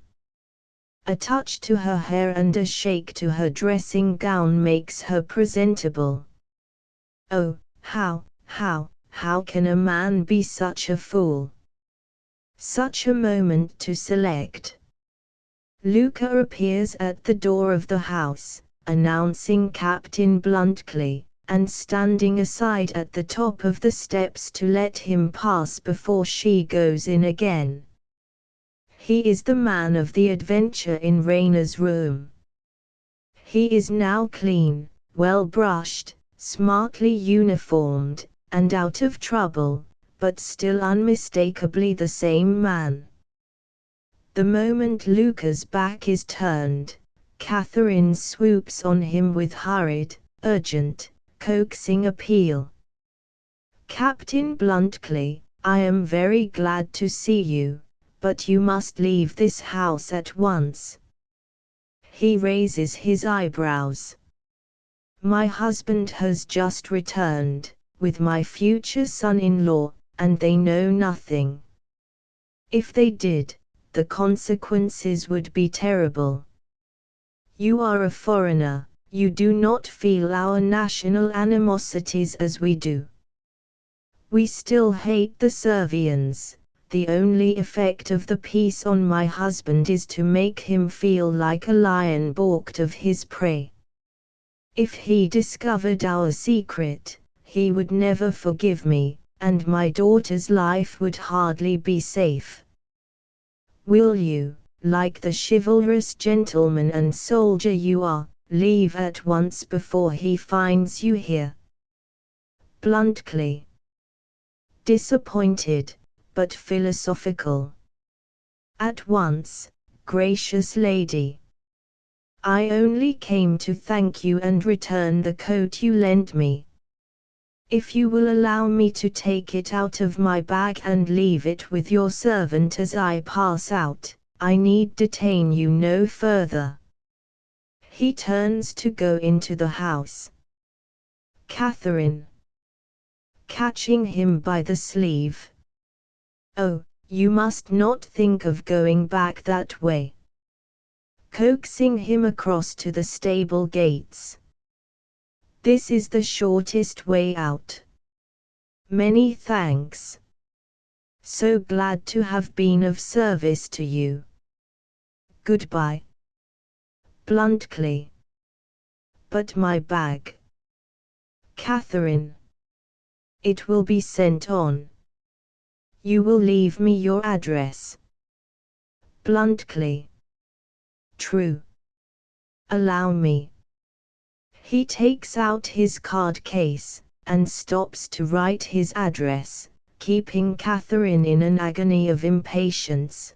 A touch to her hair and a shake to her dressing gown makes her presentable. Oh, how can a man be such a fool? Such a moment to select. Luca appears at the door of the house, announcing Captain Bluntschli, and standing aside at the top of the steps to let him pass before she goes in again. He is the man of the adventure in Raina's room. He is now clean, well brushed, smartly uniformed, and out of trouble, but still unmistakably the same man. The moment Luca's back is turned, Catherine swoops on him with hurried, urgent, coaxing appeal. Captain Bluntschli, I am very glad to see you, but you must leave this house at once. He raises his eyebrows. My husband has just returned, with my future son-in-law, and they know nothing. If they did, the consequences would be terrible. You are a foreigner, you do not feel our national animosities as we do. We still hate the Servians. The only effect of the peace on my husband is to make him feel like a lion balked of his prey. If he discovered our secret, he would never forgive me, and my daughter's life would hardly be safe. Will you, like the chivalrous gentleman and soldier you are, leave at once before he finds you here? Bluntschli. Disappointed, but philosophical. At once, gracious lady. I only came to thank you and return the coat you lent me. If you will allow me to take it out of my bag and leave it with your servant as I pass out, I need detain you no further. He turns to go into the house. Catherine, catching him by the sleeve. Oh, you must not think of going back that way. Coaxing him across to the stable gates. This is the shortest way out. Many thanks. So glad to have been of service to you. Goodbye. Bluntly. But my bag. Catherine. It will be sent on. You will leave me your address. Bluntly. True. Allow me. He takes out his card case, and stops to write his address, keeping Catherine in an agony of impatience.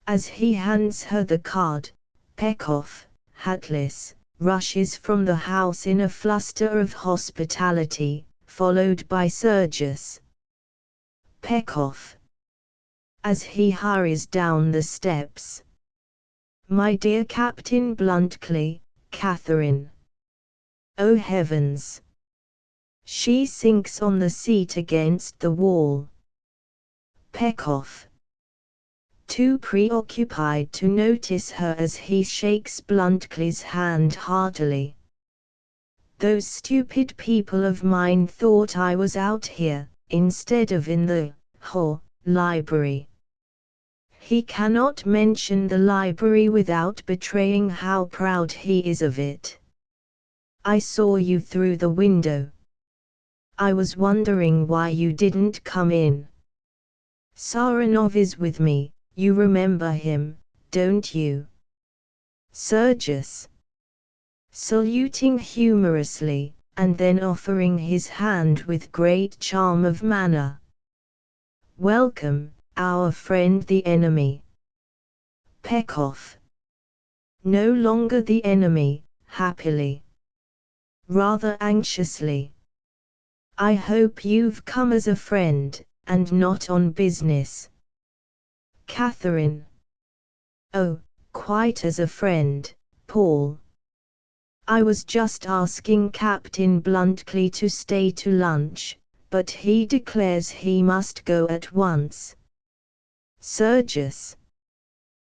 As he hands her the card, Pekoff, hatless, rushes from the house in a fluster of hospitality, followed by Sergius. Pekoff. As he hurries down the steps. My dear Captain Bluntly, Catherine. Oh heavens! She sinks on the seat against the wall. Pekoff. Too preoccupied to notice her as he shakes Bluntly's hand heartily. Those stupid people of mine thought I was out here, instead of in the library. He cannot mention the library without betraying how proud he is of it. I saw you through the window. I was wondering why you didn't come in. Saranov is with me, you remember him, don't you? Sergius. Saluting humorously, and then offering his hand with great charm of manner. Welcome, our friend the enemy. Pekoff. No longer the enemy, happily. Rather anxiously. I hope you've come as a friend, and not on business. Catherine. Oh, quite as a friend, Paul. I was just asking Captain Bluntly to stay to lunch, but he declares he must go at once. Sergius.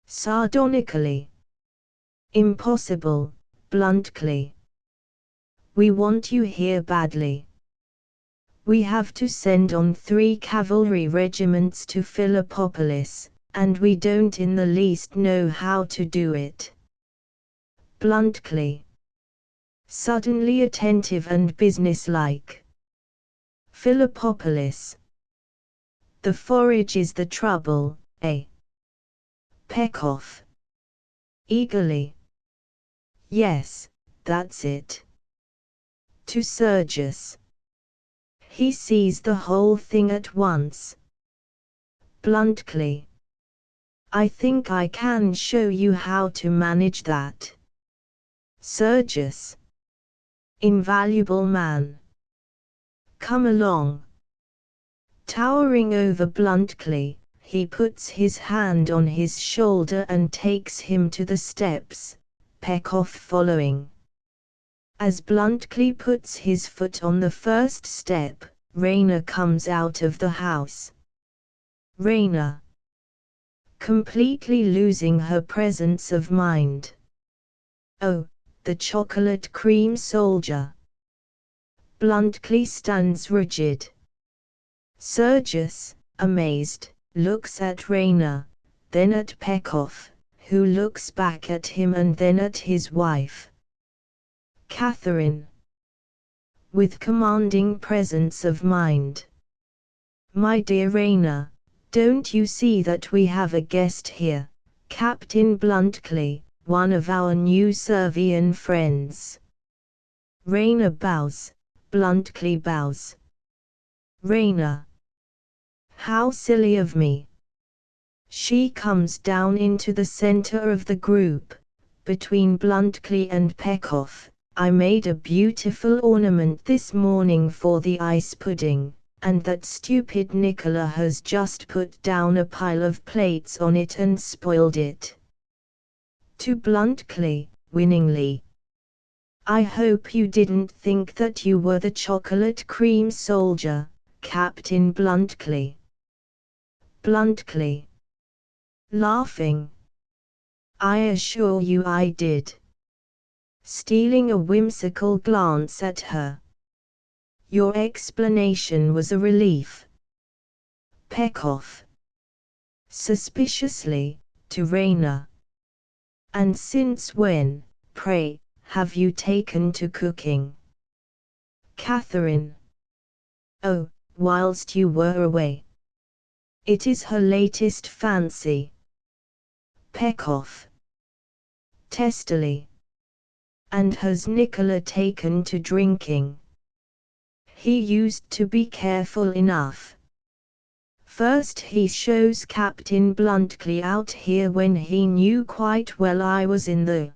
Sardonically. Impossible, Bluntly. We want you here badly. We have to send on 3 cavalry regiments to Philippopolis, and we don't in the least know how to do it. Bluntly. Suddenly attentive and businesslike. Philippopolis. The forage is the trouble, eh? Pekoff. Eagerly. Yes, that's it. To Sergius. He sees the whole thing at once. Bluntly. I think I can show you how to manage that. Sergius. Invaluable man. Come along. Towering over Bluntly, he puts his hand on his shoulder and takes him to the steps, Pekoff following. As Bluntly puts his foot on the first step, Raina comes out of the house. Raina. Completely losing her presence of mind. Oh, the chocolate cream soldier. Bluntly stands rigid. Sergius, amazed, looks at Raina, then at Pekoff, who looks back at him and then at his wife. Catherine. With commanding presence of mind. My dear Raina, don't you see that we have a guest here, Captain Bluntly, one of our new Servian friends? Raina bows, Bluntly bows. Raina. How silly of me. She comes down into the center of the group, between Bluntly and Pekoff. I made a beautiful ornament this morning for the ice pudding, and that stupid Nicola has just put down a pile of plates on it and spoiled it. To Bluntschli, winningly. I hope you didn't think that you were the chocolate cream soldier, Captain Bluntschli. Bluntschli. Laughing. I assure you I did. Stealing a whimsical glance at her. Your explanation was a relief. Pekoff. Suspiciously, to Raina. And since when, pray, have you taken to cooking? Catherine. Oh, whilst you were away. It is her latest fancy. Pekoff. Testily. And has Nicola taken to drinking? He used to be careful enough. First he shows Captain Bluntschli out here when he knew quite well I was in the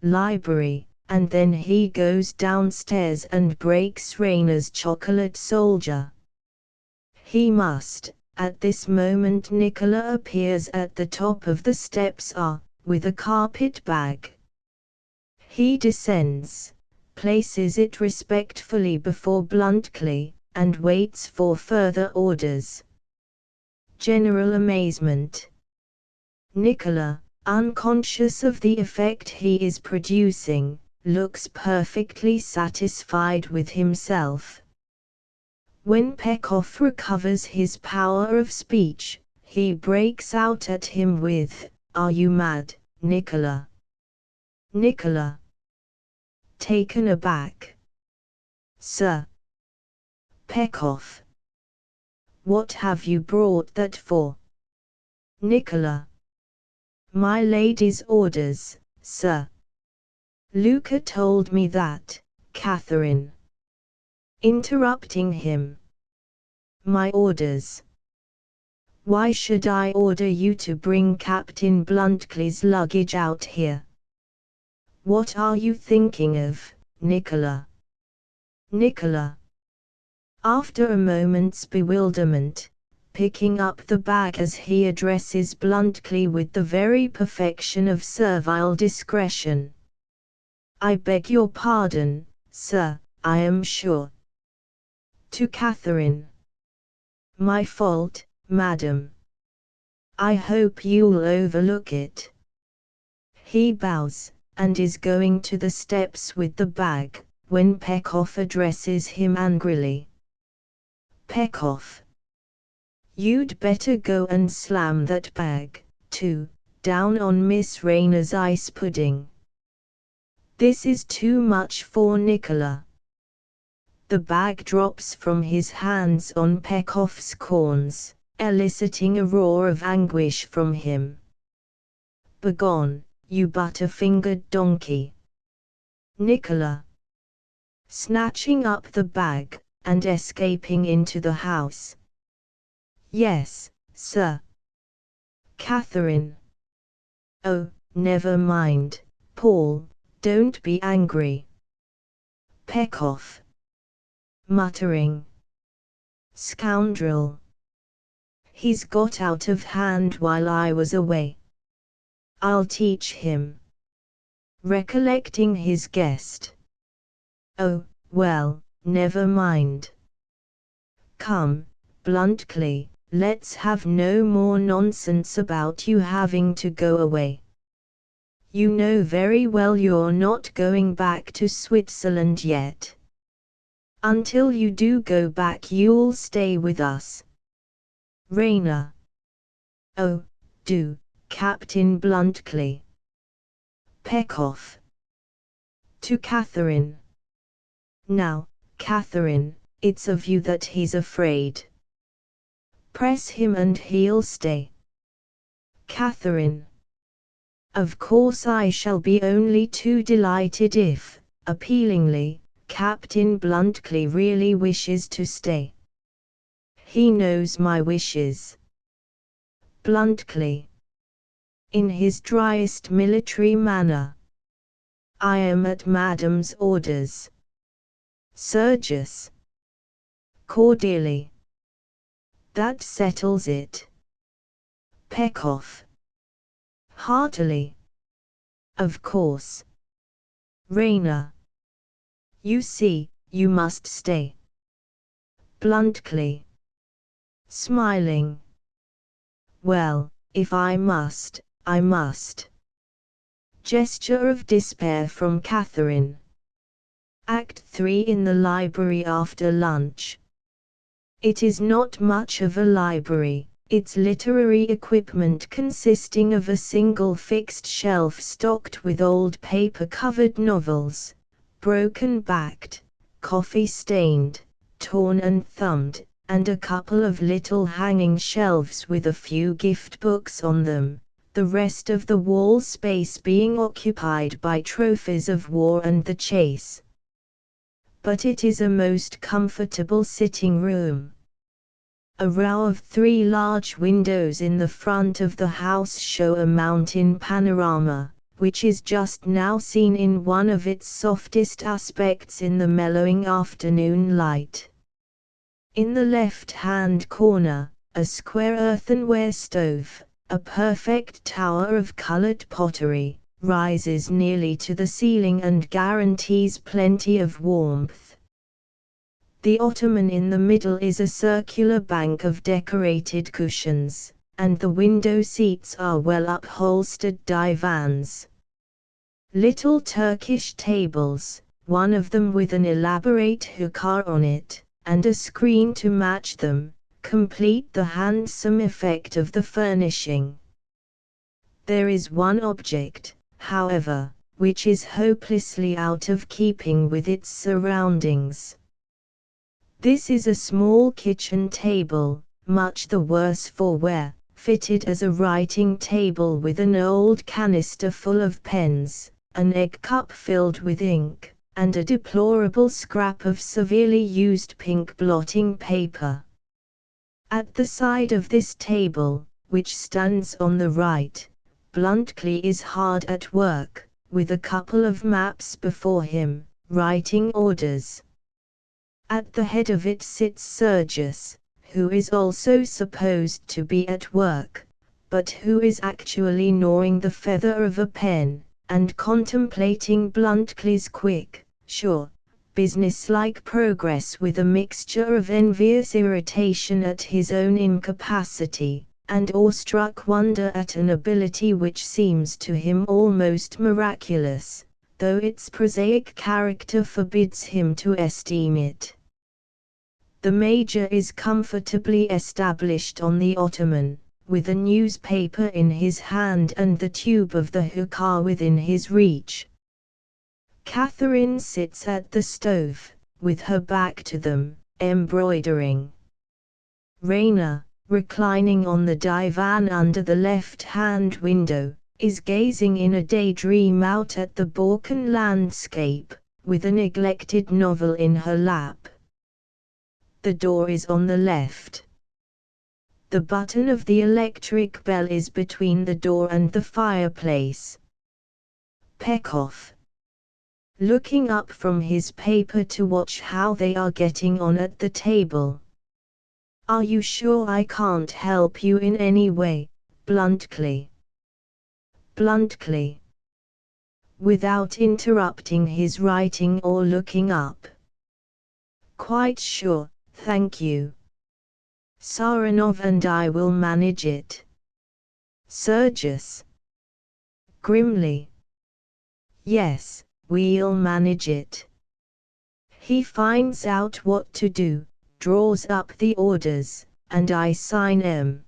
library, and then he goes downstairs and breaks Raina's chocolate soldier. He must. At this moment Nicola appears at the top of the steps with a carpet bag. He descends, places it respectfully before Bluntschli, and waits for further orders. General amazement. Nicola, unconscious of the effect he is producing, looks perfectly satisfied with himself. When Pekoff recovers his power of speech, he breaks out at him with, "Are you mad, Nicola?" Nicola. Taken aback. "Sir." Pekoff. "What have you brought that for?" Nicola. "My lady's orders, sir." "Luca told me that, Catherine." Interrupting him. "My orders? Why should I order you to bring Captain Bluntschli's luggage out here? What are you thinking of, Nicola?" Nicola. After a moment's bewilderment, picking up the bag as he addresses Bluntschli with the very perfection of servile discretion. "I beg your pardon, sir, I am sure." To Catherine. "My fault, madam. I hope you'll overlook it." He bows, and is going to the steps with the bag, when Pekoff addresses him angrily. Pekoff. "You'd better go and slam that bag, too, down on Miss Raina's ice pudding. This is too much for Nicola." The bag drops from his hands on Pekoff's corns, eliciting a roar of anguish from him. "Begone, you butter-fingered donkey." Nicola. Snatching up the bag, and escaping into the house. "Yes, sir." Catherine. "Oh, never mind, Paul, don't be angry." Pekoff. Muttering. "Scoundrel. He's got out of hand while I was away. I'll teach him." Recollecting his guest. "Oh, well, never mind. Come, Bluntschli, let's have no more nonsense about you having to go away. You know very well you're not going back to Switzerland yet. Until you do go back you'll stay with us." Raina. "Oh, do, Captain Bluntschli." Pekoff. To Catherine. "Now, Catherine, it's of you that he's afraid. Press him and he'll stay." Catherine. "Of course I shall be only too delighted if, appealingly, Captain Bluntschli really wishes to stay. He knows my wishes." Bluntschli. In his driest military manner. "I am at Madam's orders." Sergius. cordially. That settles it. Pekoff. Heartily. Of course. Rayner. You see, you must stay. Bluntly. Smiling. Well, if I must, I must. Gesture of despair from Catherine. Act 3 in the library after lunch. It is not much of a library, its literary equipment consisting of a single fixed shelf stocked with old paper-covered novels, broken-backed, coffee-stained, torn and thumbed, and a couple of little hanging shelves with a few gift books on them, the rest of the wall space being occupied by trophies of war and the chase. But it is a most comfortable sitting room. A row of 3 large windows in the front of the house show a mountain panorama, which is just now seen in one of its softest aspects in the mellowing afternoon light. In the left-hand corner, a square earthenware stove, a perfect tower of colored pottery, rises nearly to the ceiling and guarantees plenty of warmth. The ottoman in the middle is a circular bank of decorated cushions, and the window seats are well upholstered divans. Little Turkish tables, one of them with an elaborate hookah on it, and a screen to match them, complete the handsome effect of the furnishing. There is one object, however, which is hopelessly out of keeping with its surroundings. This is a small kitchen table, much the worse for wear, fitted as a writing table with an old canister full of pens, an egg cup filled with ink, and a deplorable scrap of severely used pink blotting paper. At the side of this table, which stands on the right, Bluntschli is hard at work, with a couple of maps before him, writing orders. At the head of it sits Sergius, who is also supposed to be at work, but who is actually gnawing the feather of a pen, and contemplating Bluntschli's quick, sure, businesslike progress with a mixture of envious irritation at his own incapacity, and awestruck wonder at an ability which seems to him almost miraculous, though its prosaic character forbids him to esteem it. The Major is comfortably established on the ottoman, with a newspaper in his hand and the tube of the hookah within his reach. Catherine sits at the stove, with her back to them, embroidering. Rayner, reclining on the divan under the left-hand window, is gazing in a daydream out at the Balkan landscape, with a neglected novel in her lap. The door is on the left. The button of the electric bell is between the door and the fireplace. Pekoff, looking up from his paper to watch how they are getting on at the table. Are you sure I can't help you in any way, Bluntschli? Bluntschli, without interrupting his writing or looking up. Quite sure, thank you. Saranov and I will manage it. Sergius, grimly. Yes, we'll manage it. He finds out what to do, draws up the orders, and I sign 'em.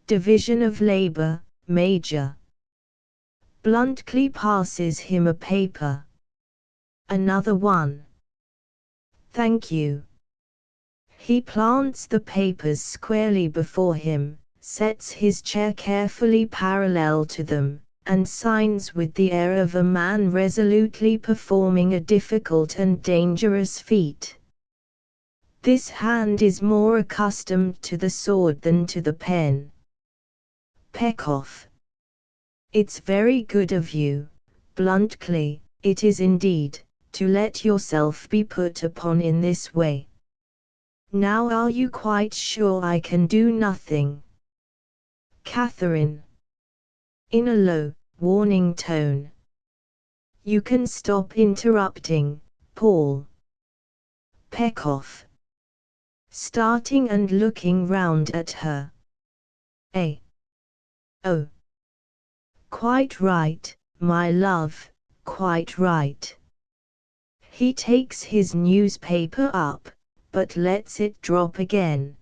Division of Labor, Major. Bluntschli passes him a paper. Another one. Thank you. He plants the papers squarely before him, sets his chair carefully parallel to them, and signs with the air of a man resolutely performing a difficult and dangerous feat. This hand is more accustomed to the sword than to the pen. Pekoff. It's very good of you, Bluntschli, it is indeed, to let yourself be put upon in this way. Now are you quite sure I can do nothing? Catherine. In a low, warning tone. You can stop interrupting, Paul. Pekoff. Starting and looking round at her. Oh. Quite right, my love, quite right. He takes his newspaper up, but lets it drop again.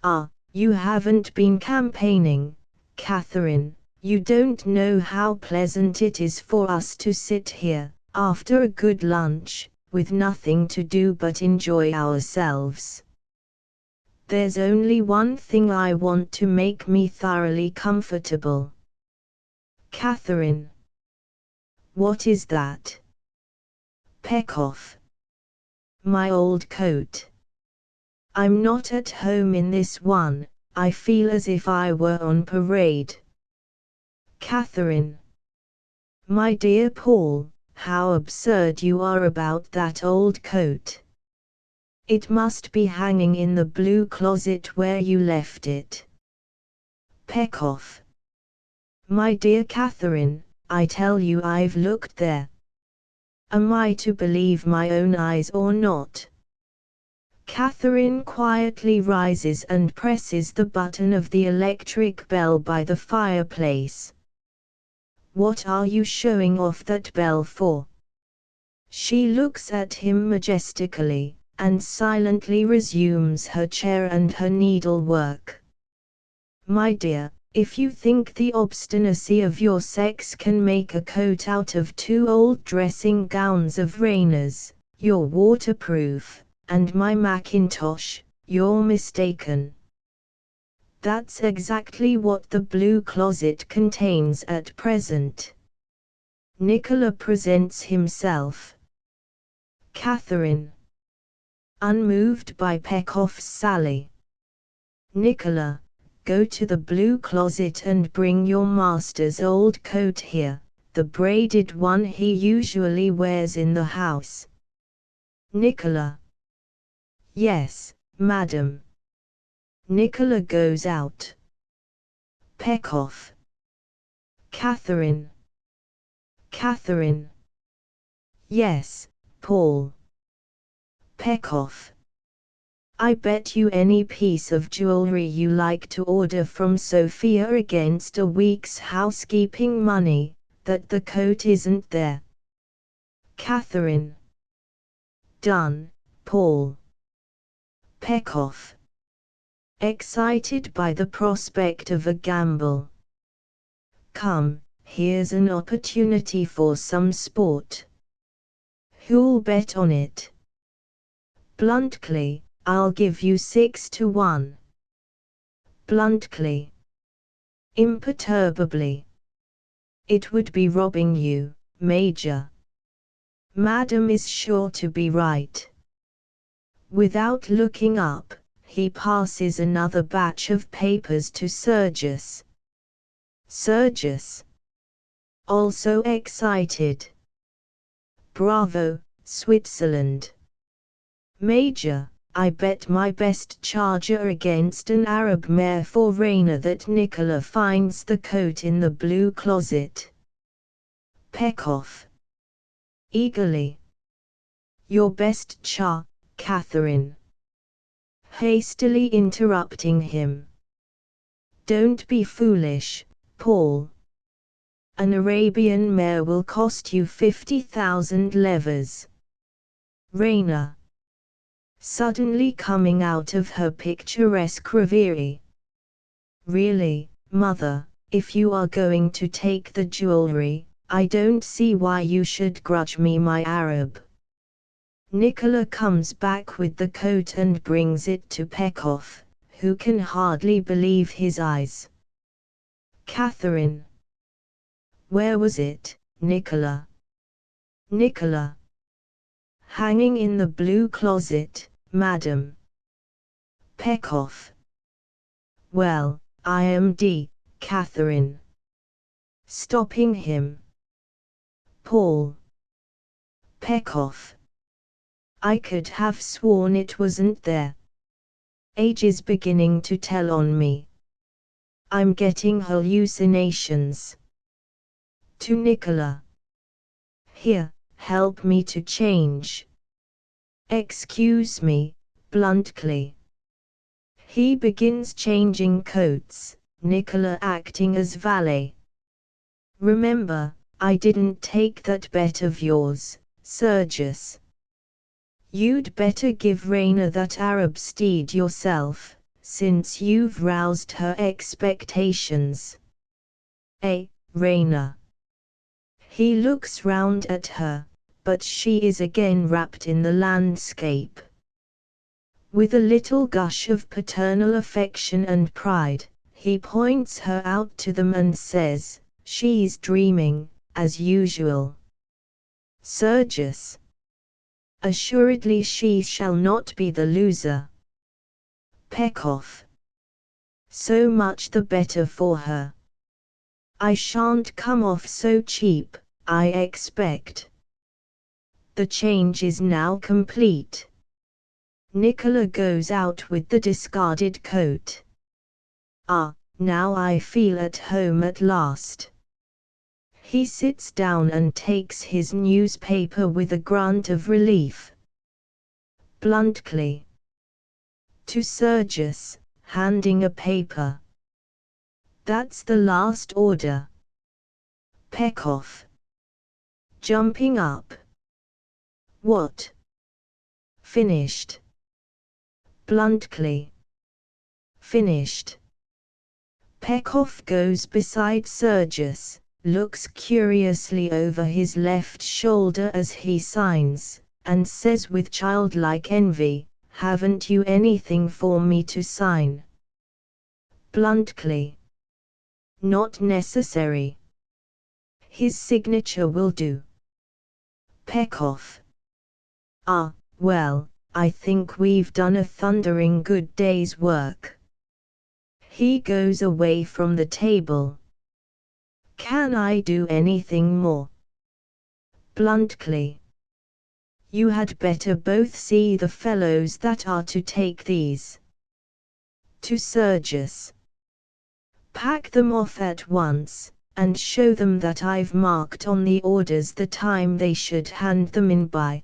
Ah, you haven't been campaigning, Catherine. You don't know how pleasant it is for us to sit here, after a good lunch, with nothing to do but enjoy ourselves. There's only one thing I want to make me thoroughly comfortable. Catherine. What is that? Pekoff. My old coat. I'm not at home in this one, I feel as if I were on parade. Catherine. My dear Paul, how absurd you are about that old coat. It must be hanging in the blue closet where you left it. Pekoff. My dear Catherine, I tell you I've looked there. Am I to believe my own eyes or not? Catherine quietly rises and presses the button of the electric bell by the fireplace. What are you showing off that bell for? She looks at him majestically, and silently resumes her chair and her needlework. My dear, if you think the obstinacy of your sex can make a coat out of 2 old dressing gowns of Rayner's, you're waterproof, and my mackintosh, you're mistaken. That's exactly what the blue closet contains at present. Nicola presents himself. Catherine. Unmoved by Pekoff's sally. Nicola, go to the blue closet and bring your master's old coat here, the braided one he usually wears in the house. Nicola. Yes, madam. Nicola goes out. Pekoff. Catherine. Catherine. Yes, Paul. Pekoff. I bet you any piece of jewelry you like to order from Sophia against a week's housekeeping money, that the coat isn't there. Catherine. Done, Paul. Pekoff. Excited by the prospect of a gamble. Come, here's an opportunity for some sport. Who'll bet on it? Bluntly, I'll give you 6 to 1. Bluntly. Imperturbably. It would be robbing you, Major. Madam is sure to be right. Without looking up, he passes another batch of papers to Sergius. Sergius. Also excited. Bravo, Switzerland. Major, I bet my best charger against an Arab mare for Rayner that Nicola finds the coat in the blue closet. Pekoff. Eagerly. Your best Catherine. Hastily interrupting him. Don't be foolish, Paul. An Arabian mare will cost you 50,000 levers. Rayner. Suddenly coming out of her picturesque reverie. Really, mother, if you are going to take the jewelry, I don't see why you should grudge me my Arab. Nicola comes back with the coat and brings it to Pekoff, who can hardly believe his eyes. Catherine. Where was it, Nicola? Nicola. Hanging in the blue closet, madam. Pekoff. Well, IMD, Catherine. Stopping him. Paul. Pekoff. I could have sworn it wasn't there. Age is beginning to tell on me. I'm getting hallucinations. To Nicola. Here, help me to change. Excuse me, bluntly. He begins changing coats, Nicola acting as valet. Remember, I didn't take that bet of yours, Sergius. You'd better give Raina that Arab steed yourself, since you've roused her expectations. Raina. He looks round at her, but she is again wrapped in the landscape. With a little gush of paternal affection and pride, he points her out to them and says, she's dreaming, as usual. Sergius. Assuredly she shall not be the loser. Pekoff. So much the better for her. I shan't come off so cheap, I expect. The change is now complete. Nicola goes out with the discarded coat. Now I feel at home at last. He sits down and takes his newspaper with a grunt of relief. Bluntly. To Sergius, handing a paper. That's the last order. Pekoff. Jumping up. What? Finished. Bluntly. Finished. Pekoff goes beside Sergius, looks curiously over his left shoulder as he signs, and says with childlike envy, haven't you anything for me to sign? Bluntly. Not necessary. His signature will do. Pekoff. Well, I think we've done a thundering good day's work. He goes away from the table. Can I do anything more? Bluntly. You had better both see the fellows that are to take these. To Sergius. Pack them off at once, and show them that I've marked on the orders the time they should hand them in by.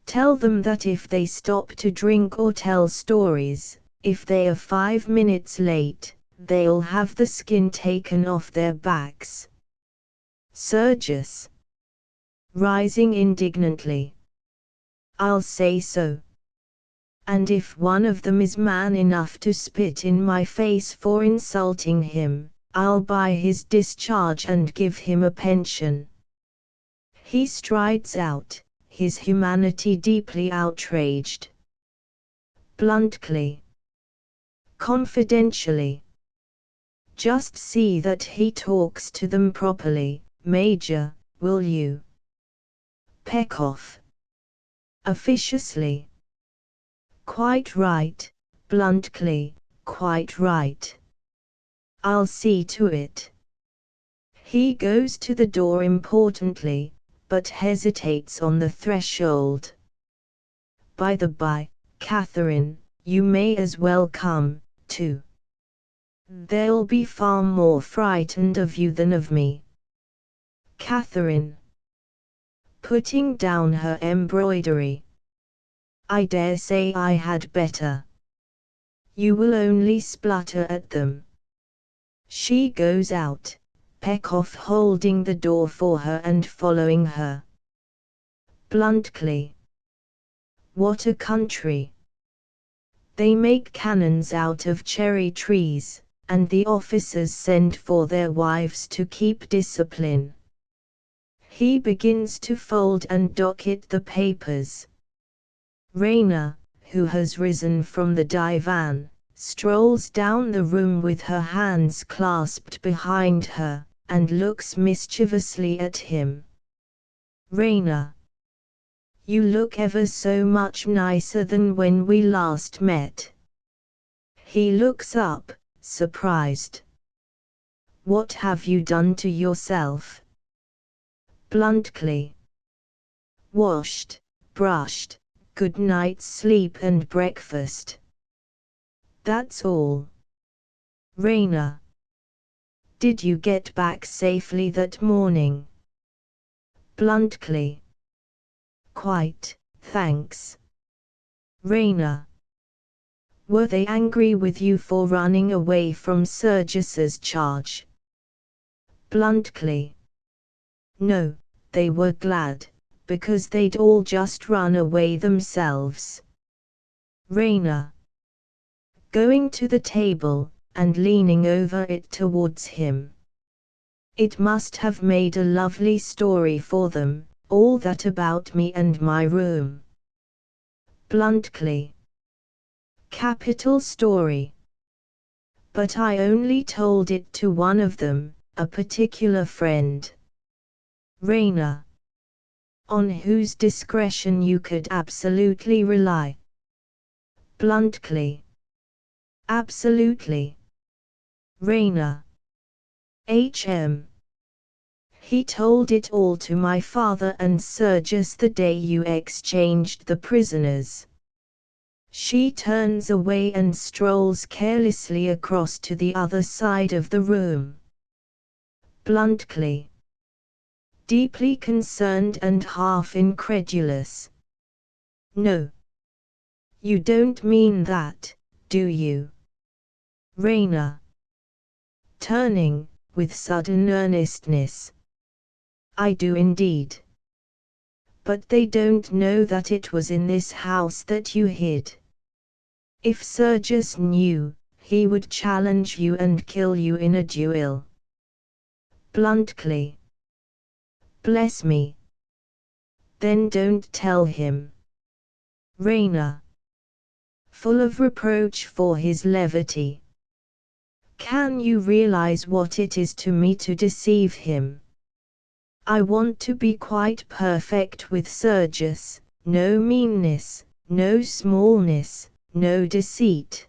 Tell them that if they stop to drink or tell stories, if they are 5 minutes late, they'll have the skin taken off their backs. Sergius. Rising indignantly. I'll say so. And if one of them is man enough to spit in my face for insulting him, I'll buy his discharge and give him a pension. He strides out, his humanity deeply outraged. Bluntly. Confidentially. Just see that he talks to them properly, Major, will you? Pekoff. Officiously. Quite right, bluntly, quite right. I'll see to it. He goes to the door importantly, but hesitates on the threshold. By the by, Catherine, you may as well come, too. They'll be far more frightened of you than of me. Catherine. Putting down her embroidery. I dare say I had better. You will only splutter at them. She goes out, Pekoff holding the door for her and following her. Bluntly. What a country! They make cannons out of cherry trees, and the officers send for their wives to keep discipline. He begins to fold and docket the papers. Raina, who has risen from the divan, strolls down the room with her hands clasped behind her, and looks mischievously at him. Raina. You look ever so much nicer than when we last met. He looks up, surprised. What have you done to yourself? Bluntly. Washed, brushed, good night's sleep and breakfast. That's all. Raina. Did you get back safely that morning? Bluntly. Quite, thanks. Raina. Were they angry with you for running away from Sergius's charge? Bluntly. No, they were glad, because they'd all just run away themselves. Raina. Going to the table, and leaning over it towards him. It must have made a lovely story for them, all that about me and my room. Bluntly. Capital story. But I only told it to one of them, a particular friend. Raina. On whose discretion you could absolutely rely. Bluntly. Absolutely. Raina. H.M. He told it all to my father and Sergius the day you exchanged the prisoners. She turns away and strolls carelessly across to the other side of the room. Bluntly. Deeply concerned and half incredulous. No. You don't mean that, do you? Raina. Turning, with sudden earnestness. I do indeed. But they don't know that it was in this house that you hid. If Sergius knew, he would challenge you and kill you in a duel. Bluntly. Bless me. Then don't tell him. Raina. Full of reproach for his levity. Can you realize what it is to me to deceive him? I want to be quite perfect with Sergius, no meanness, no smallness, no deceit.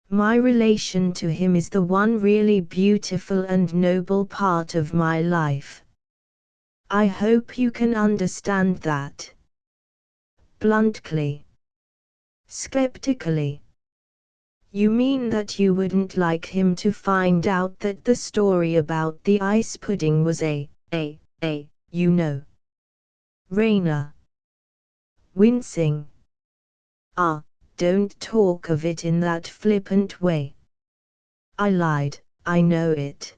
My relation to him is the one really beautiful and noble part of my life. I hope you can understand that. Bluntly. Skeptically. You mean that you wouldn't like him to find out that the story about the ice pudding was you know. Raina. Wincing. Ah, don't talk of it in that flippant way. I lied, I know it.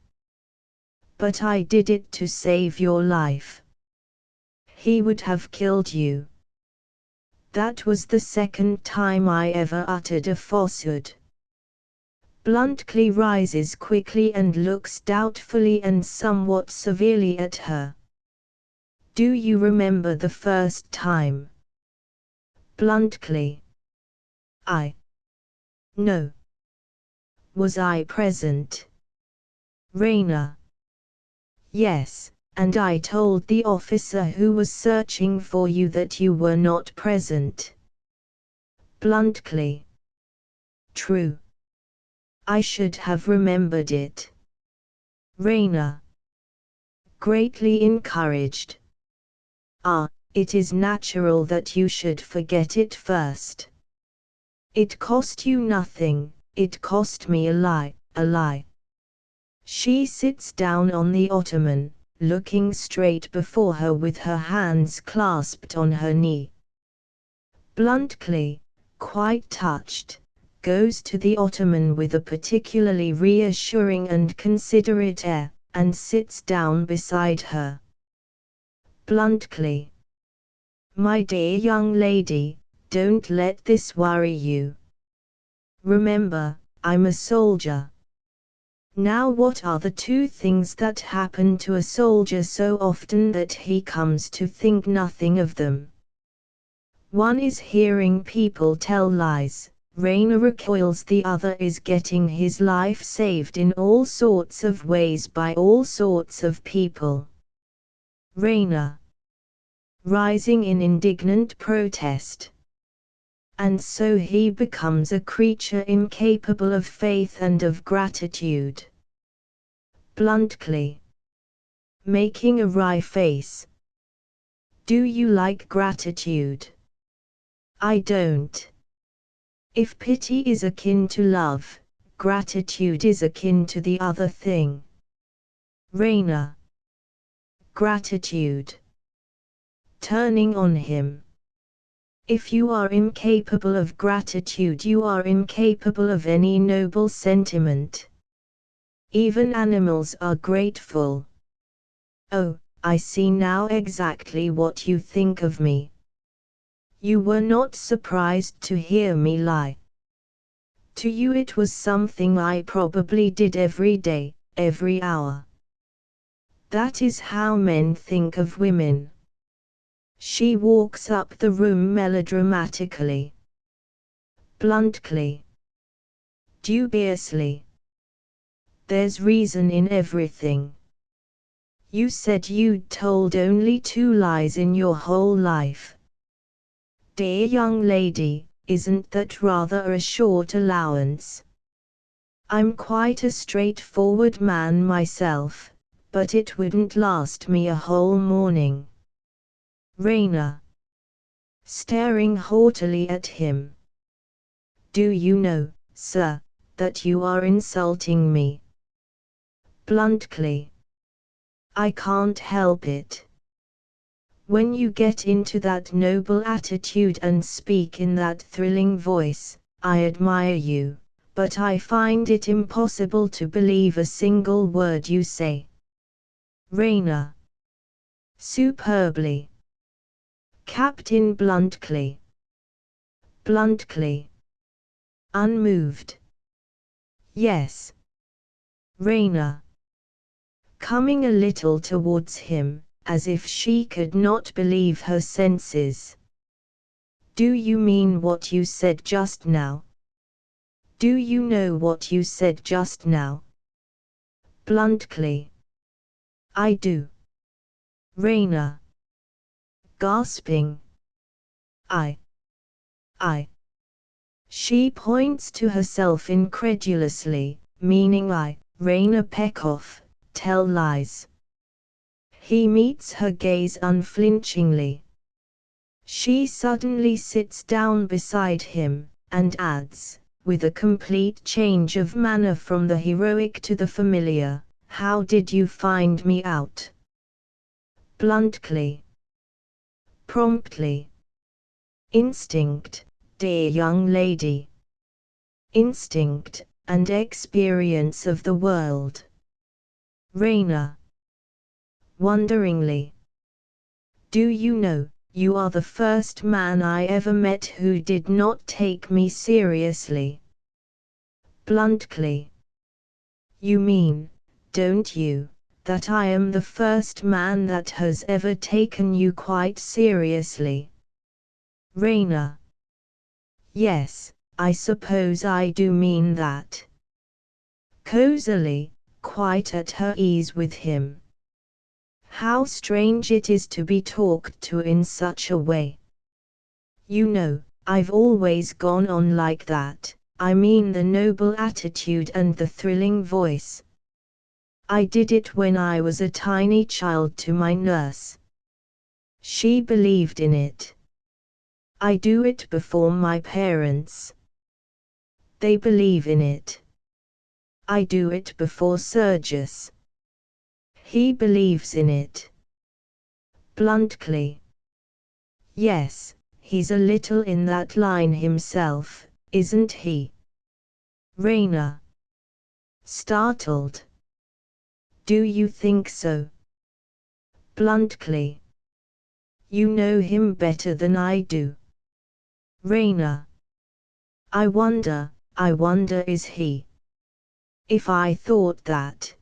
But I did it to save your life. He would have killed you. That was the second time I ever uttered a falsehood. Bluntly rises quickly and looks doubtfully and somewhat severely at her. Do you remember the first time? Bluntly. No. Was I present? Raina. Yes, and I told the officer who was searching for you that you were not present. Bluntly. True. I should have remembered it. Raina. Greatly encouraged. Ah, it is natural that you should forget it first. It cost you nothing, it cost me a lie, a lie. She sits down on the ottoman, looking straight before her with her hands clasped on her knee. Bluntly, quite touched, goes to the ottoman with a particularly reassuring and considerate air, and sits down beside her. Bluntly. My dear young lady, don't let this worry you. Remember, I'm a soldier. Now what are the two things that happen to a soldier so often that he comes to think nothing of them? One is hearing people tell lies, Raina recoils. The other is getting his life saved in all sorts of ways by all sorts of people. Raina. Rising in indignant protest. And so he becomes a creature incapable of faith and of gratitude. Bluntly. Making a wry face. Do you like gratitude? I don't. If pity is akin to love, gratitude is akin to the other thing. Raina. Gratitude. Turning on him. If you are incapable of gratitude, you are incapable of any noble sentiment. Even animals are grateful. Oh, I see now exactly what you think of me. You were not surprised to hear me lie. To you it was something I probably did every day, every hour. That is how men think of women. She walks up the room melodramatically. Bluntly. Dubiously. There's reason in everything. You said you'd told only 2 lies in your whole life. Dear young lady, isn't that rather a short allowance? I'm quite a straightforward man myself, but it wouldn't last me a whole morning. Raina. Staring haughtily at him. Do you know, sir, that you are insulting me? Bluntly. I can't help it. When you get into that noble attitude and speak in that thrilling voice, I admire you, but I find it impossible to believe a single word you say. Raina. Superbly. Captain Bluntly. Bluntly. Unmoved. Yes. Raina. Coming a little towards him, as if she could not believe her senses. Do you mean what you said just now? Do you know what you said just now? Bluntly. I do. Raina. Gasping. I. She points to herself incredulously, meaning I, Raina Pekoff, tell lies. He meets her gaze unflinchingly. She suddenly sits down beside him, and adds, with a complete change of manner from the heroic to the familiar, how did you find me out? Bluntly. Promptly. Instinct, dear young lady. Instinct, and experience of the world. Raina. Wonderingly. Do you know, you are the first man I ever met who did not take me seriously. Bluntly. You mean, don't you, that I am the first man that has ever taken you quite seriously? Raina. Yes, I suppose I do mean that. Cosily, quite at her ease with him. How strange it is to be talked to in such a way. You know, I've always gone on like that, I mean the noble attitude and the thrilling voice. I did it when I was a tiny child to my nurse. She believed in it. I do it before my parents. They believe in it. I do it before Sergius. He believes in it. Bluntly. Yes, he's a little in that line himself, isn't he? Raina. Startled. Do you think so? Bluntly. You know him better than I do. Raina. I wonder is he? If I thought that.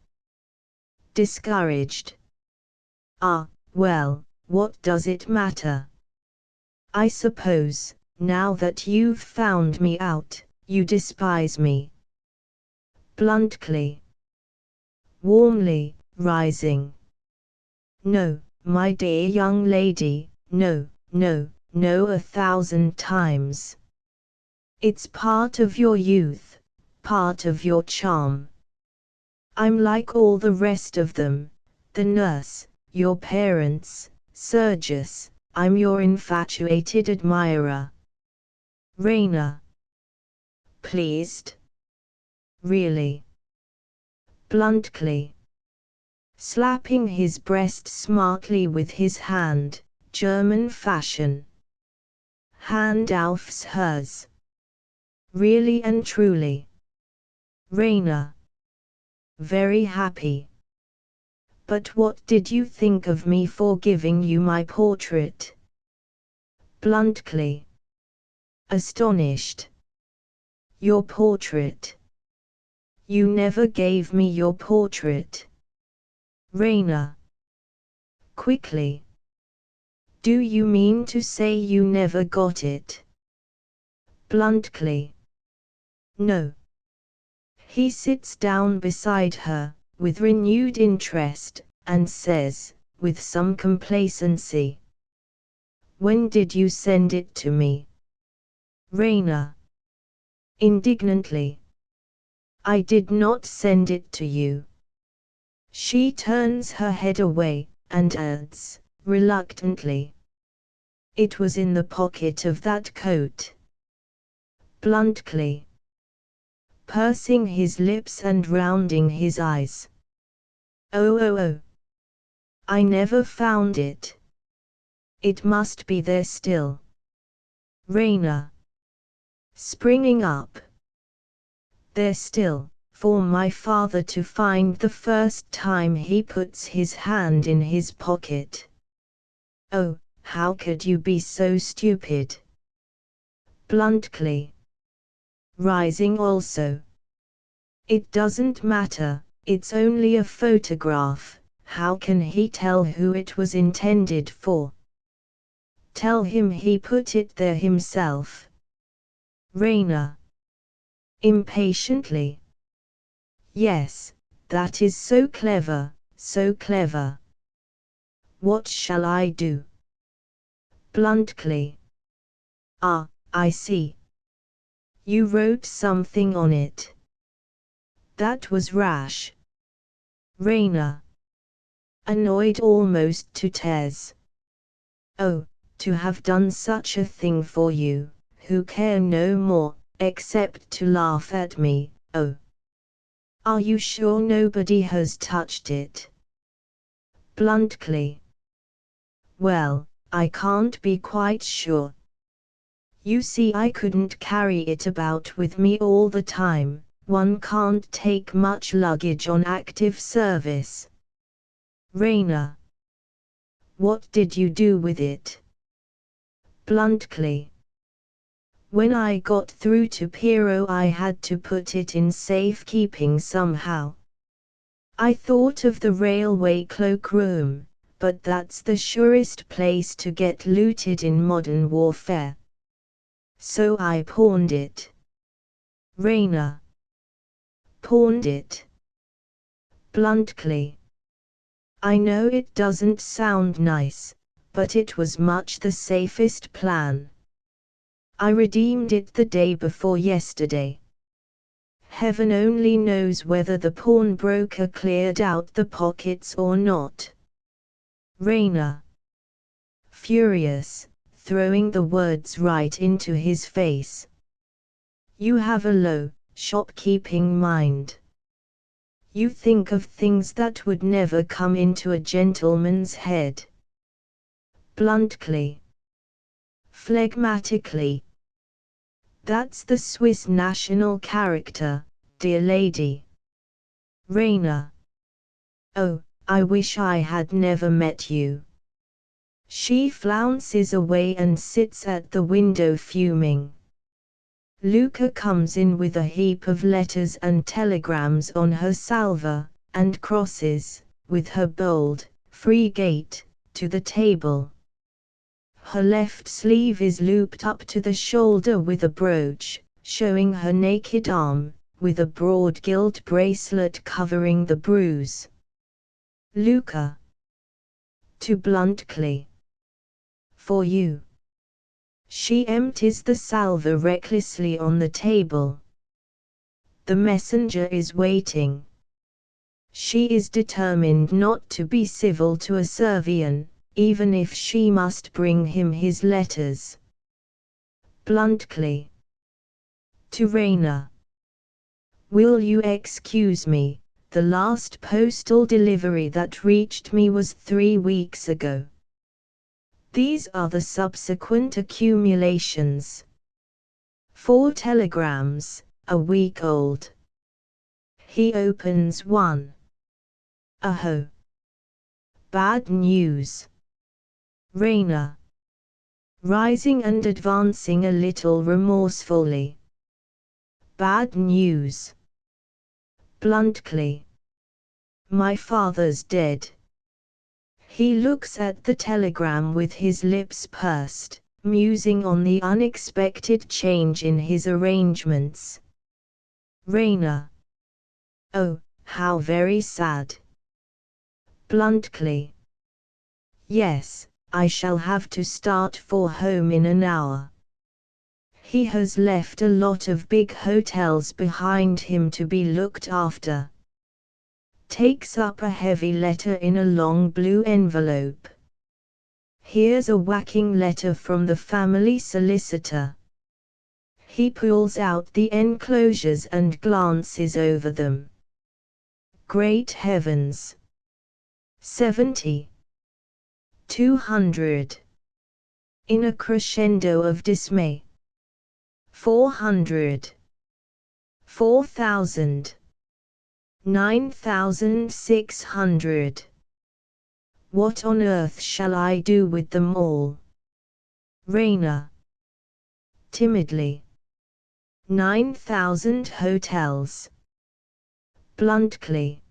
Discouraged. Ah, well, what does it matter? I suppose, now that you've found me out, you despise me. Bluntly. Warmly, rising. No, my dear young lady, no, 1,000 times. It's part of your youth, part of your charm. I'm like all the rest of them, the nurse, your parents, Sergius, I'm your infatuated admirer. Raina. pleased? Really? Bluntly. Slapping his breast smartly with his hand, German fashion. Hand aufs Herz. Really and truly. Rainer. Very happy. But what did you think of me for giving you my portrait? Bluntly. Astonished. Your portrait. You never gave me your portrait. Rainer. Quickly. Do you mean to say you never got it? Bluntly. No. He sits down beside her, with renewed interest, and says, with some complacency. When did you send it to me? Rainer. Indignantly. I did not send it to you. She turns her head away, and adds, reluctantly. It was in the pocket of that coat. Bluntly. Pursing his lips and rounding his eyes. Oh. I never found it. It must be there still. Rainer. Springing up. There still, for my father to find the first time he puts his hand in his pocket. Oh, how could you be so stupid? Bluntly. Rising also. It doesn't matter, it's only a photograph, how can he tell who it was intended for? Tell him he put it there himself. Rainer. Impatiently. Yes, that is so clever, so clever. What shall I do? Bluntly. Ah, I see. You wrote something on it. That was rash. Rainer. Annoyed almost to tears. Oh, to have done such a thing for you, who care no more, except to laugh at me, oh. Are you sure nobody has touched it? Bluntly. Well, I can't be quite sure. You see, I couldn't carry it about with me all the time, one can't take much luggage on active service. Rainer. What did you do with it? Bluntly. When I got through to Piero I had to put it in safekeeping somehow. I thought of the railway cloakroom, but that's the surest place to get looted in modern warfare. So I pawned it. Rainer. Pawned it. Bluntly. I know it doesn't sound nice, but it was much the safest plan. I redeemed it the day before yesterday. Heaven only knows whether the pawnbroker cleared out the pockets or not. Rainer. Furious, throwing the words right into his face. You have a low, shopkeeping mind. You think of things that would never come into a gentleman's head. Bluntly. Phlegmatically. That's the Swiss national character, dear lady. Rainer. Oh, I wish I had never met you. She flounces away and sits at the window fuming. Luca comes in with a heap of letters and telegrams on her salver, and crosses, with her bold, free gait, to the table. Her left sleeve is looped up to the shoulder with a brooch, showing her naked arm, with a broad gilt bracelet covering the bruise. Luca. To Bluntly. For you. She empties the salver recklessly on the table. The messenger is waiting. She is determined not to be civil to a Servian, even if she must bring him his letters. Bluntly. To Raina. Will you excuse me, the last postal delivery that reached me was 3 weeks ago. These are the subsequent accumulations. 4 telegrams, a week old. He opens one. Aho. Bad news. Raina. Rising and advancing a little remorsefully. Bad news. Bluntly. My father's dead. He looks at the telegram with his lips pursed, musing on the unexpected change in his arrangements. Raina. Oh, how very sad. Bluntly. Yes, I shall have to start for home in an hour. He has left a lot of big hotels behind him to be looked after. Takes up a heavy letter in a long blue envelope. Here's a whacking letter from the family solicitor. He pulls out the enclosures and glances over them. Great heavens! 70. 200. In a crescendo of dismay. 400. 4,000. 9,600. What on earth shall I do with them all? Raina. Timidly. 9,000 hotels. Bluntly.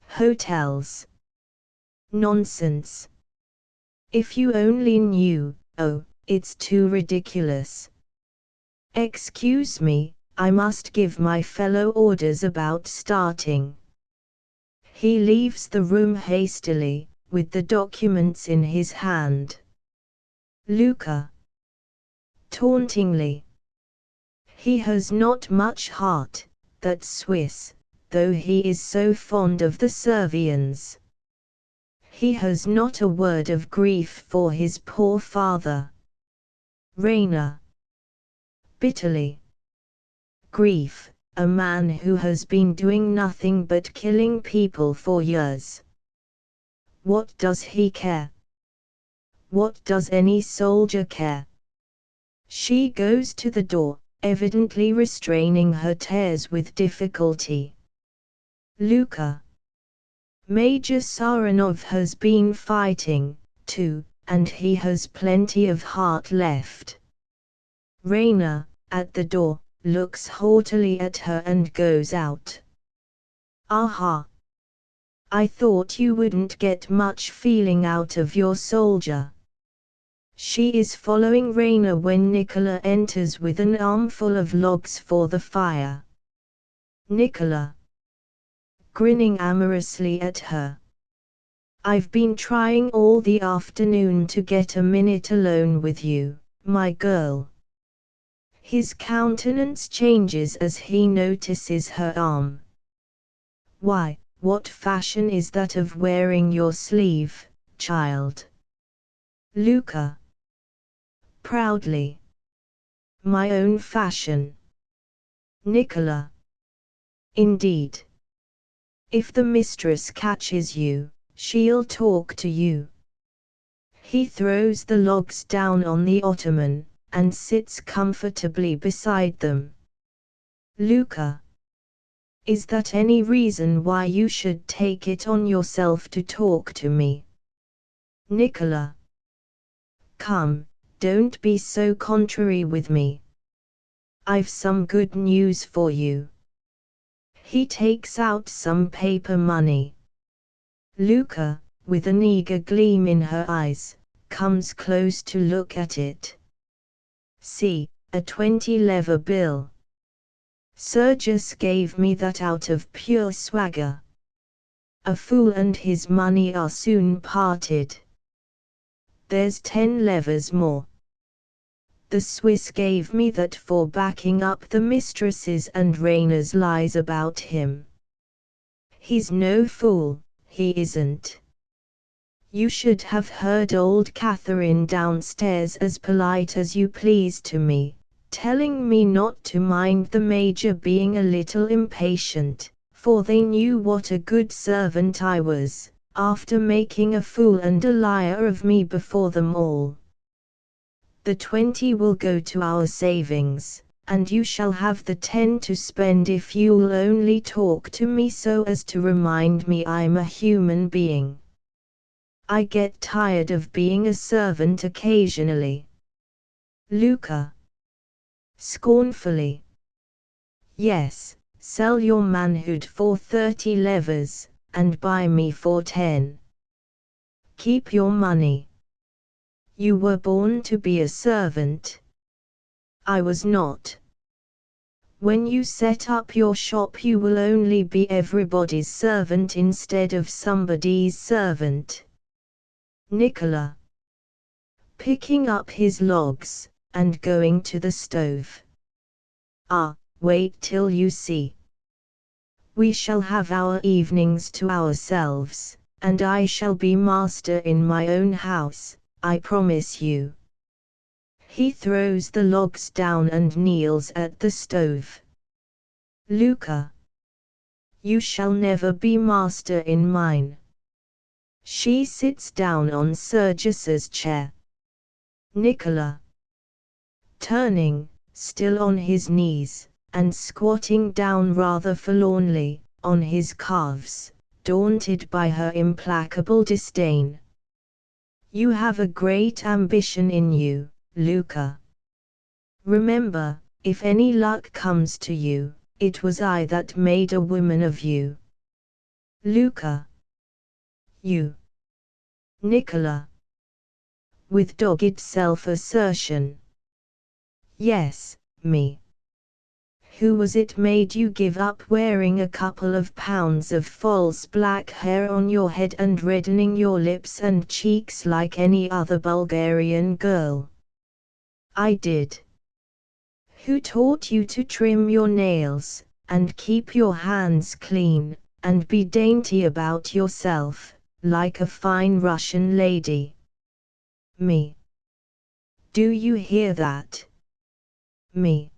Hotels. Nonsense. If you only knew, oh, it's too ridiculous. Excuse me, I must give my fellow orders about starting. He leaves the room hastily, with the documents in his hand. Luca. Tauntingly. He has not much heart, that Swiss, though he is so fond of the Servians. He has not a word of grief for his poor father. Raina. Bitterly. Grief, a man who has been doing nothing but killing people for years. What does he care? What does any soldier care? She goes to the door, evidently restraining her tears with difficulty. Luca. Major Saranov has been fighting, too, and he has plenty of heart left. Raina, at the door, looks haughtily at her and goes out. Aha! I thought you wouldn't get much feeling out of your soldier. She is following Raina when Nicola enters with an armful of logs for the fire. Nicola. Grinning amorously at her. I've been trying all the afternoon to get a minute alone with you, my girl. His countenance changes as he notices her arm. Why, what fashion is that of wearing your sleeve, child? Luca. Proudly. My own fashion. Nicola. Indeed. If the mistress catches you, she'll talk to you. He throws the logs down on the ottoman, and sits comfortably beside them. Luca. Is that any reason why you should take it on yourself to talk to me? Nicola. Come, don't be so contrary with me. I've some good news for you. He takes out some paper money. Luca, with an eager gleam in her eyes, comes close to look at it. See, a 20-lever bill. Sergius gave me that out of pure swagger. A fool and his money are soon parted. There's 10 levers more. The Swiss gave me that for backing up the mistresses and Raina's lies about him. He's no fool, he isn't. You should have heard old Catherine downstairs as polite as you please to me, telling me not to mind the major being a little impatient, for they knew what a good servant I was, after making a fool and a liar of me before them all. The 20 will go to our savings, and you shall have the 10 to spend if you'll only talk to me so as to remind me I'm a human being. I get tired of being a servant occasionally. Luca. Scornfully. Yes, sell your manhood for 30 levers, and buy me for 10. Keep your money. You were born to be a servant. I was not. When you set up your shop you will only be everybody's servant instead of somebody's servant. Nicola. Picking up his logs, and going to the stove. Ah, wait till you see. We shall have our evenings to ourselves, and I shall be master in my own house, I promise you. He throws the logs down and kneels at the stove. Luca. You shall never be master in mine. She sits down on Sergius's chair. Nicola. Turning, still on his knees, and squatting down rather forlornly, on his calves, daunted by her implacable disdain. You have a great ambition in you, Luca. Remember, if any luck comes to you, it was I that made a woman of you. Luca. You. Nicola. With dogged self-assertion. Yes, me. Who was it made you give up wearing a couple of pounds of false black hair on your head and reddening your lips and cheeks like any other Bulgarian girl? I did. Who taught you to trim your nails, and keep your hands clean, and be dainty about yourself, like a fine Russian lady? Me. Do you hear that? Me.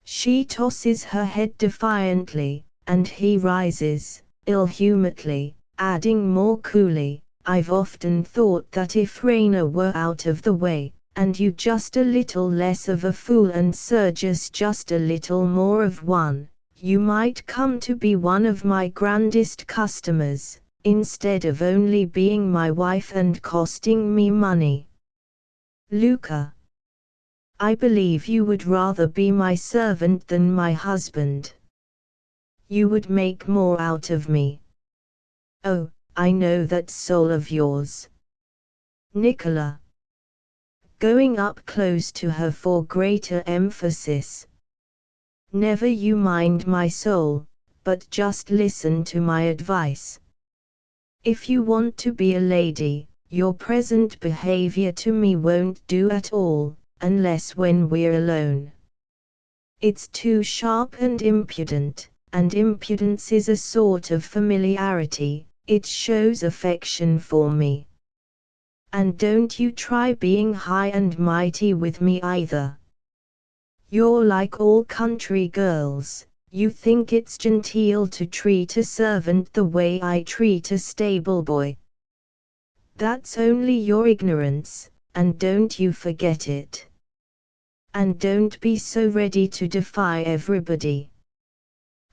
She tosses her head defiantly, and he rises, ill-humouredly, adding more coolly, I've often thought that if Raina were out of the way, and you just a little less of a fool and Sergius just a little more of one, you might come to be one of my grandest customers, instead of only being my wife and costing me money. Luca. I believe you would rather be my servant than my husband. You would make more out of me. Oh, I know that soul of yours. Nicola. Going up close to her for greater emphasis. Never you mind my soul, but just listen to my advice. If you want to be a lady, your present behavior to me won't do at all, unless when we're alone. It's too sharp and impudent, and impudence is a sort of familiarity, it shows affection for me. And don't you try being high and mighty with me either. You're like all country girls, you think it's genteel to treat a servant the way I treat a stable boy. That's only your ignorance, and don't you forget it. And don't be so ready to defy everybody.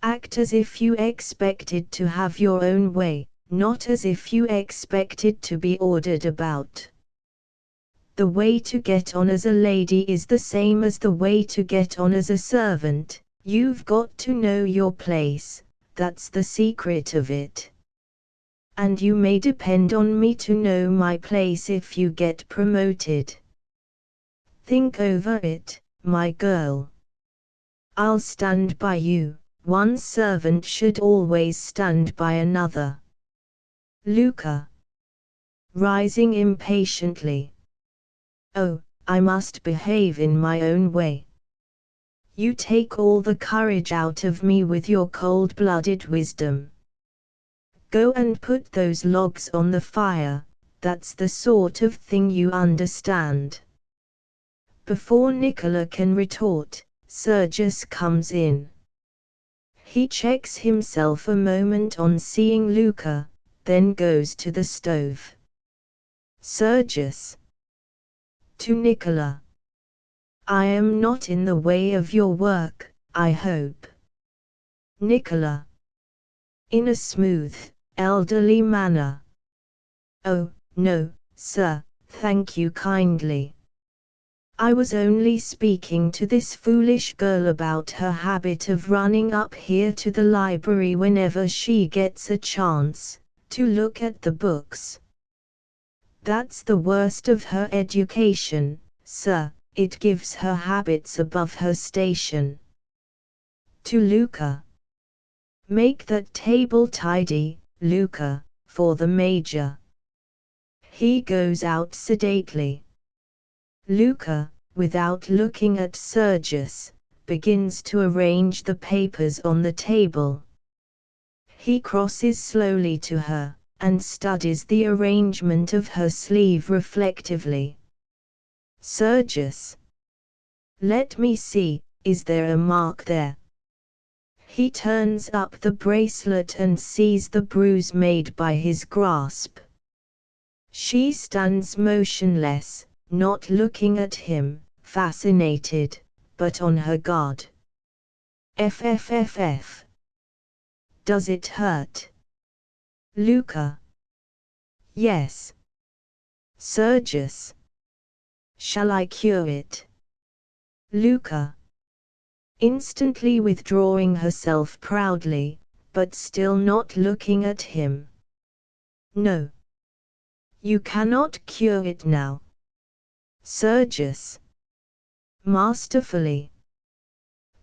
Act as if you expected to have your own way, not as if you expected to be ordered about. The way to get on as a lady is the same as the way to get on as a servant. You've got to know your place, that's the secret of it. And you may depend on me to know my place if you get promoted. Think over it, my girl. I'll stand by you, one servant should always stand by another. Luca. Rising impatiently. Oh, I must behave in my own way. You take all the courage out of me with your cold-blooded wisdom. Go and put those logs on the fire, that's the sort of thing you understand. Before Nicola can retort, Sergius comes in. He checks himself a moment on seeing Luca, then goes to the stove. Sergius. To Nicola. I am not in the way of your work, I hope. Nicola. In a smooth, elderly manner. Oh, no, sir, thank you kindly. I was only speaking to this foolish girl about her habit of running up here to the library whenever she gets a chance, to look at the books. That's the worst of her education, sir, it gives her habits above her station. To Luca. Make that table tidy, Luca, for the Major. He goes out sedately. Luca, without looking at Sergius, begins to arrange the papers on the table. He crosses slowly to her, and studies the arrangement of her sleeve reflectively. Sergius. Let me see, is there a mark there? He turns up the bracelet and sees the bruise made by his grasp. She stands motionless, not looking at him, fascinated, but on her guard. FFFF. Does it hurt? Luca. Yes. Sergius. Shall I cure it? Luca. Instantly withdrawing herself proudly, but still not looking at him. No. You cannot cure it now. Sergius. Masterfully.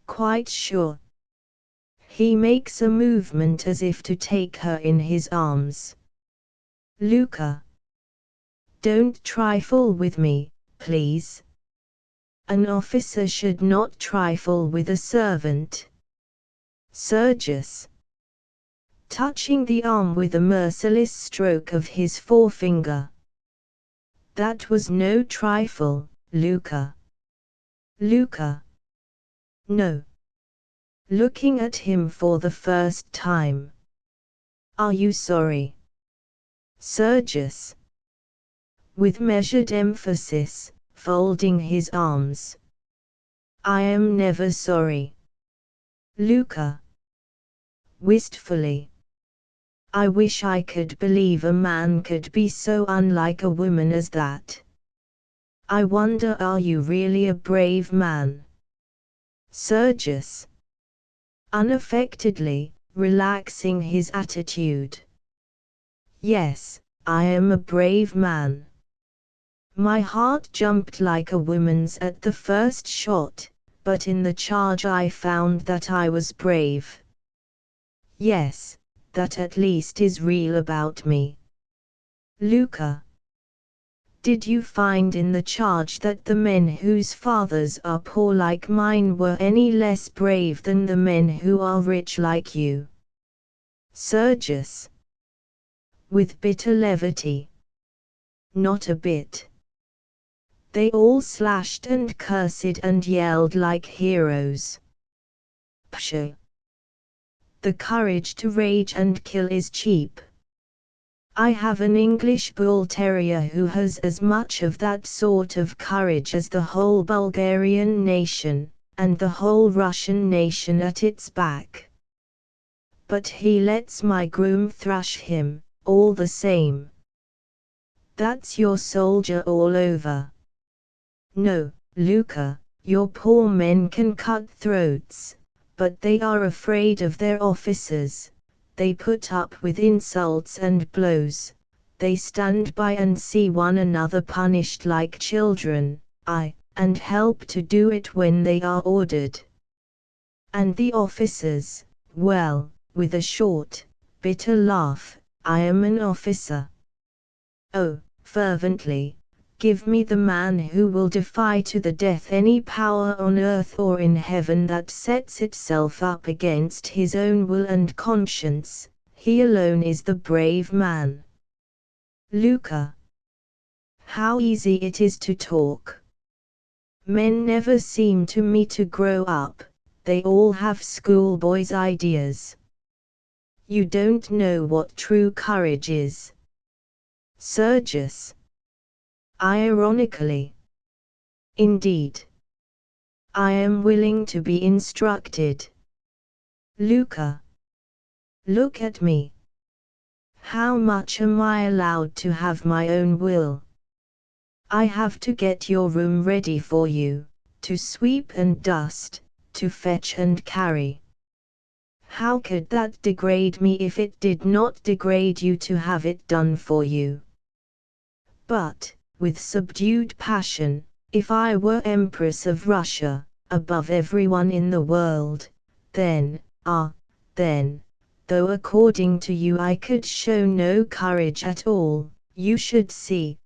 Quite sure. He makes a movement as if to take her in his arms. Luca. Don't trifle with me, please. An officer should not trifle with a servant. Sergius. Touching the arm with a merciless stroke of his forefinger. That was no trifle, Luca. Luca. No. Looking at him for the first time. Are you sorry? Sergius. With measured emphasis, folding his arms. I am never sorry. Luca. Wistfully. I wish I could believe a man could be so unlike a woman as that. I wonder, are you really a brave man? Sergius. Unaffectedly, relaxing his attitude. Yes, I am a brave man. My heart jumped like a woman's at the first shot, but in the charge I found that I was brave. Yes, that at least is real about me. Luca. Did you find in the charge that the men whose fathers are poor like mine were any less brave than the men who are rich like you? Sergius. With bitter levity. Not a bit. They all slashed and cursed and yelled like heroes. Pshaw. The courage to rage and kill is cheap. I have an English bull terrier who has as much of that sort of courage as the whole Bulgarian nation, and the whole Russian nation at its back. But he lets my groom thrash him, all the same. That's your soldier all over. No, Luca, your poor men can cut throats, but they are afraid of their officers. They put up with insults and blows, they stand by and see one another punished like children, and help to do it when they are ordered. And the officers, well, with a short, bitter laugh, I am an officer. Oh, fervently, give me the man who will defy to the death any power on earth or in heaven that sets itself up against his own will and conscience. He alone is the brave man. Luca. How easy it is to talk. Men never seem to me to grow up, they all have schoolboys' ideas. You don't know what true courage is. Sergius. Ironically. Indeed. I am willing to be instructed. Luca. Look at me. How much am I allowed to have my own will? I have to get your room ready for you, to sweep and dust, to fetch and carry. How could that degrade me if it did not degrade you to have it done for you? But, with subdued passion, if I were Empress of Russia, above everyone in the world, then, though according to you I could show no courage at all, you should see.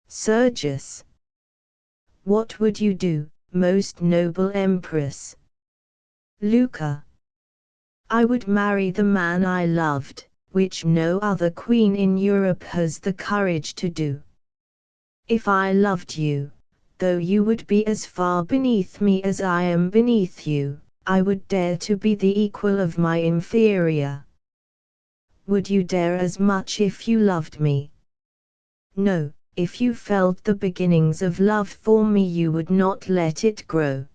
Sergius. What would you do, most noble Empress? Luca. I would marry the man I loved, which no other queen in Europe has the courage to do. If I loved you, though you would be as far beneath me as I am beneath you, I would dare to be the equal of my inferior. Would you dare as much if you loved me? No, if you felt the beginnings of love for me you would not let it grow.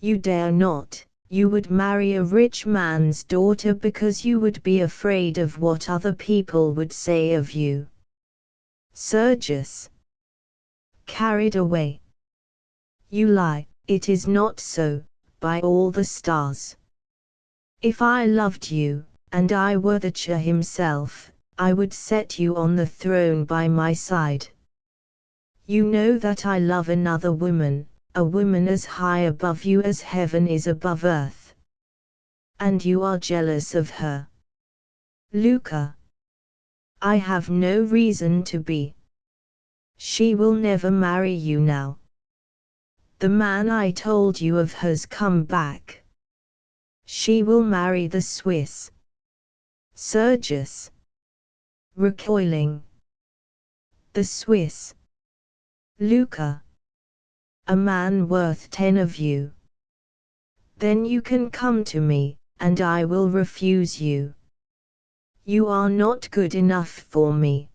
You dare not, you would marry a rich man's daughter because you would be afraid of what other people would say of you. Sergius. Carried away. You lie, it is not so, by all the stars. If I loved you, and I were the Tsar himself, I would set you on the throne by my side. You know that I love another woman, a woman as high above you as heaven is above earth. And you are jealous of her. Luca. I have no reason to be. She will never marry you now. The man I told you of has come back. She will marry the Swiss. Sergius. Recoiling. The Swiss. Luca. A man worth 10 of you. Then you can come to me, and I will refuse you. You are not good enough for me.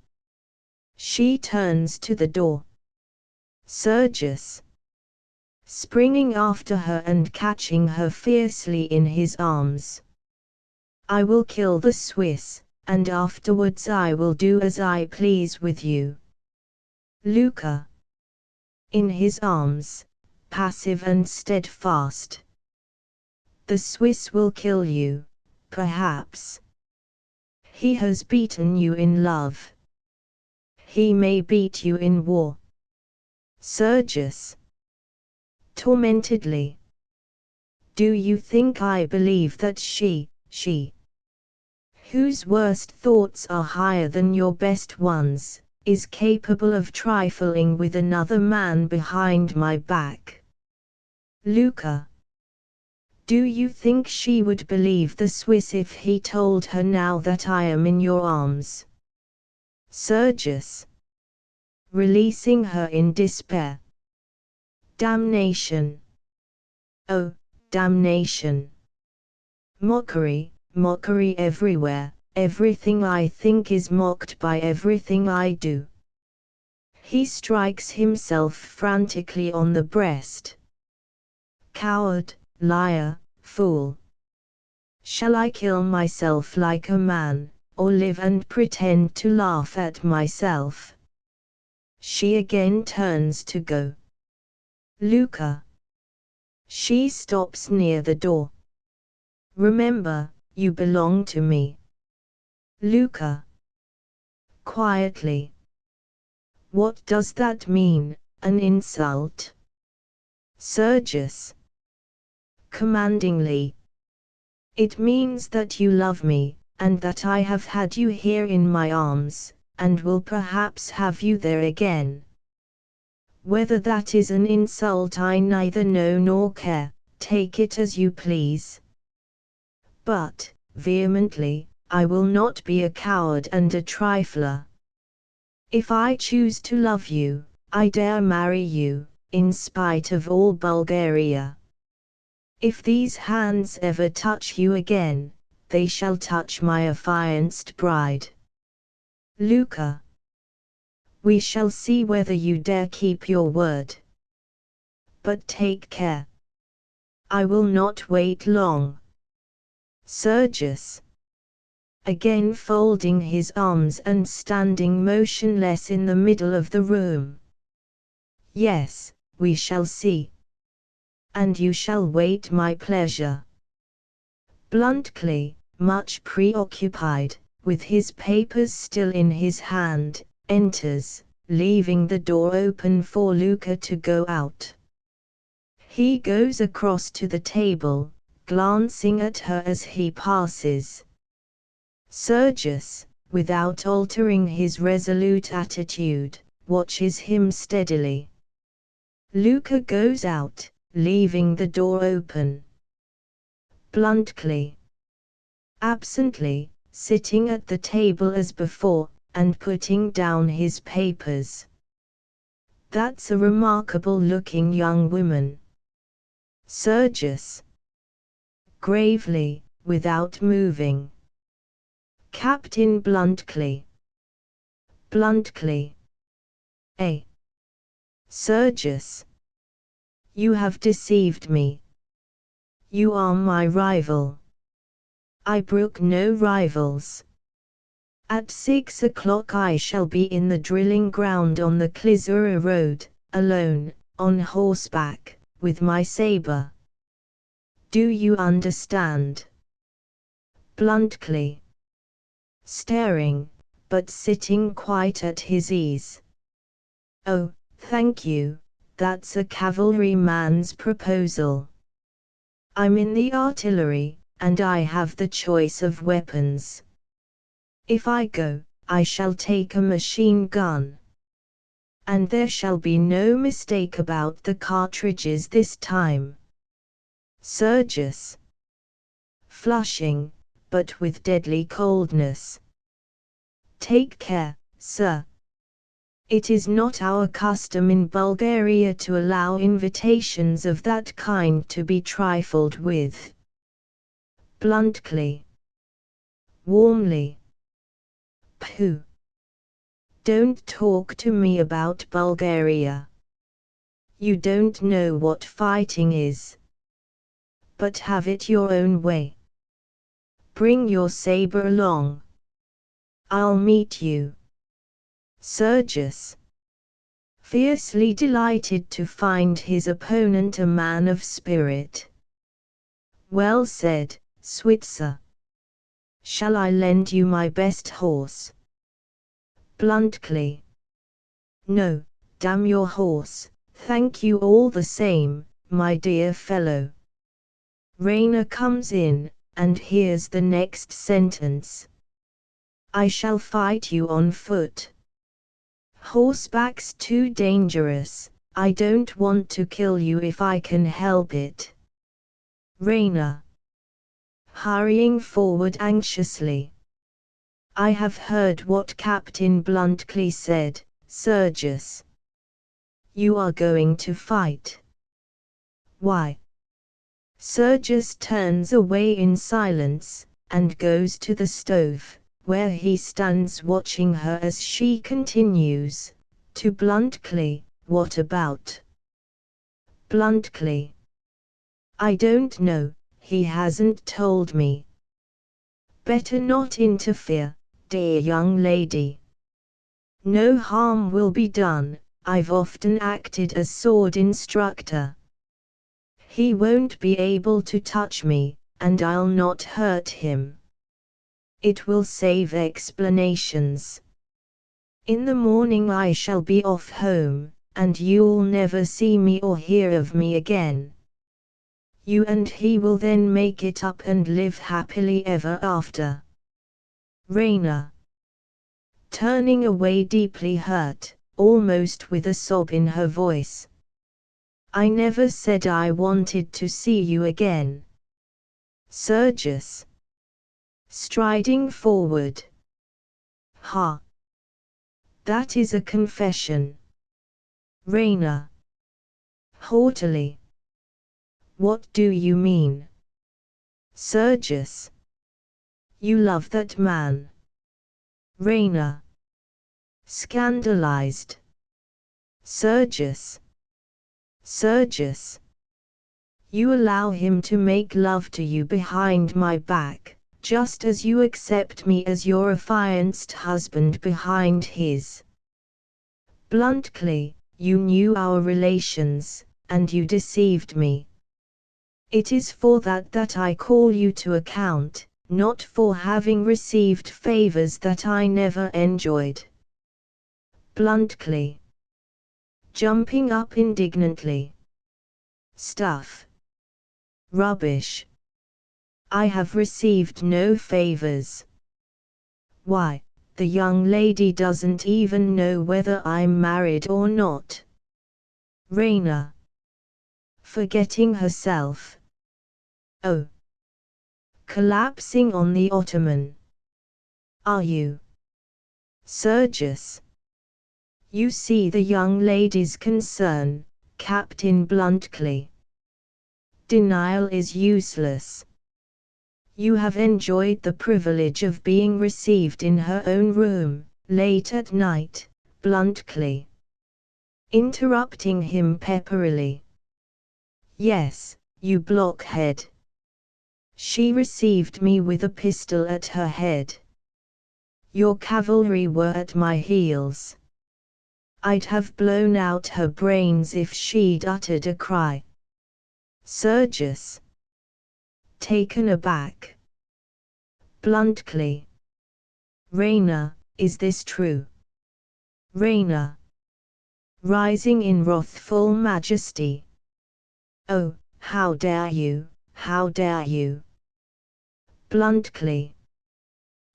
She turns to the door. Sergius. Springing after her and catching her fiercely in his arms. I will kill the Swiss, and afterwards I will do as I please with you. Luca. In his arms, passive and steadfast. The Swiss will kill you, perhaps. He has beaten you in love. He may beat you in war. Sergius. Tormentedly. Do you think I believe that she, whose worst thoughts are higher than your best ones, is capable of trifling with another man behind my back? Luca. Do you think she would believe the Swiss if he told her now that I am in your arms? Sergius. Releasing her in despair. Damnation. Oh, damnation. Mockery, mockery everywhere, everything I think is mocked by everything I do. He strikes himself frantically on the breast. Coward, liar, fool. Shall I kill myself like a man, or live and pretend to laugh at myself? She again turns to go. Luca. She stops near the door. Remember, you belong to me. Luca. Quietly. What does that mean, an insult? Sergius. Commandingly. It means that you love me, and that I have had you here in my arms, and will perhaps have you there again. Whether that is an insult I neither know nor care, take it as you please. But, vehemently, I will not be a coward and a trifler. If I choose to love you, I dare marry you, in spite of all Bulgaria. If these hands ever touch you again, they shall touch my affianced bride. Luka. We shall see whether you dare keep your word. But take care. I will not wait long. Sergius. Again folding his arms and standing motionless in the middle of the room. Yes, we shall see. And you shall wait my pleasure. Bluntly, much preoccupied, with his papers still in his hand, enters, leaving the door open for Luka to go out. He goes across to the table, glancing at her as he passes. Sergius, without altering his resolute attitude, watches him steadily. Luka goes out, leaving the door open. Bluntly. Absently, sitting at the table as before, and putting down his papers. That's a remarkable-looking young woman. Sergius. Gravely, without moving. Captain Bluntly. Bluntly. Sergius. You have deceived me. You are my rival. I brook no rivals. At 6 o'clock I shall be in the drilling ground on the Klizura road, alone, on horseback, with my saber. Do you understand? Bluntly. Staring, but sitting quite at his ease. Oh, thank you, that's a cavalryman's proposal. I'm in the artillery, and I have the choice of weapons. If I go, I shall take a machine gun. And there shall be no mistake about the cartridges this time. Sergius. Flushing, but with deadly coldness. Take care, sir. It is not our custom in Bulgaria to allow invitations of that kind to be trifled with. Bluntly. Warmly. Pooh. Don't talk to me about Bulgaria. You don't know what fighting is. But have it your own way. Bring your saber along. I'll meet you. Sergius. Fiercely delighted to find his opponent a man of spirit. Well said, Switzer. Shall I lend you my best horse? Bluntly. No, damn your horse, thank you all the same, my dear fellow. Rainer comes in, and hears the next sentence. I shall fight you on foot. Horseback's too dangerous, I don't want to kill you if I can help it. Rainer. Hurrying forward anxiously. I have heard what Captain Bluntly said, Sergius. You are going to fight. Why? Sergius turns away in silence, and goes to the stove, where he stands watching her as she continues, to Bluntly, what about? Bluntly. I don't know, he hasn't told me. Better not interfere, dear young lady. No harm will be done, I've often acted as sword instructor. He won't be able to touch me, and I'll not hurt him. It will save explanations. In the morning I shall be off home, and you'll never see me or hear of me again. You and he will then make it up and live happily ever after. Rainer. Turning away deeply hurt, almost with a sob in her voice. I never said I wanted to see you again. Sergius. Striding forward. Ha! That is a confession. Raina. Haughtily. What do you mean? Sergius. You love that man. Raina. Scandalized. Sergius. Sergius. You allow him to make love to you behind my back, just as you accept me as your affianced husband behind his. Bluntly, you knew our relations, and you deceived me. It is for that I call you to account, not for having received favors that I never enjoyed. Bluntly. Jumping up indignantly. Stuff. Rubbish. I have received no favors. Why, the young lady doesn't even know whether I'm married or not. Raina. Forgetting herself. Oh. Collapsing on the ottoman. Are you? Sergius. You see the young lady's concern, Captain Bluntly. Denial is useless. You have enjoyed the privilege of being received in her own room, late at night, Bluntly. Interrupting him pepperily. Yes, you blockhead. She received me with a pistol at her head. Your cavalry were at my heels. I'd have blown out her brains if she'd uttered a cry. Sergius. Taken aback. Bluntly. Raina, is this true? Raina. Rising in wrathful majesty. Oh, how dare you, how dare you? Bluntly.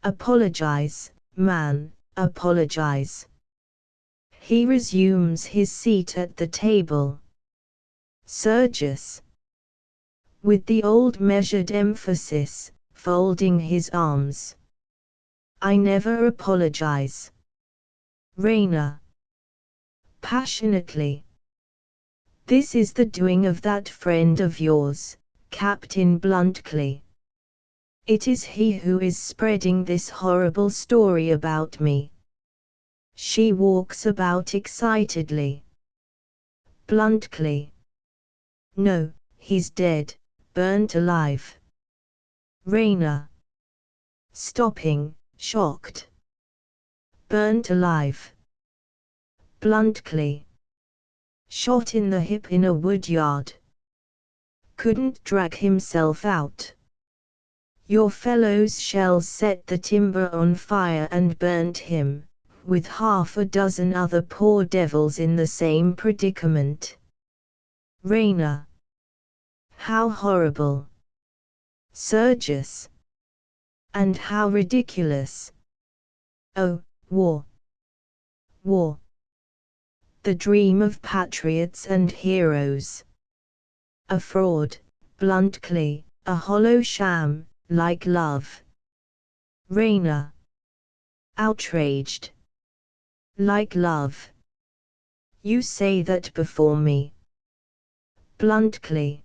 Apologize, man, apologize. He resumes his seat at the table. Sergius. With the old measured emphasis, folding his arms. I never apologize. Raina. Passionately. This is the doing of that friend of yours, Captain Bluntly. It is he who is spreading this horrible story about me. She walks about excitedly. Bluntly. No, he's dead, burnt alive. Raina. Stopping, shocked. Burnt alive. Bluntly. Shot in the hip in a woodyard. Couldn't drag himself out. Your fellows' shells set the timber on fire and burnt him, with half a dozen other poor devils in the same predicament. Raina. How horrible. Sergius. And how ridiculous. Oh, war. War. The dream of patriots and heroes. A fraud, Bluntly, a hollow sham, like love. Raina. Outraged. Like love. You say that before me. Bluntly.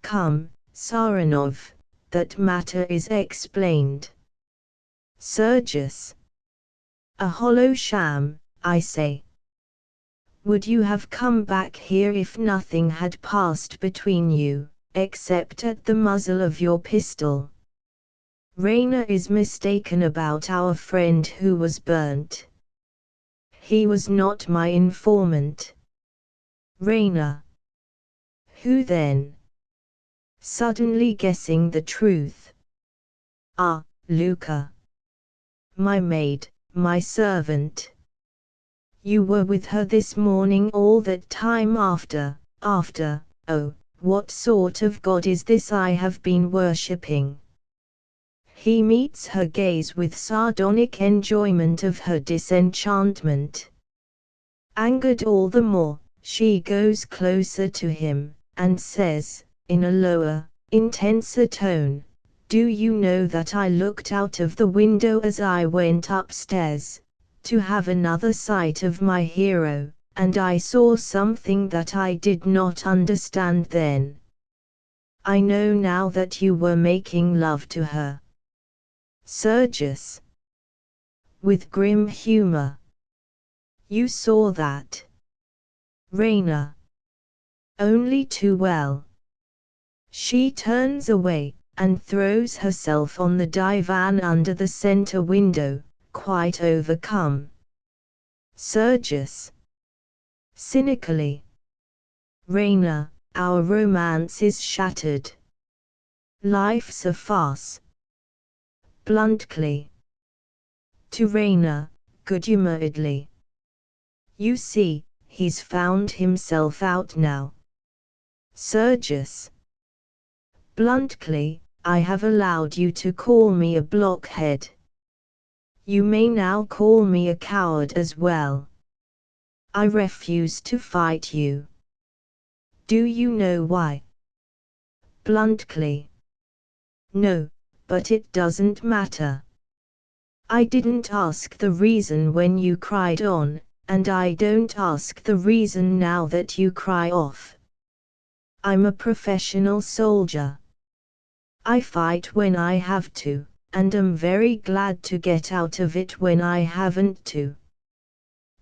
Come, Saranov, that matter is explained. Sergius. A hollow sham, I say. Would you have come back here if nothing had passed between you, except at the muzzle of your pistol? Raina is mistaken about our friend who was burnt. He was not my informant. Raina. Who then? Suddenly guessing the truth. Ah, Luca. My maid, my servant. You were with her this morning all that time after, oh, what sort of God is this I have been worshipping? He meets her gaze with sardonic enjoyment of her disenchantment. Angered all the more, she goes closer to him, and says, in a lower, intenser tone, do you know that I looked out of the window as I went upstairs, to have another sight of my hero, and I saw something that I did not understand then. I know now that you were making love to her. Sergius. With grim humor. You saw that. Raina. Only too well. She turns away, and throws herself on the divan under the center window, quite overcome. Sergius. Cynically. Raina, our romance is shattered. Life's a farce. Bluntly. To Raina, good-humoredly. You see, he's found himself out now. Sergius. Bluntly, I have allowed you to call me a blockhead. You may now call me a coward as well. I refuse to fight you. Do you know why? Bluntly. No, but it doesn't matter. I didn't ask the reason when you cried on, and I don't ask the reason now that you cry off. I'm a professional soldier. I fight when I have to, and am very glad to get out of it when I haven't to.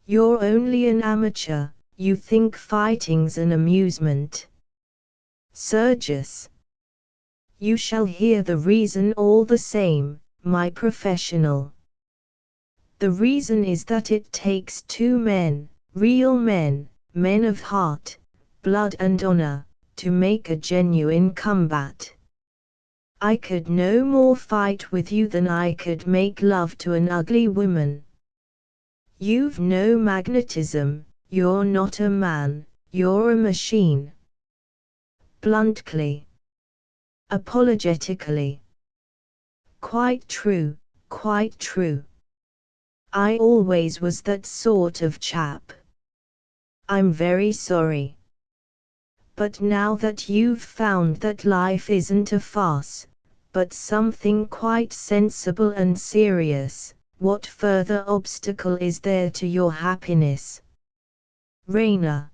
You're only an amateur, you think fighting's an amusement. Sergius. You shall hear the reason all the same, my professional. The reason is that it takes two men, real men, men of heart, blood and honor, to make a genuine combat. I could no more fight with you than I could make love to an ugly woman. You've no magnetism, you're not a man, you're a machine. Bluntly. Apologetically. Quite true, quite true. I always was that sort of chap. I'm very sorry. But now that you've found that life isn't a farce, but something quite sensible and serious, what further obstacle is there to your happiness? Raina.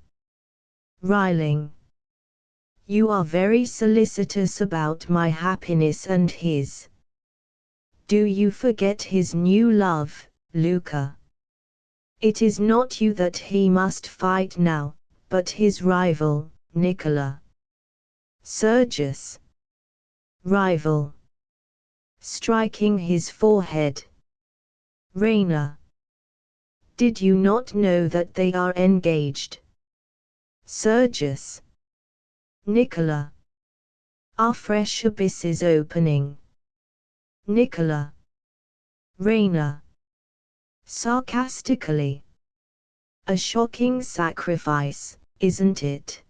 Riling. You are very solicitous about my happiness and his. Do you forget his new love, Luca? It is not you that he must fight now, but his rival, Nicola. Sergius. Rival. Striking his forehead. Raina. Did you not know that they are engaged? Sergius. Nicola. Are fresh abysses opening? Nicola. Raina. Sarcastically. A shocking sacrifice, isn't it?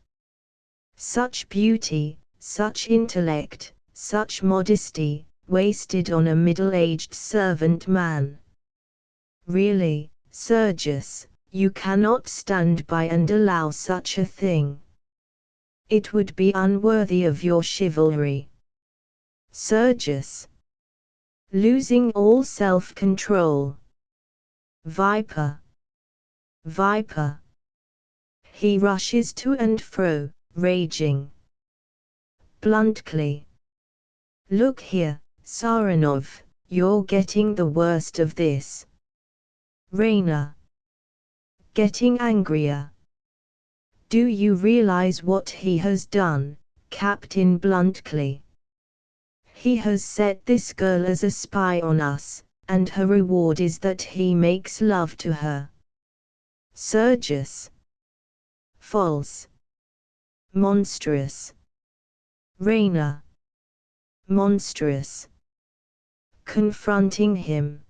Such beauty, such intellect, such modesty, wasted on a middle-aged servant man. Really, Sergius, you cannot stand by and allow such a thing. It would be unworthy of your chivalry. Sergius. Losing all self-control. Viper. Viper. He rushes to and fro, raging. Bluntly. Look here, Saranov, you're getting the worst of this. Raina. Getting angrier. Do you realize what he has done, Captain Bluntly? He has set this girl as a spy on us, and her reward is that he makes love to her. Sergius. False. Monstrous. Raina. Monstrous. Confronting him.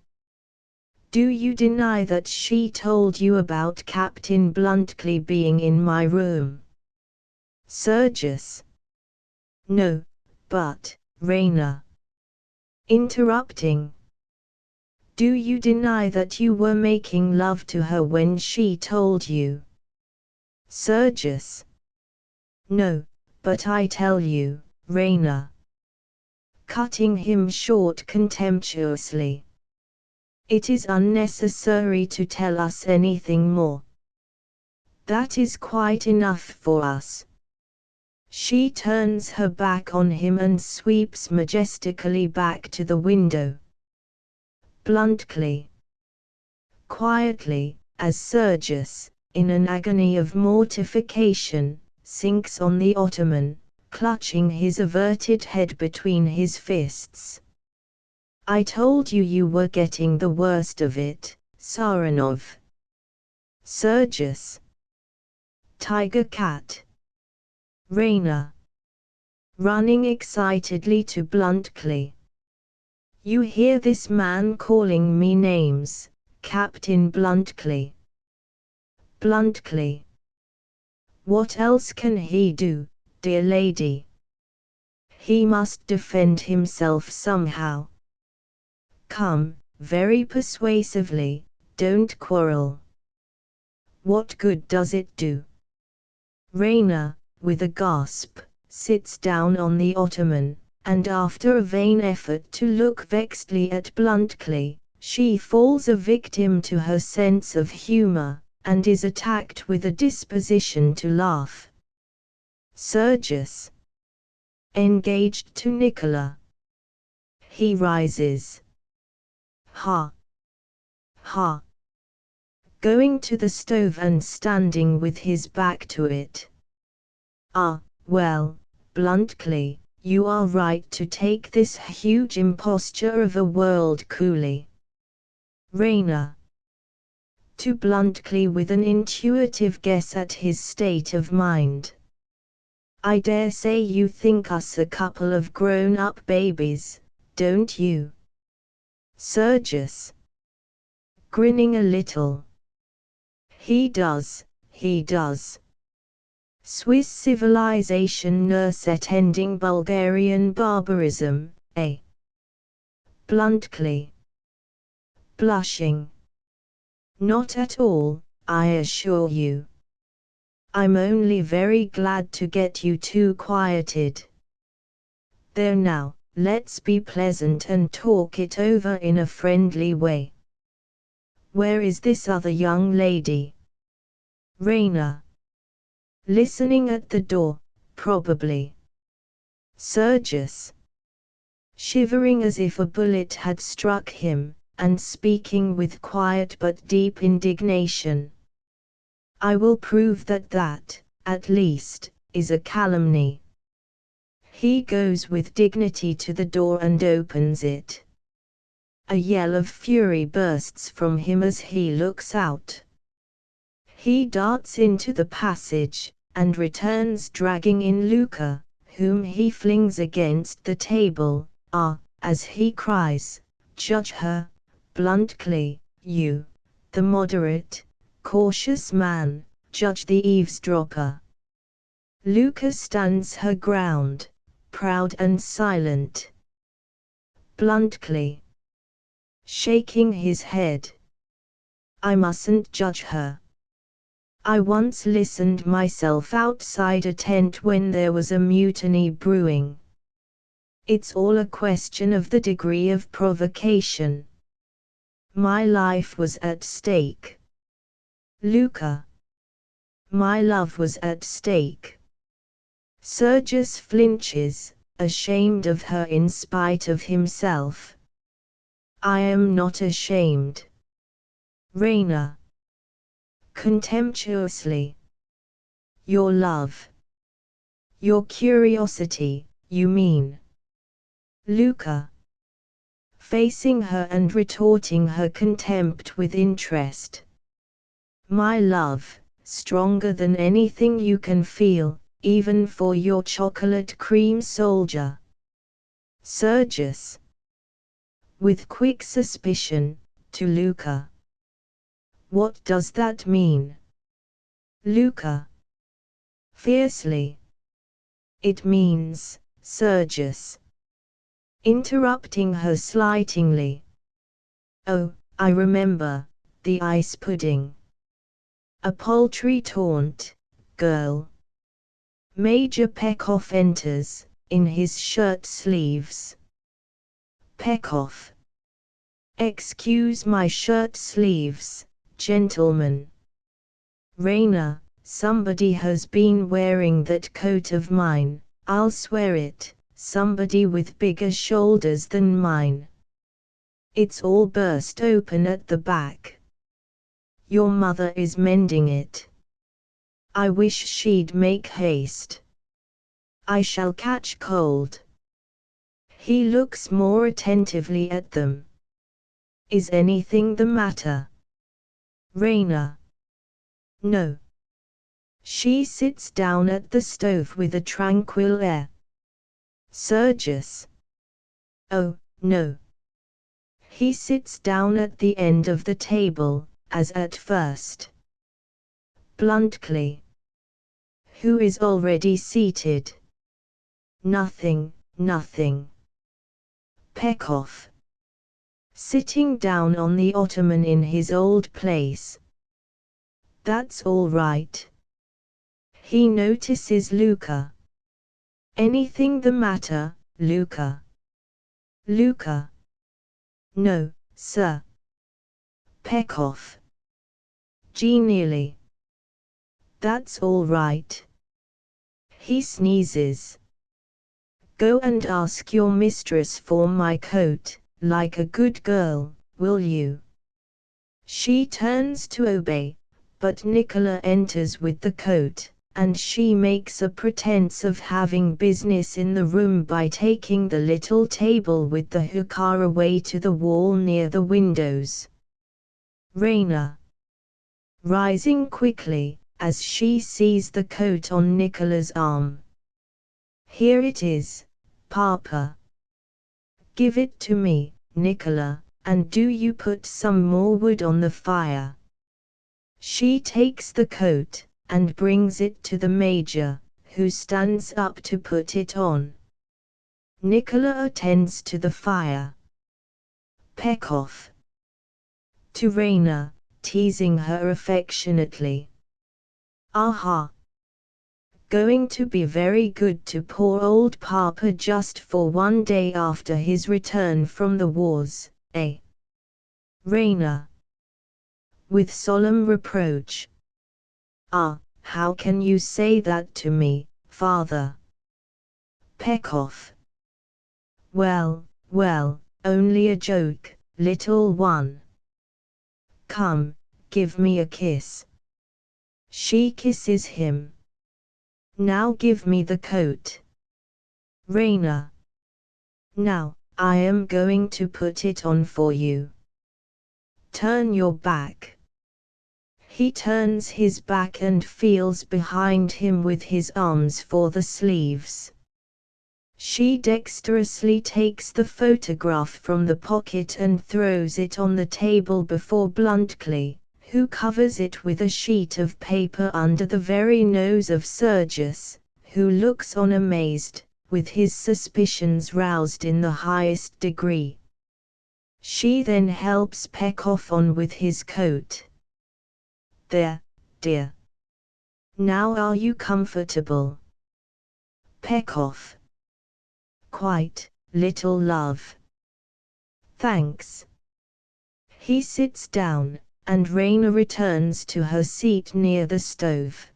Do you deny that she told you about Captain Bluntly being in my room? Sergius. No, but, Raina. Interrupting. Do you deny that you were making love to her when she told you? Sergius. No, but I tell you, Raina. Cutting him short contemptuously. It is unnecessary to tell us anything more. That is quite enough for us. She turns her back on him and sweeps majestically back to the window. Bluntly, quietly, as Sergius, in an agony of mortification, sinks on the ottoman, clutching his averted head between his fists. I told you you were getting the worst of it, Saranov. Sergius. Tiger cat. Raina. Running excitedly to Bluntly. You hear this man calling me names, Captain Bluntly. Bluntly. What else can he do, dear lady? He must defend himself somehow. Come, very persuasively, don't quarrel. What good does it do? Raina, with a gasp, sits down on the ottoman, and after a vain effort to look vexedly at Bluntly, she falls a victim to her sense of humor, and is attacked with a disposition to laugh. Sergius. Engaged to Nicola. He rises. Ha! Ha! Going to the stove and standing with his back to it. Ah, well, Bluntly, you are right to take this huge imposture of a world coolly. Raina. To Bluntly with an intuitive guess at his state of mind. I dare say you think us a couple of grown-up babies, don't you? Sergius. Grinning a little. He does, he does. Swiss civilization nurse attending Bulgarian barbarism, eh? Bluntly. Blushing. Not at all, I assure you. I'm only very glad to get you two quieted. There now, let's be pleasant and talk it over in a friendly way. Where is this other young lady? Raina. Listening at the door, probably. Sergius. Shivering as if a bullet had struck him, and speaking with quiet but deep indignation. I will prove that, at least, is a calumny. He goes with dignity to the door and opens it. A yell of fury bursts from him as he looks out. He darts into the passage, and returns dragging in Luca, whom he flings against the table, as he cries, judge her, Bluntly, you, the moderate, cautious man, judge the eavesdropper. Luca stands her ground, proud and silent. Bluntly. Shaking his head. I mustn't judge her. I once listened myself outside a tent when there was a mutiny brewing. It's all a question of the degree of provocation. My life was at stake. Luca. My love was at stake. Sergius flinches, ashamed of her in spite of himself. I am not ashamed. Raina. Contemptuously. Your love. Your curiosity, you mean. Luca. Facing her and retorting her contempt with interest. My love, stronger than anything you can feel, even for your chocolate cream soldier. Sergius. With quick suspicion, to Luca. What does that mean? Luca. Fiercely. It means, Sergius. Interrupting her slightingly. Oh, I remember, the ice pudding. A paltry taunt, girl. Major Pekoff enters, in his shirt sleeves. Pekoff. Excuse my shirt sleeves, gentlemen. Raina, somebody has been wearing that coat of mine, I'll swear it, somebody with bigger shoulders than mine. It's all burst open at the back. Your mother is mending it. I wish she'd make haste. I shall catch cold. He looks more attentively at them. Is anything the matter, Raina? No. She sits down at the stove with a tranquil air. Sergius? Oh, no. He sits down at the end of the table, as at first. Bluntly. Who is already seated? Nothing, nothing. Pekhov. Sitting down on the ottoman in his old place. That's all right. He notices Luka. Anything the matter, Luka? Luka? No, sir. Pekhov. Genially. That's all right. He sneezes. Go and ask your mistress for my coat, like a good girl, will you? She turns to obey, but Nicola enters with the coat, and she makes a pretense of having business in the room by taking the little table with the hookah away to the wall near the windows. Raina. Rising quickly, as she sees the coat on Nicola's arm. Here it is, Papa. Give it to me, Nicola, and do you put some more wood on the fire. She takes the coat, and brings it to the Major, who stands up to put it on. Nicola attends to the fire. Pekhov. To Raina, teasing her affectionately. Aha! Going to be very good to poor old Papa just for one day after his return from the wars, eh? Raina. With solemn reproach. Ah, how can you say that to me, father? Pekhov. Well, well, only a joke, little one. Come, give me a kiss. She kisses him. Now give me the coat. Raina. Now, I am going to put it on for you. Turn your back. He turns his back and feels behind him with his arms for the sleeves. She dexterously takes the photograph from the pocket and throws it on the table before Bluntly, who covers it with a sheet of paper under the very nose of Sergius, who looks on amazed, with his suspicions roused in the highest degree. She then helps Pekhov on with his coat. There, dear. Now are you comfortable? Pekhov. Quite, little love. Thanks. He sits down, and Raina returns to her seat near the stove.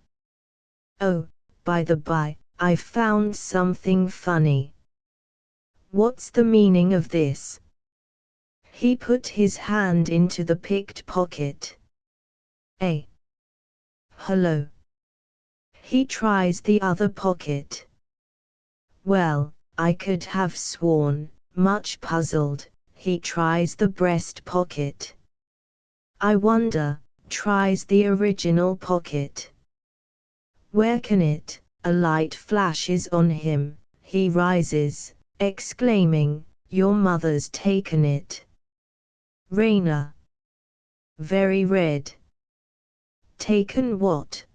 Oh, by the by, I found something funny. What's the meaning of this? He put his hand into the picked pocket. Eh? Hello. He tries the other pocket. Well, I could have sworn, much puzzled, he tries the breast pocket. I wonder, tries the original pocket. Where can it? A light flashes on him, he rises, exclaiming, your mother's taken it. Raina. Very red. Taken what?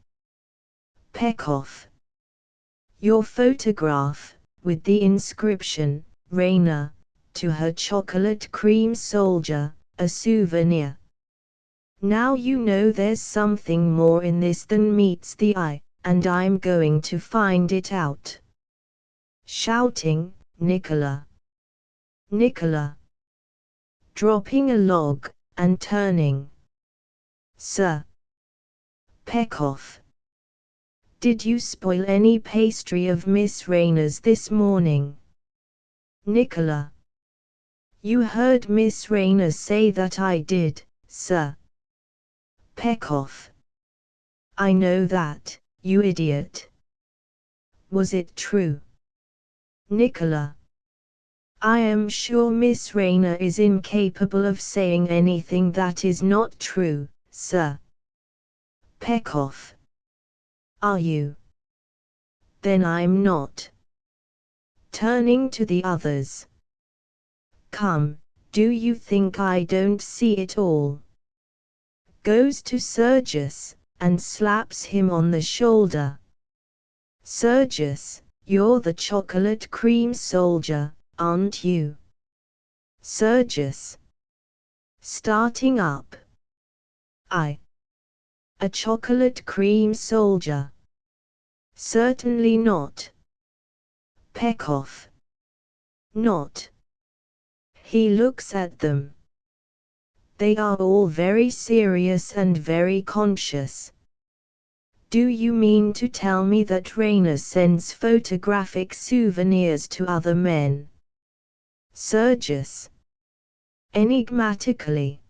Pekhov. Your photograph, with the inscription, Raina, to her chocolate cream soldier, a souvenir. Now you know there's something more in this than meets the eye, and I'm going to find it out. Shouting, Nicola. Nicola. Dropping a log, and turning. Sir. Pekhov. Did you spoil any pastry of Miss Rayner's this morning? Nicola. You heard Miss Rayner say that I did, sir. Pekoff. I know that, you idiot. Was it true? Nicola. I am sure Miss Rayner is incapable of saying anything that is not true, sir. Pekoff. Are you? Then I'm not. Turning to the others. Come, do you think I don't see it all? Goes to Sergius, and slaps him on the shoulder. Sergius, you're the chocolate cream soldier, aren't you? Sergius. Starting up. I. A chocolate cream soldier. Certainly not. Pekoff. Not. He looks at them. They are all very serious and very conscious. Do you mean to tell me that Rayner sends photographic souvenirs to other men? Sergius. Enigmatically.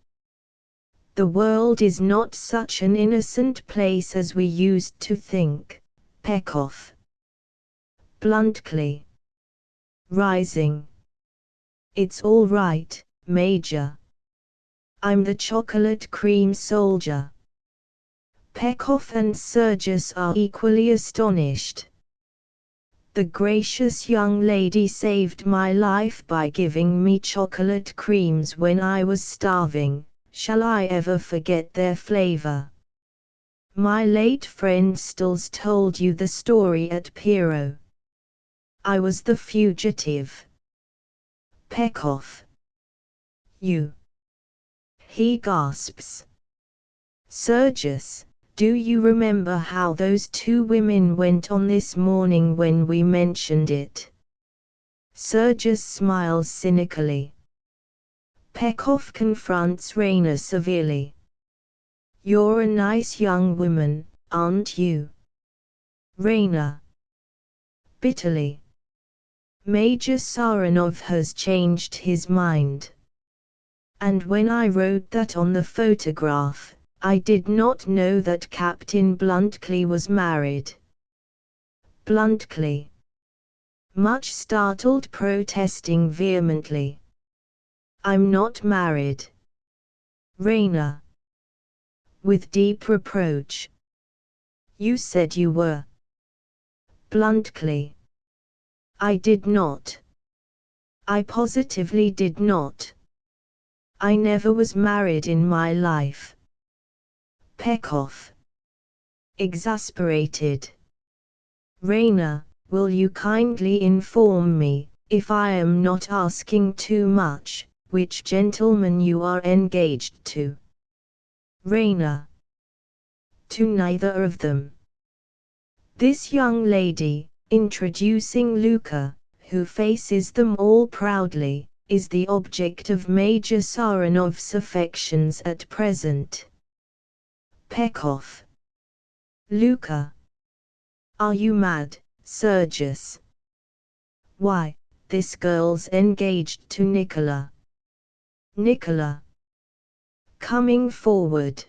The world is not such an innocent place as we used to think, Pekoff. Bluntly. Rising. It's all right, Major. I'm the chocolate cream soldier. Pekoff and Sergius are equally astonished. The gracious young lady saved my life by giving me chocolate creams when I was starving. Shall I ever forget their flavor? My late friend Stills told you the story at Piero. I was the fugitive. Pekoff. You. He gasps. Sergius, do you remember how those two women went on this morning when we mentioned it? Sergius smiles cynically. Pekoff confronts Rayner severely. You're a nice young woman, aren't you? Rayner. Bitterly. Major Saranov has changed his mind. And when I wrote that on the photograph, I did not know that Captain Bluntclay was married. Bluntclay. Much startled, protesting vehemently. I'm not married. Rayner. With deep reproach. You said you were. Bluntclay. I did not. I positively did not. I never was married in my life. Pekoff. Exasperated. Rayner, will you kindly inform me, if I am not asking too much, which gentleman you are engaged to? Rayner. To neither of them. This young lady, introducing Luca, who faces them all proudly, is the object of Major Saranov's affections at present. Pekoff. Luca. Are you mad, Sergius? Why, this girl's engaged to Nicola. Nicola. Coming forward.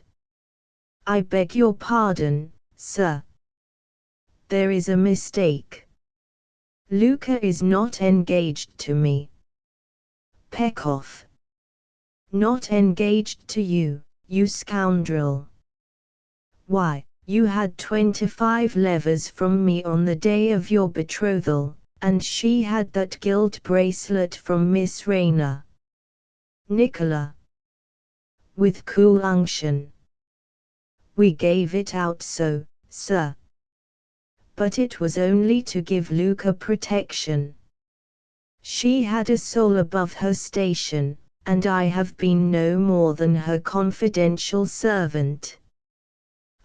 I beg your pardon, sir. There is a mistake. Luca is not engaged to me. Pekoff. Not engaged to you, you scoundrel. Why, you had 25 levers from me on the day of your betrothal, and she had that gilt bracelet from Miss Rayner. Nicola. With cool unction. We gave it out so, sir. But it was only to give Luca protection. She had a soul above her station, and I have been no more than her confidential servant.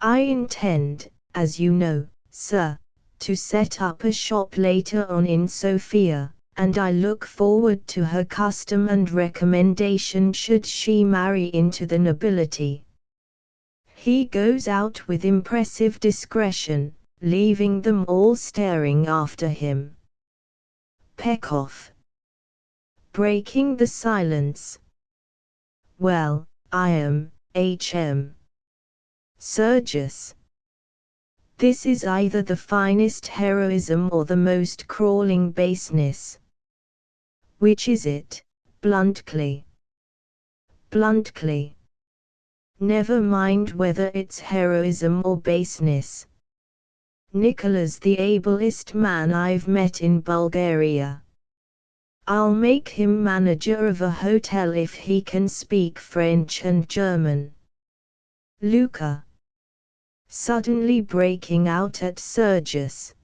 I intend, as you know, sir, to set up a shop later on in Sofia, and I look forward to her custom and recommendation should she marry into the nobility. He goes out with impressive discretion, leaving them all staring after him. Pekoff. Breaking the silence. Well, I am, H.M. Sergius. This is either the finest heroism or the most crawling baseness. Which is it, bluntly? Bluntly. Never mind whether it's heroism or baseness. Nicholas the ablest man I've met in Bulgaria. I'll make him manager of a hotel if he can speak French and German. Luca. Suddenly breaking out at Sergius.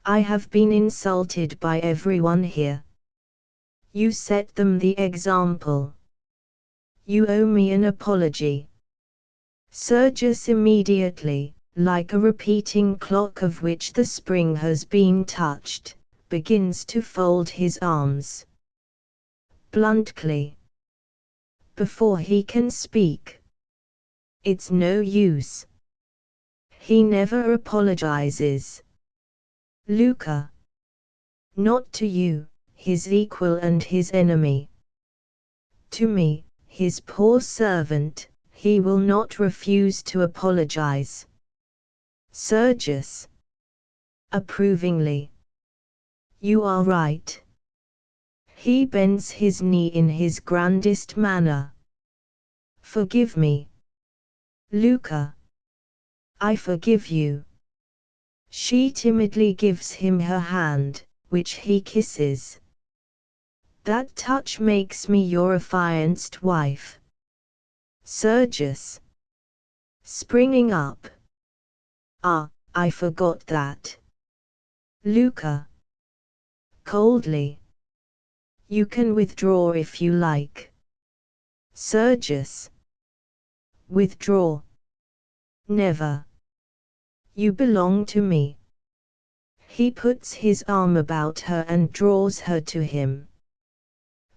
I have been insulted by everyone here. You set them the example. You owe me an apology. Sergius immediately, like a repeating clock of which the spring has been touched, begins to fold his arms. Bluntly. Before he can speak. It's no use. He never apologizes. Luca. Not to you, his equal and his enemy. To me, his poor servant, he will not refuse to apologize. Sergius. Approvingly. You are right. He bends his knee in his grandest manner. Forgive me. Luca. I forgive you. She timidly gives him her hand, which he kisses. That touch makes me your affianced wife. Sergius. Springing up. Ah, I forgot that. Luca. Coldly. You can withdraw if you like. Sergius. Withdraw. Never. You belong to me. He puts his arm about her and draws her to him.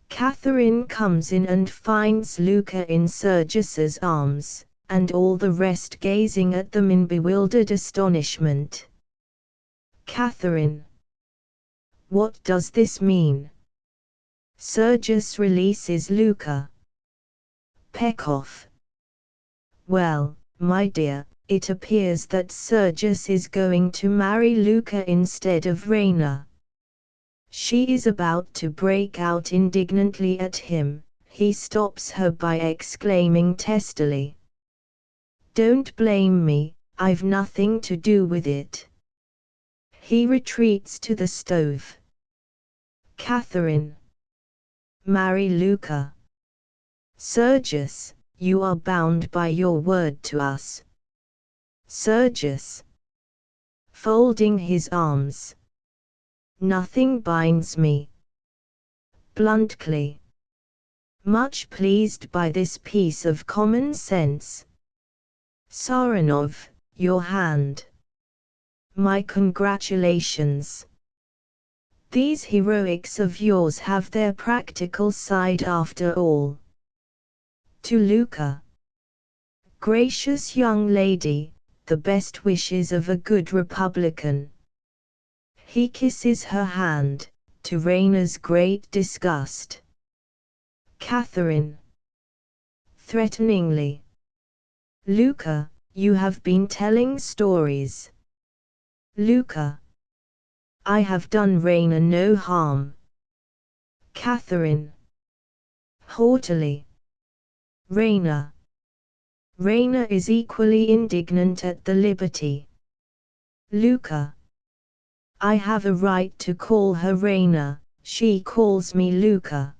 Catherine comes in and finds Luca in Sergius's arms, and all the rest gazing at them in bewildered astonishment. Catherine. What does this mean? Sergius releases Luca. Pekoff. Well, my dear, it appears that Sergius is going to marry Luca instead of Raina. She is about to break out indignantly at him. He stops her by exclaiming testily. Don't blame me, I've nothing to do with it. He retreats to the stove. Catherine. Marry Luca. Sergius, you are bound by your word to us. Sergius. Folding his arms. Nothing binds me. Bluntly. Much pleased by this piece of common sense. Saranov, your hand. My congratulations. These heroics of yours have their practical side after all. To Luca. Gracious young lady, the best wishes of a good Republican. He kisses her hand, to Raina's great disgust. Catherine. Threateningly. Luca, you have been telling stories. Luca. I have done Raina no harm. Catherine. Haughtily. Raina. Raina is equally indignant at the liberty. Luca. I have a right to call her Raina, she calls me Luca.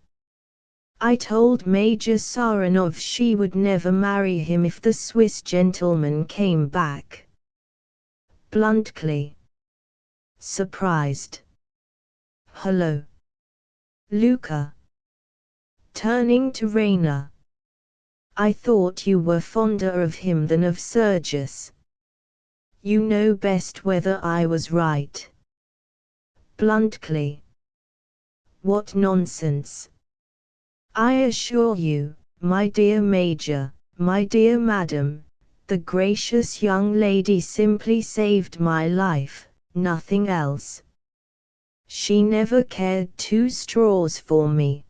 I told Major Saranov she would never marry him if the Swiss gentleman came back. Bluntly. Surprised. Hello. Luca. Turning to Raina. I thought you were fonder of him than of Sergius. You know best whether I was right. Bluntly. What nonsense. I assure you, my dear Major, my dear Madam, The gracious young lady simply saved my life, nothing else. She never cared 2 straws for me.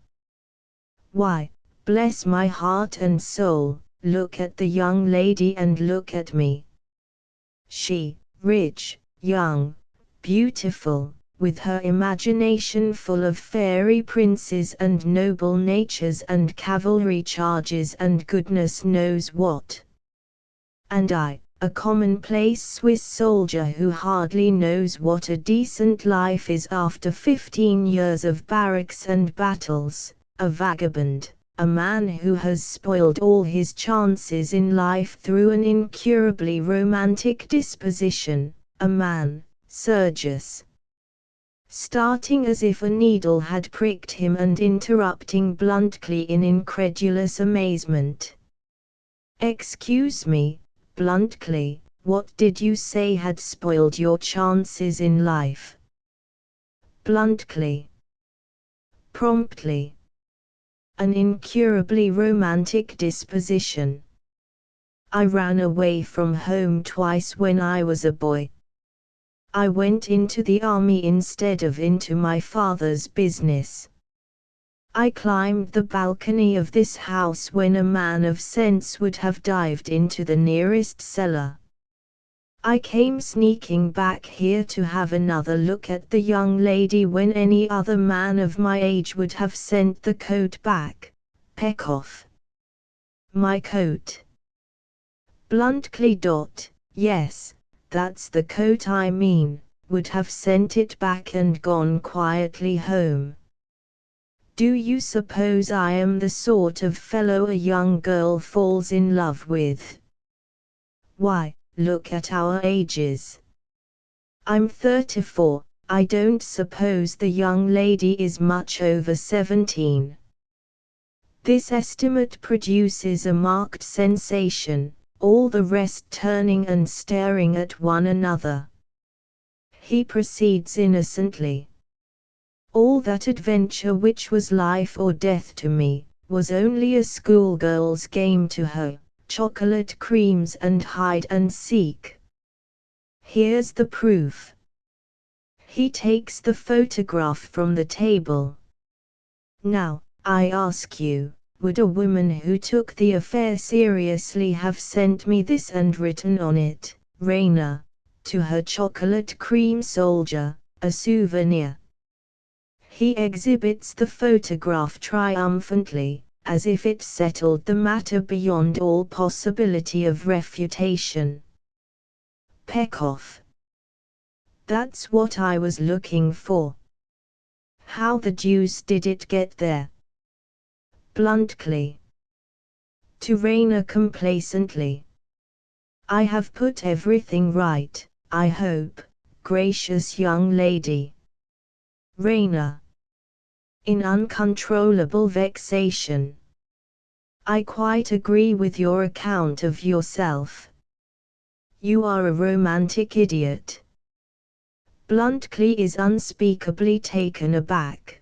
Why, bless my heart and soul, look at the young lady and look at me. She, rich, young, beautiful, with her imagination full of fairy princes and noble natures and cavalry charges and goodness knows what. And I, a commonplace Swiss soldier who hardly knows what a decent life is after 15 years of barracks and battles, a vagabond, a man who has spoiled all his chances in life through an incurably romantic disposition, a man, Sergius, starting as if a needle had pricked him and interrupting bluntly in incredulous amazement. Excuse me, bluntly, what did you say had spoiled your chances in life? Bluntly. Promptly. An incurably romantic disposition. I ran away from home twice when I was a boy. I went into the army instead of into my father's business. I climbed the balcony of this house when a man of sense would have dived into the nearest cellar. I came sneaking back here to have another look at the young lady when any other man of my age would have sent the coat back. Peck-off. My coat. Bluntly. Yes, that's the coat I mean, would have sent it back and gone quietly home. Do you suppose I am the sort of fellow a young girl falls in love with? Why, look at our ages. I'm 34, I don't suppose the young lady is much over 17. This estimate produces a marked sensation, all the rest turning and staring at one another. He proceeds innocently. All that adventure which was life or death to me, was only a schoolgirl's game to her, chocolate creams and hide and seek. Here's the proof. He takes the photograph from the table. Now, I ask you, would a woman who took the affair seriously have sent me this and written on it, Rainer, to her chocolate cream soldier, a souvenir? He exhibits the photograph triumphantly, as if it settled the matter beyond all possibility of refutation. Peck-off. That's what I was looking for. How the deuce did it get there? Bluntly. To Rainer complacently. I have put everything right, I hope, gracious young lady. Rainer. In uncontrollable vexation. I quite agree with your account of yourself. You are a romantic idiot. Bluntly is unspeakably taken aback.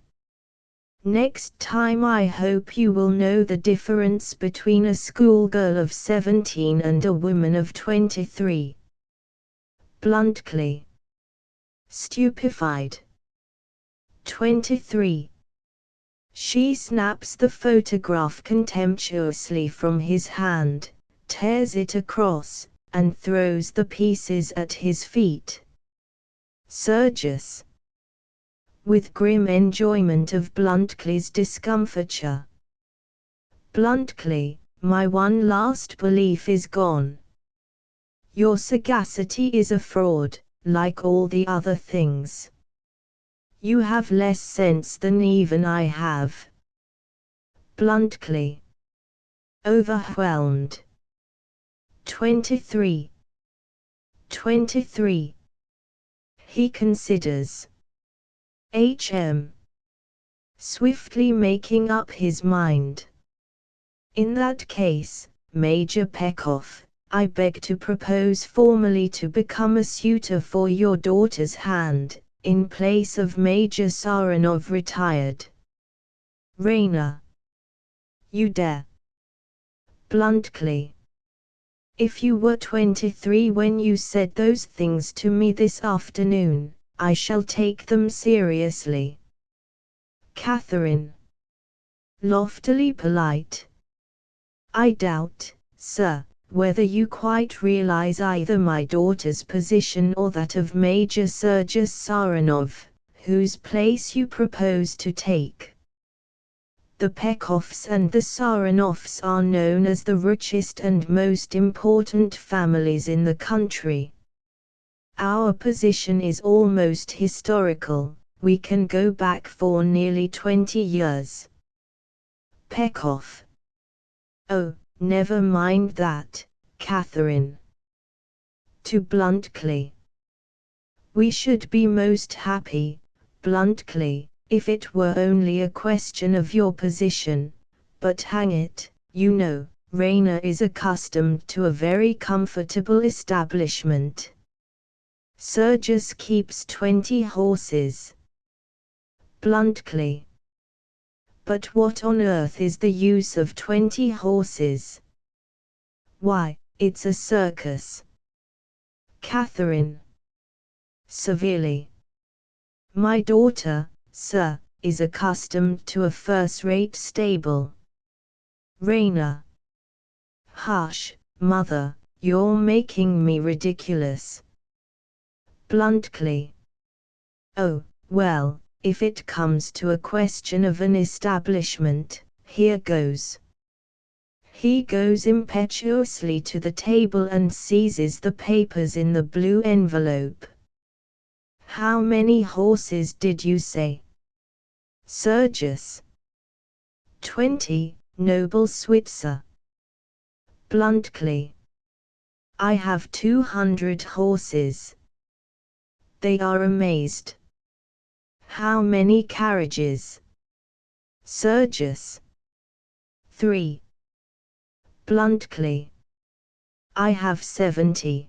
Next time I hope you will know the difference between a schoolgirl of 17 and a woman of 23. Bluntly. Stupefied. 23. She snaps the photograph contemptuously from his hand, tears it across, and throws the pieces at his feet. Sergius. With grim enjoyment of Bluntly's discomfiture. Bluntly, my one last belief is gone. Your sagacity is a fraud, like all the other things. You have less sense than even I have. Bluntly. Overwhelmed. 23. 23. He considers. H.M. Swiftly making up his mind. In that case, Major Peck-off, I beg to propose formally to become a suitor for your daughter's hand, in place of Major Saranov retired. Rainer. You dare. Bluntly. If you were 23 when you said those things to me this afternoon, I shall take them seriously. Catherine. Loftily polite. I doubt, sir, whether you quite realize either my daughter's position or that of Major Sergius Saronov, whose place you propose to take. The Pekhoffs and the Saronovs are known as the richest and most important families in the country. Our position is almost historical, we can go back for nearly 20 years. Pekhoff. Oh, never mind that, Catherine. To Bluntkley. We should be most happy, Bluntkley, if it were only a question of your position, but hang it, you know, Rayner is accustomed to a very comfortable establishment. Sergius keeps 20 horses. Bluntkley. But what on earth is the use of 20 horses? Why, it's a circus. Catherine. Severely. My daughter, sir, is accustomed to a first-rate stable. Rayner. Hush, mother, you're making me ridiculous. Bluntkley. Oh, well, if it comes to a question of an establishment, here goes. He goes impetuously to the table and seizes the papers in the blue envelope. How many horses did you say? Sergius. 20, noble Switzer. Bluntkley. I have 200 horses. They are amazed. How many carriages? Sergius. 3. Bluntkley. I have 70.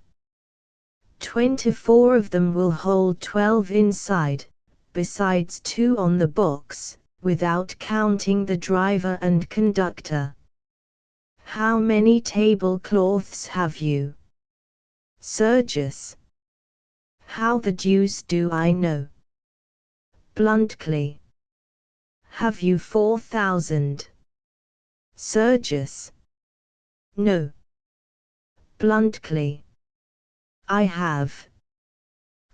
24 of them will hold 12 inside, besides 2 on the box, without counting the driver and conductor. How many tablecloths have you? Sergius. How the deuce do I know? Bluntkley. Have you 4,000? Sergius. No. Bluntkley. I have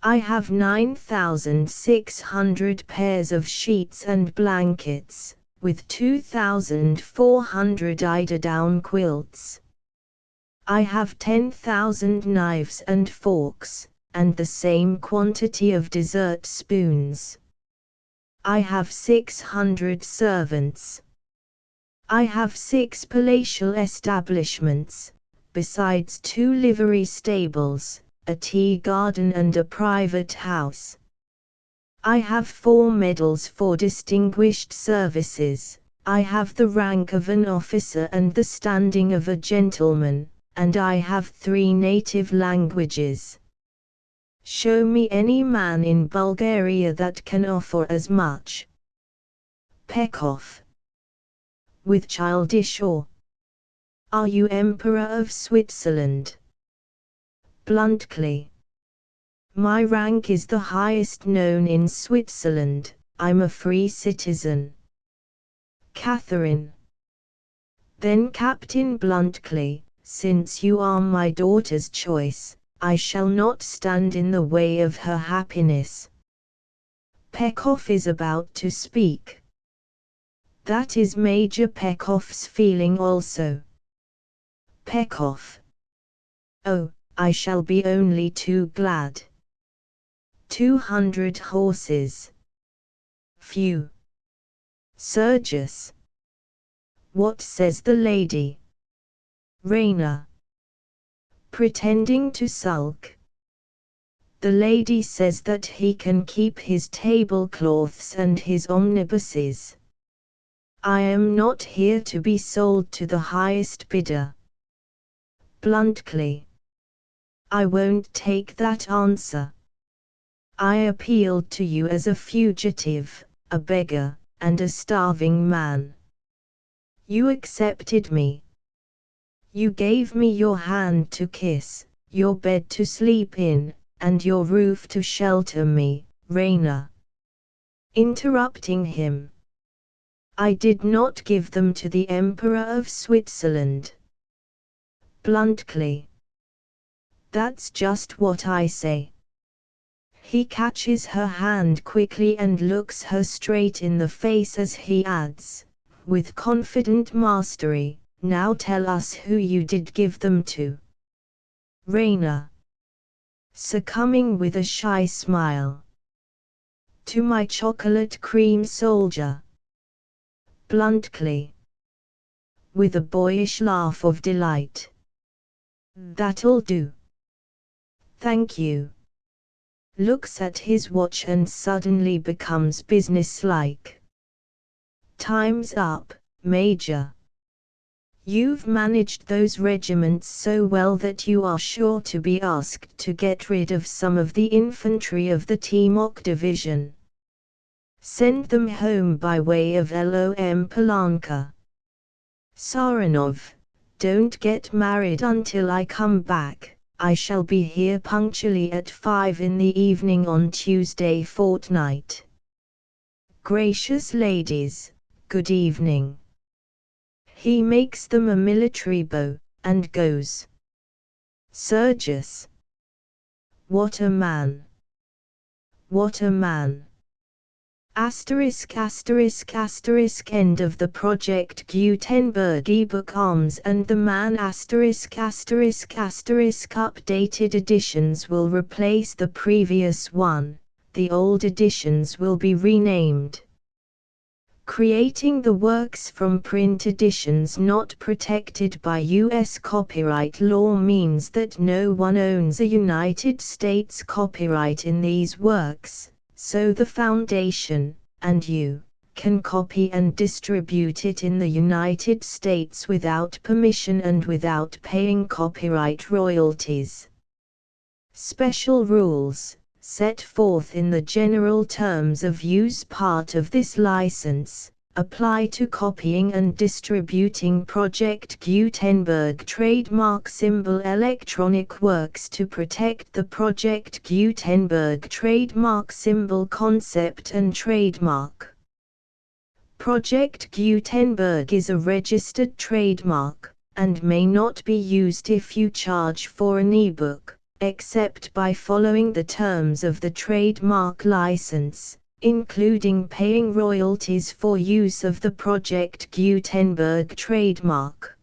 9,600 pairs of sheets and blankets, with 2,400 eiderdown quilts. I have 10,000 knives and forks, and the same quantity of dessert spoons. I have 600 servants. I have 6 palatial establishments, besides 2 livery stables, a tea garden and a private house. I have 4 medals for distinguished services, I have the rank of an officer and the standing of a gentleman, and I have 3 native languages. Show me any man in Bulgaria that can offer as much. Pekhoff. With childish awe. Are you Emperor of Switzerland? Bluntkley. My rank is the highest known in Switzerland, I'm a free citizen. Catherine. Then Captain Bluntkley, since you are my daughter's choice, I shall not stand in the way of her happiness. Pekhoff is about to speak. That is Major Pekhoff's feeling also. Pekhoff. Oh, I shall be only too glad. 200 horses. Phew. Sergius. What says the lady? Rayner. Pretending to sulk. The lady says that he can keep his tablecloths and his omnibuses. I am not here to be sold to the highest bidder. Bluntkley. I won't take that answer. I appealed to you as a fugitive, a beggar, and a starving man. You accepted me. You gave me your hand to kiss, your bed to sleep in, and your roof to shelter me, Rainer. Interrupting him. I did not give them to the Emperor of Switzerland. Bluntly. That's just what I say. He catches her hand quickly and looks her straight in the face as he adds, with confident mastery, now tell us who you did give them to. Rainer. Succumbing with a shy smile. To my chocolate cream soldier. Bluntly. With a boyish laugh of delight. That'll do. Thank you. Looks at his watch and suddenly becomes businesslike. Time's up, Major. You've managed those regiments so well that you are sure to be asked to get rid of some of the infantry of the Timok division. Send them home by way of Lom Polanka. Saranov, don't get married until I come back. I shall be here punctually at 5 in the evening on Tuesday fortnight. Gracious ladies, good evening. He makes them a military bow, and goes. Sergius. What a man. What a man. Asterisk asterisk asterisk end of the Project Gutenberg ebook arms and the man asterisk asterisk asterisk updated editions will replace the previous one, the old editions will be renamed. Creating the works from print editions not protected by U.S. copyright law means that no one owns a United States copyright in these works. So the Foundation, and you, can copy and distribute it in the United States without permission and without paying copyright royalties. Special rules, set forth in the general terms of use part of this license, apply to copying and distributing Project Gutenberg trademark symbol electronic works to protect the Project Gutenberg trademark symbol concept and trademark. Project Gutenberg is a registered trademark, and may not be used if you charge for an ebook, except by following the terms of the trademark license, including paying royalties for use of the Project Gutenberg trademark.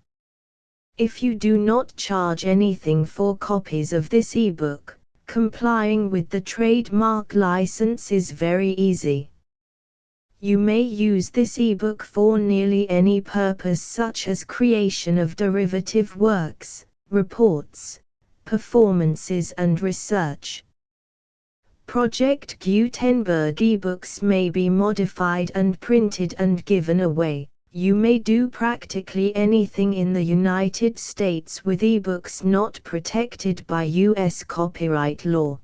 If you do not charge anything for copies of this ebook, complying with the trademark license is very easy. You may use this ebook for nearly any purpose such as creation of derivative works, reports, performances and research. Project Gutenberg ebooks may be modified and printed and given away. You may do practically anything in the United States with ebooks not protected by U.S. copyright law.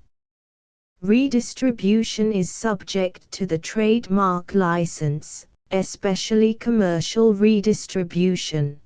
Redistribution is subject to the trademark license, especially commercial redistribution.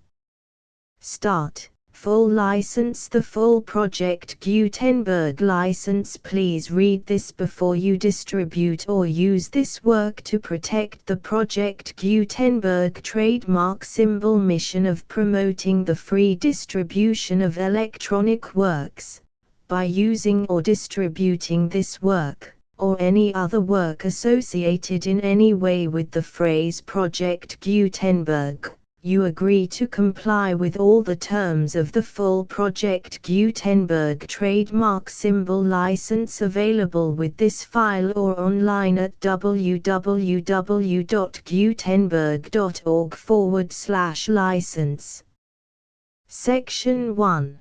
Start. Full license. The full Project Gutenberg license. Please read this before you distribute or use this work to protect the Project Gutenberg trademark symbol mission of promoting the free distribution of electronic works, by using or distributing this work, or any other work associated in any way with the phrase Project Gutenberg. You agree to comply with all the terms of the full Project Gutenberg trademark symbol license available with this file or online at www.gutenberg.org/license. Section 1.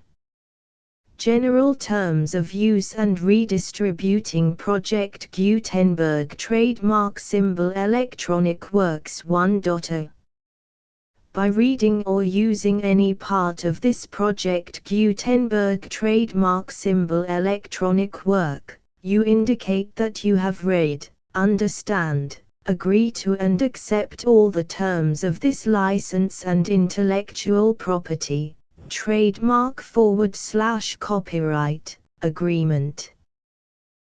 General Terms of Use and Redistributing Project Gutenberg Trademark Symbol Electronic Works 1.0. By reading or using any part of this Project Gutenberg trademark symbol electronic work, you indicate that you have read, understand, agree to and accept all the terms of this license and intellectual property, trademark/copyright agreement.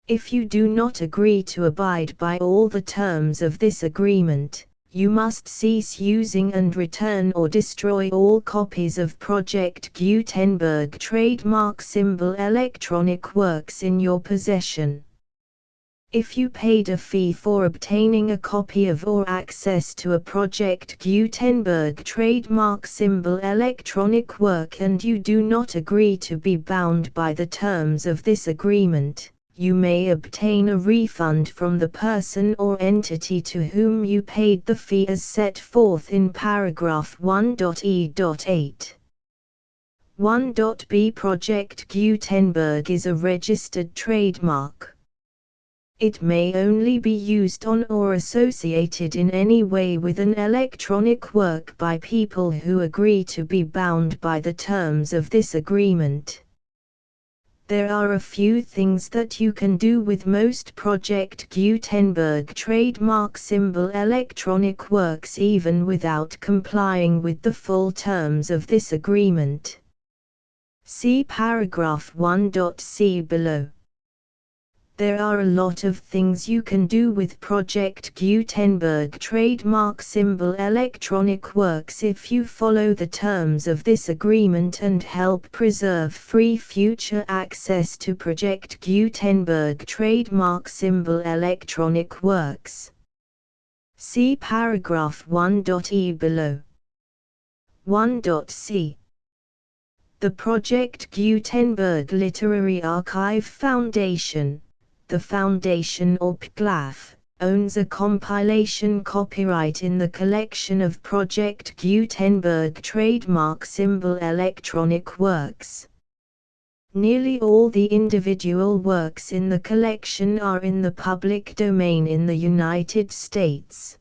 If you do not agree to abide by all the terms of this agreement, you must cease using and return or destroy all copies of Project Gutenberg trademark symbol electronic works in your possession. If you paid a fee for obtaining a copy of or access to a Project Gutenberg trademark symbol electronic work and you do not agree to be bound by the terms of this agreement, you may obtain a refund from the person or entity to whom you paid the fee as set forth in paragraph 1.e.8. 1.b Project Gutenberg is a registered trademark. It may only be used on or associated in any way with an electronic work by people who agree to be bound by the terms of this agreement. There are a few things that you can do with most Project Gutenberg trademark symbol electronic works even without complying with the full terms of this agreement. See paragraph 1.c below. There are a lot of things you can do with Project Gutenberg trademark symbol electronic works if you follow the terms of this agreement and help preserve free future access to Project Gutenberg trademark symbol electronic works. See paragraph 1.e below. 1.c The Project Gutenberg Literary Archive Foundation, the Foundation or PGLAF, owns a compilation copyright in the collection of Project Gutenberg trademark symbol electronic works. Nearly all the individual works in the collection are in the public domain in the United States.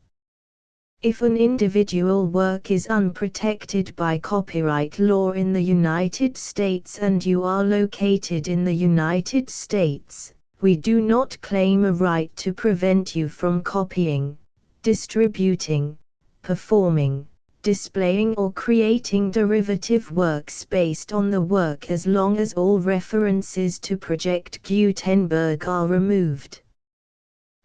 If an individual work is unprotected by copyright law in the United States and you are located in the United States, we do not claim a right to prevent you from copying, distributing, performing, displaying or creating derivative works based on the work as long as all references to Project Gutenberg are removed.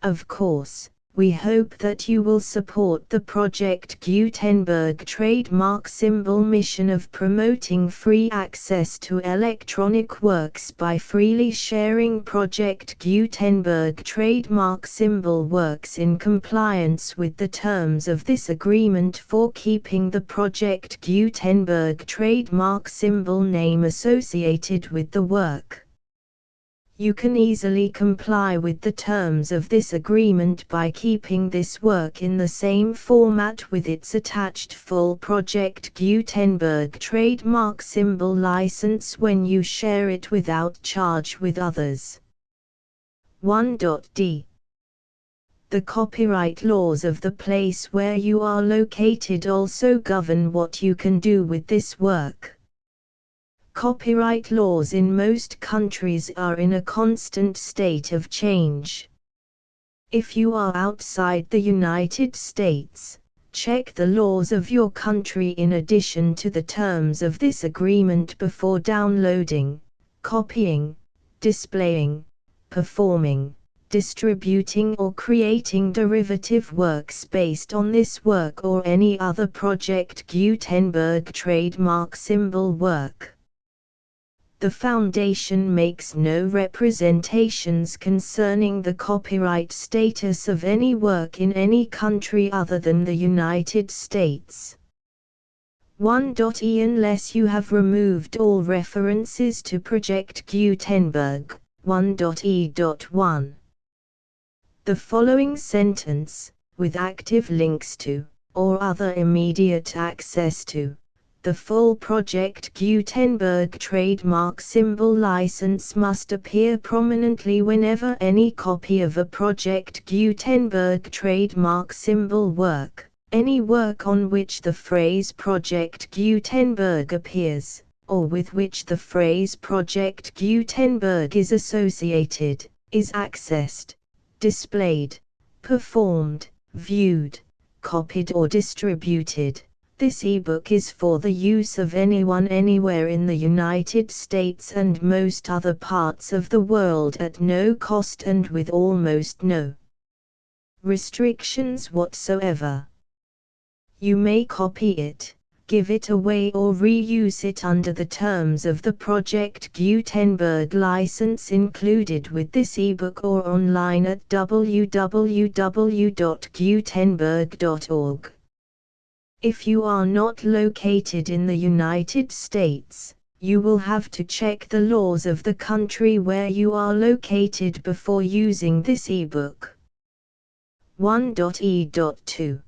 Of course, we hope that you will support the Project Gutenberg trademark symbol mission of promoting free access to electronic works by freely sharing Project Gutenberg trademark symbol works in compliance with the terms of this agreement for keeping the Project Gutenberg trademark symbol name associated with the work. You can easily comply with the terms of this agreement by keeping this work in the same format with its attached full Project Gutenberg trademark symbol license when you share it without charge with others. 1.d The copyright laws of the place where you are located also govern what you can do with this work. Copyright laws in most countries are in a constant state of change. If you are outside the United States, check the laws of your country in addition to the terms of this agreement before downloading, copying, displaying, performing, distributing or creating derivative works based on this work or any other Project Gutenberg trademark symbol work. The Foundation makes no representations concerning the copyright status of any work in any country other than the United States. 1.e Unless you have removed all references to Project Gutenberg, 1.e.1. The following sentence, with active links to, or other immediate access to, the full Project Gutenberg trademark symbol license must appear prominently whenever any copy of a Project Gutenberg trademark symbol work, any work on which the phrase Project Gutenberg appears, or with which the phrase Project Gutenberg is associated, is accessed, displayed, performed, viewed, copied or distributed, This ebook is for the use of anyone anywhere in the United States and most other parts of the world at no cost and with almost no restrictions whatsoever. You may copy it, give it away or reuse it under the terms of the Project Gutenberg license included with this ebook or online at www.gutenberg.org. If you are not located in the United States, you will have to check the laws of the country where you are located before using this ebook. 1.e.2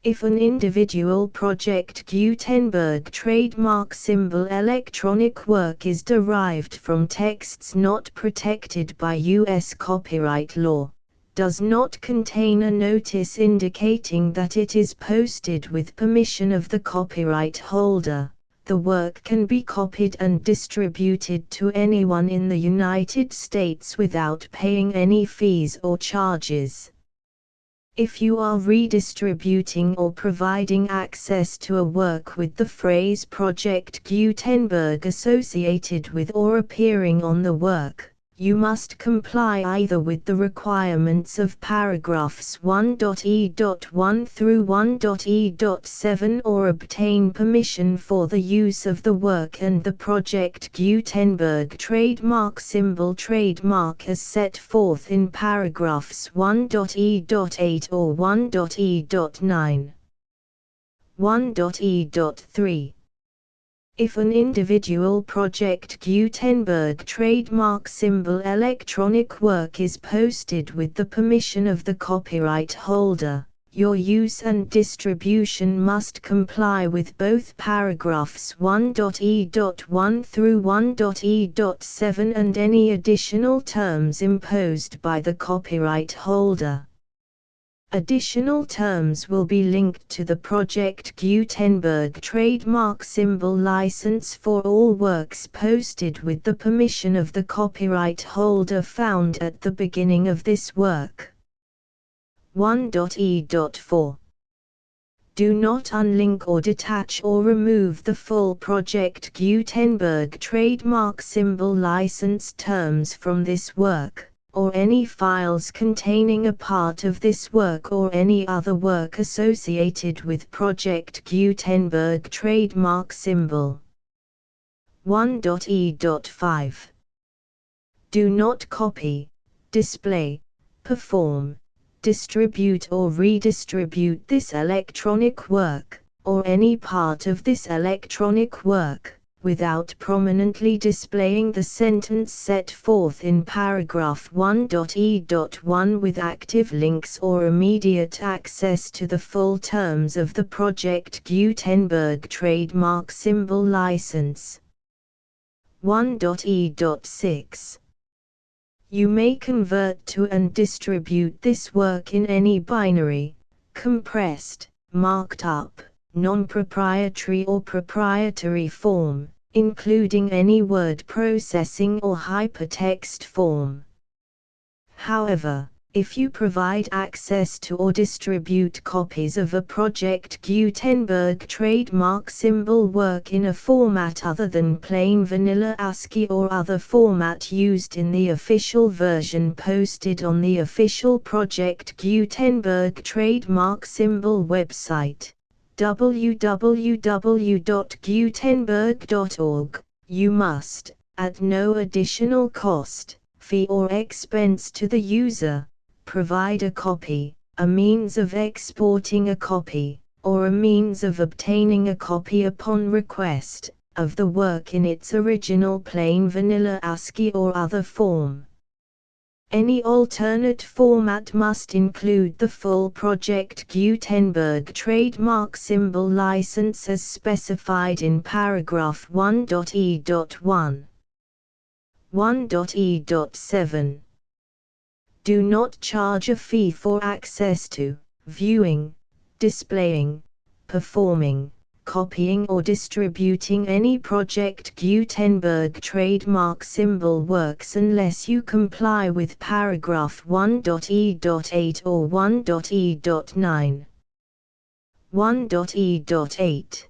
If an individual Project Gutenberg trademark symbol electronic work is derived from texts not protected by U.S. copyright law, does not contain a notice indicating that it is posted with permission of the copyright holder, the work can be copied and distributed to anyone in the United States without paying any fees or charges. If you are redistributing or providing access to a work with the phrase Project Gutenberg associated with or appearing on the work, you must comply either with the requirements of paragraphs 1.e.1 through 1.e.7 or obtain permission for the use of the work and the Project Gutenberg trademark symbol trademark as set forth in paragraphs 1.e.8 or 1.e.9. 1.e.3 If an individual Project Gutenberg trademark symbol electronic work is posted with the permission of the copyright holder, your use and distribution must comply with both paragraphs 1.e.1 through 1.e.7 and any additional terms imposed by the copyright holder. Additional terms will be linked to the Project Gutenberg trademark symbol license for all works posted with the permission of the copyright holder found at the beginning of this work. 1.e.4 Do not unlink or detach or remove the full Project Gutenberg trademark symbol license terms from this work, or any files containing a part of this work or any other work associated with Project Gutenberg trademark symbol. 1.e.5 Do not copy, display, perform, distribute or redistribute this electronic work, or any part of this electronic work, without prominently displaying the sentence set forth in paragraph 1.e.1 with active links or immediate access to the full terms of the Project Gutenberg trademark symbol license. 1.e.6 You may convert to and distribute this work in any binary, compressed, marked up, non-proprietary or proprietary form, including any word processing or hypertext form. However, if you provide access to or distribute copies of a Project Gutenberg trademark symbol work in a format other than plain vanilla ASCII or other format used in the official version posted on the official Project Gutenberg trademark symbol website, www.gutenberg.org, you must, at no additional cost, fee or expense to the user, provide a copy, a means of exporting a copy, or a means of obtaining a copy upon request, of the work in its original plain vanilla ASCII or other form. Any alternate format must include the full Project Gutenberg trademark symbol license as specified in paragraph 1.e.1. 1.e.7 Do not charge a fee for access to, viewing, displaying, performing, copying or distributing any Project Gutenberg trademark symbol works unless you comply with paragraph 1.e.8 or 1.e.9. 1.e.8.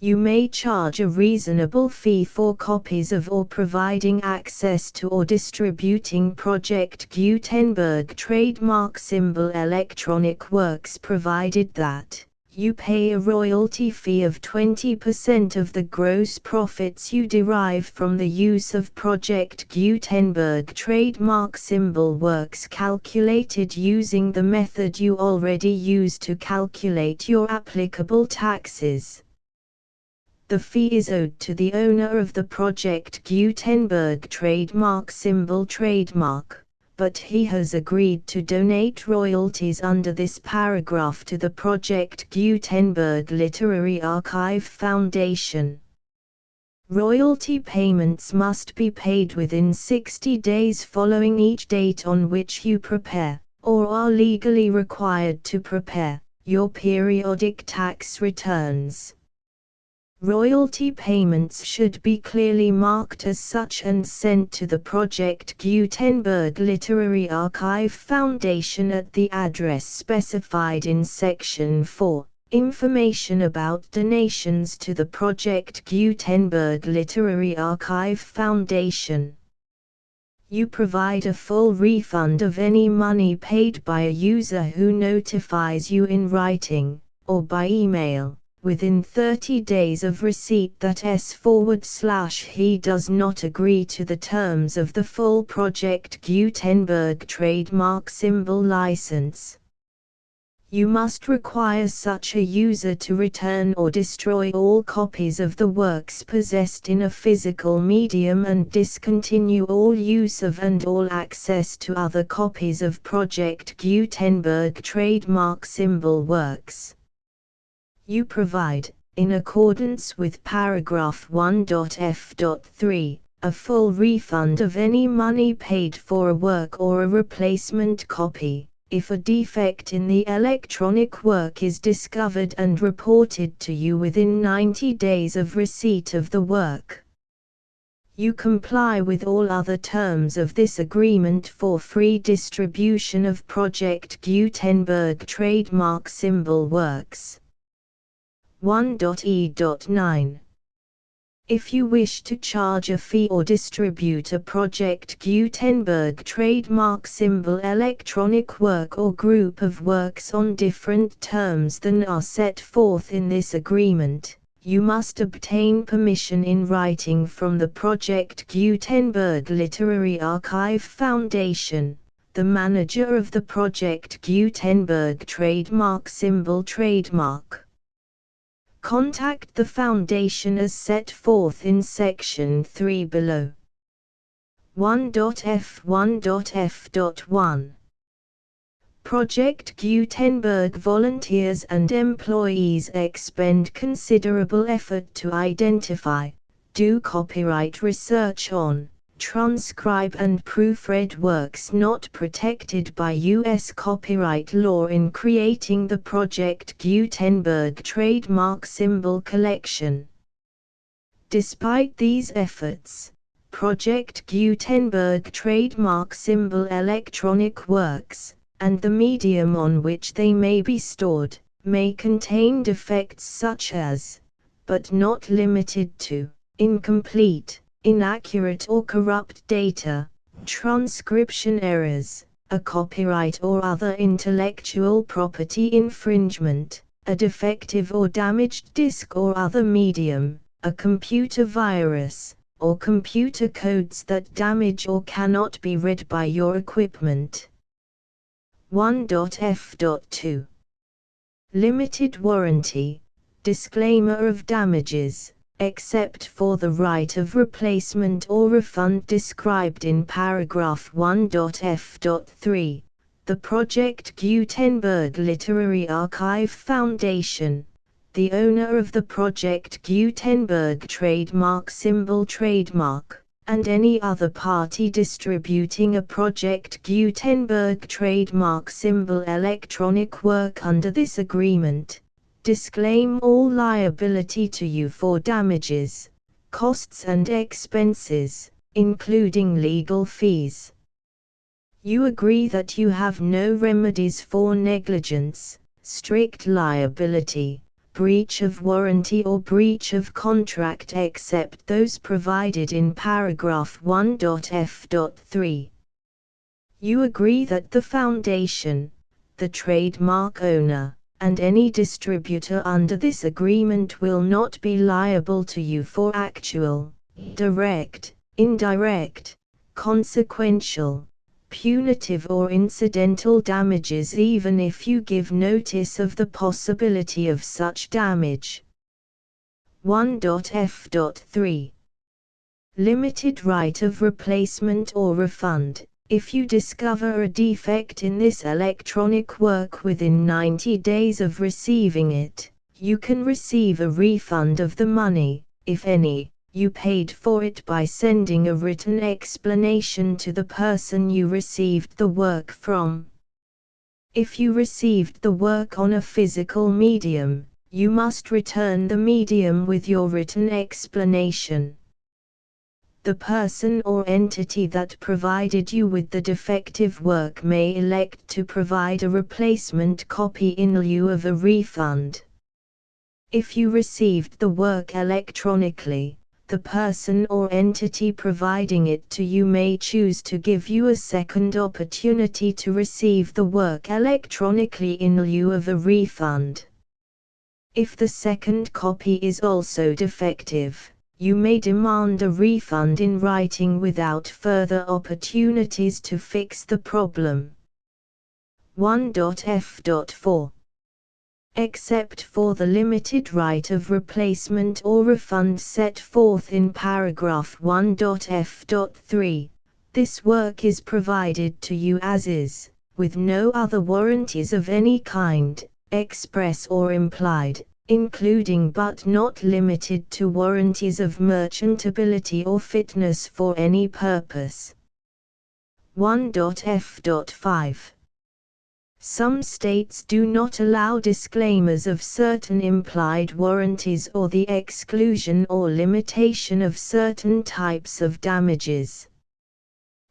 You may charge a reasonable fee for copies of or providing access to or distributing Project Gutenberg trademark symbol electronic works, provided that you pay a royalty fee of 20% of the gross profits you derive from the use of Project Gutenberg trademark symbol works calculated using the method you already use to calculate your applicable taxes. The fee is owed to the owner of the Project Gutenberg trademark symbol trademark, but he has agreed to donate royalties under this paragraph to the Project Gutenberg Literary Archive Foundation. Royalty payments must be paid within 60 days following each date on which you prepare, or are legally required to prepare, your periodic tax returns. Royalty payments should be clearly marked as such and sent to the Project Gutenberg Literary Archive Foundation at the address specified in Section 4. Information about donations to the Project Gutenberg Literary Archive Foundation. You provide a full refund of any money paid by a user who notifies you in writing, or by email, within 30 days of receipt that he does not agree to the terms of the full Project Gutenberg trademark symbol license. You must require such a user to return or destroy all copies of the works possessed in a physical medium and discontinue all use of and all access to other copies of Project Gutenberg trademark symbol works. You provide, in accordance with paragraph 1.f.3, a full refund of any money paid for a work or a replacement copy, if a defect in the electronic work is discovered and reported to you within 90 days of receipt of the work. You comply with all other terms of this agreement for free distribution of Project Gutenberg trademark symbol works. 1.e.9. If you wish to charge a fee or distribute a Project Gutenberg trademark symbol electronic work or group of works on different terms than are set forth in this agreement, you must obtain permission in writing from the Project Gutenberg Literary Archive Foundation, the manager of the Project Gutenberg trademark symbol trademark. Contact the Foundation as set forth in Section 3 below. 1.f1.f.1. Project Gutenberg volunteers and employees expend considerable effort to identify, do copyright research on, transcribe and proofread works not protected by U.S. copyright law in creating the Project Gutenberg trademark symbol collection. Despite these efforts, Project Gutenberg trademark symbol electronic works, and the medium on which they may be stored, may contain defects such as, but not limited to, incomplete, inaccurate or corrupt data, transcription errors, a copyright or other intellectual property infringement, a defective or damaged disk or other medium, a computer virus, or computer codes that damage or cannot be read by your equipment. 1.f.2. Limited warranty, disclaimer of damages, except for the right of replacement or refund described in paragraph 1.f.3, the Project Gutenberg Literary Archive Foundation, the owner of the Project Gutenberg trademark symbol trademark, and any other party distributing a Project Gutenberg trademark symbol electronic work under this agreement, disclaim all liability to you for damages, costs and expenses, including legal fees. You agree that you have no remedies for negligence, strict liability, breach of warranty or breach of contract except those provided in paragraph 1.f.3. You agree that the foundation, the trademark owner, and any distributor under this agreement will not be liable to you for actual, direct, indirect, consequential, punitive or incidental damages even if you give notice of the possibility of such damage. 1.f.3. Limited right of replacement or refund. If you discover a defect in this electronic work within 90 days of receiving it, you can receive a refund of the money, if any, you paid for it by sending a written explanation to the person you received the work from. If you received the work on a physical medium, you must return the medium with your written explanation. The person or entity that provided you with the defective work may elect to provide a replacement copy in lieu of a refund. If you received the work electronically, the person or entity providing it to you may choose to give you a second opportunity to receive the work electronically in lieu of a refund. If the second copy is also defective, you may demand a refund in writing without further opportunities to fix the problem. 1.f.4. Except for the limited right of replacement or refund set forth in paragraph 1.f.3, this work is provided to you as is, with no other warranties of any kind, express or implied, including but not limited to warranties of merchantability or fitness for any purpose. 1.f.5. Some states do not allow disclaimers of certain implied warranties or the exclusion or limitation of certain types of damages.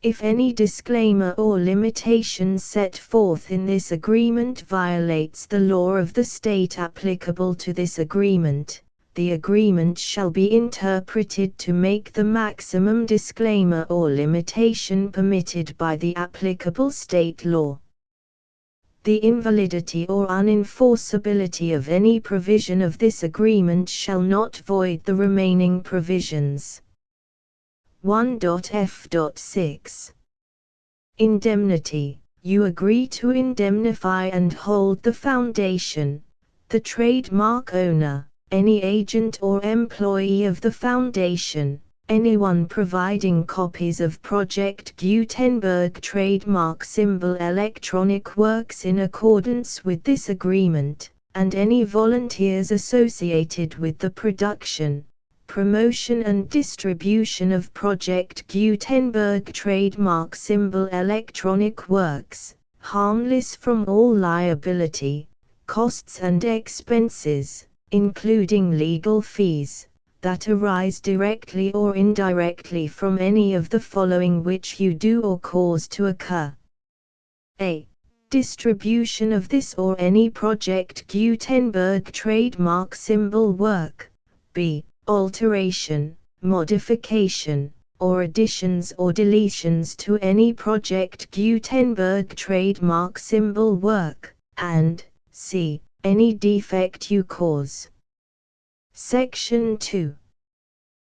If any disclaimer or limitation set forth in this agreement violates the law of the state applicable to this agreement, the agreement shall be interpreted to make the maximum disclaimer or limitation permitted by the applicable state law. The invalidity or unenforceability of any provision of this agreement shall not void the remaining provisions. 1.f.6. Indemnity. You agree to indemnify and hold the foundation, the trademark owner, any agent or employee of the foundation, anyone providing copies of Project Gutenberg trademark symbol electronic works in accordance with this agreement, and any volunteers associated with the production, promotion and distribution of Project Gutenberg trademark symbol electronic works, harmless from all liability, costs and expenses, including legal fees, that arise directly or indirectly from any of the following which you do or cause to occur. A. Distribution of this or any Project Gutenberg trademark symbol work. B. Alteration, modification, or additions or deletions to any Project Gutenberg trademark symbol work, and c. Any defect you cause. Section 2.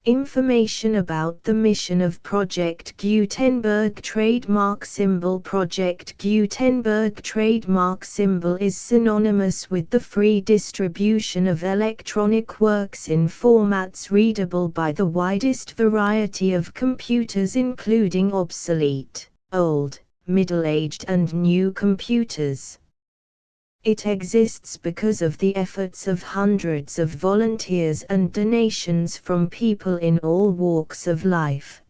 Information about the mission of Project Gutenberg trademark symbol. Project Gutenberg trademark symbol is synonymous with the free distribution of electronic works in formats readable by the widest variety of computers, including obsolete, old, middle-aged and new computers. It exists because of the efforts of hundreds of volunteers and donations from people in all walks of life.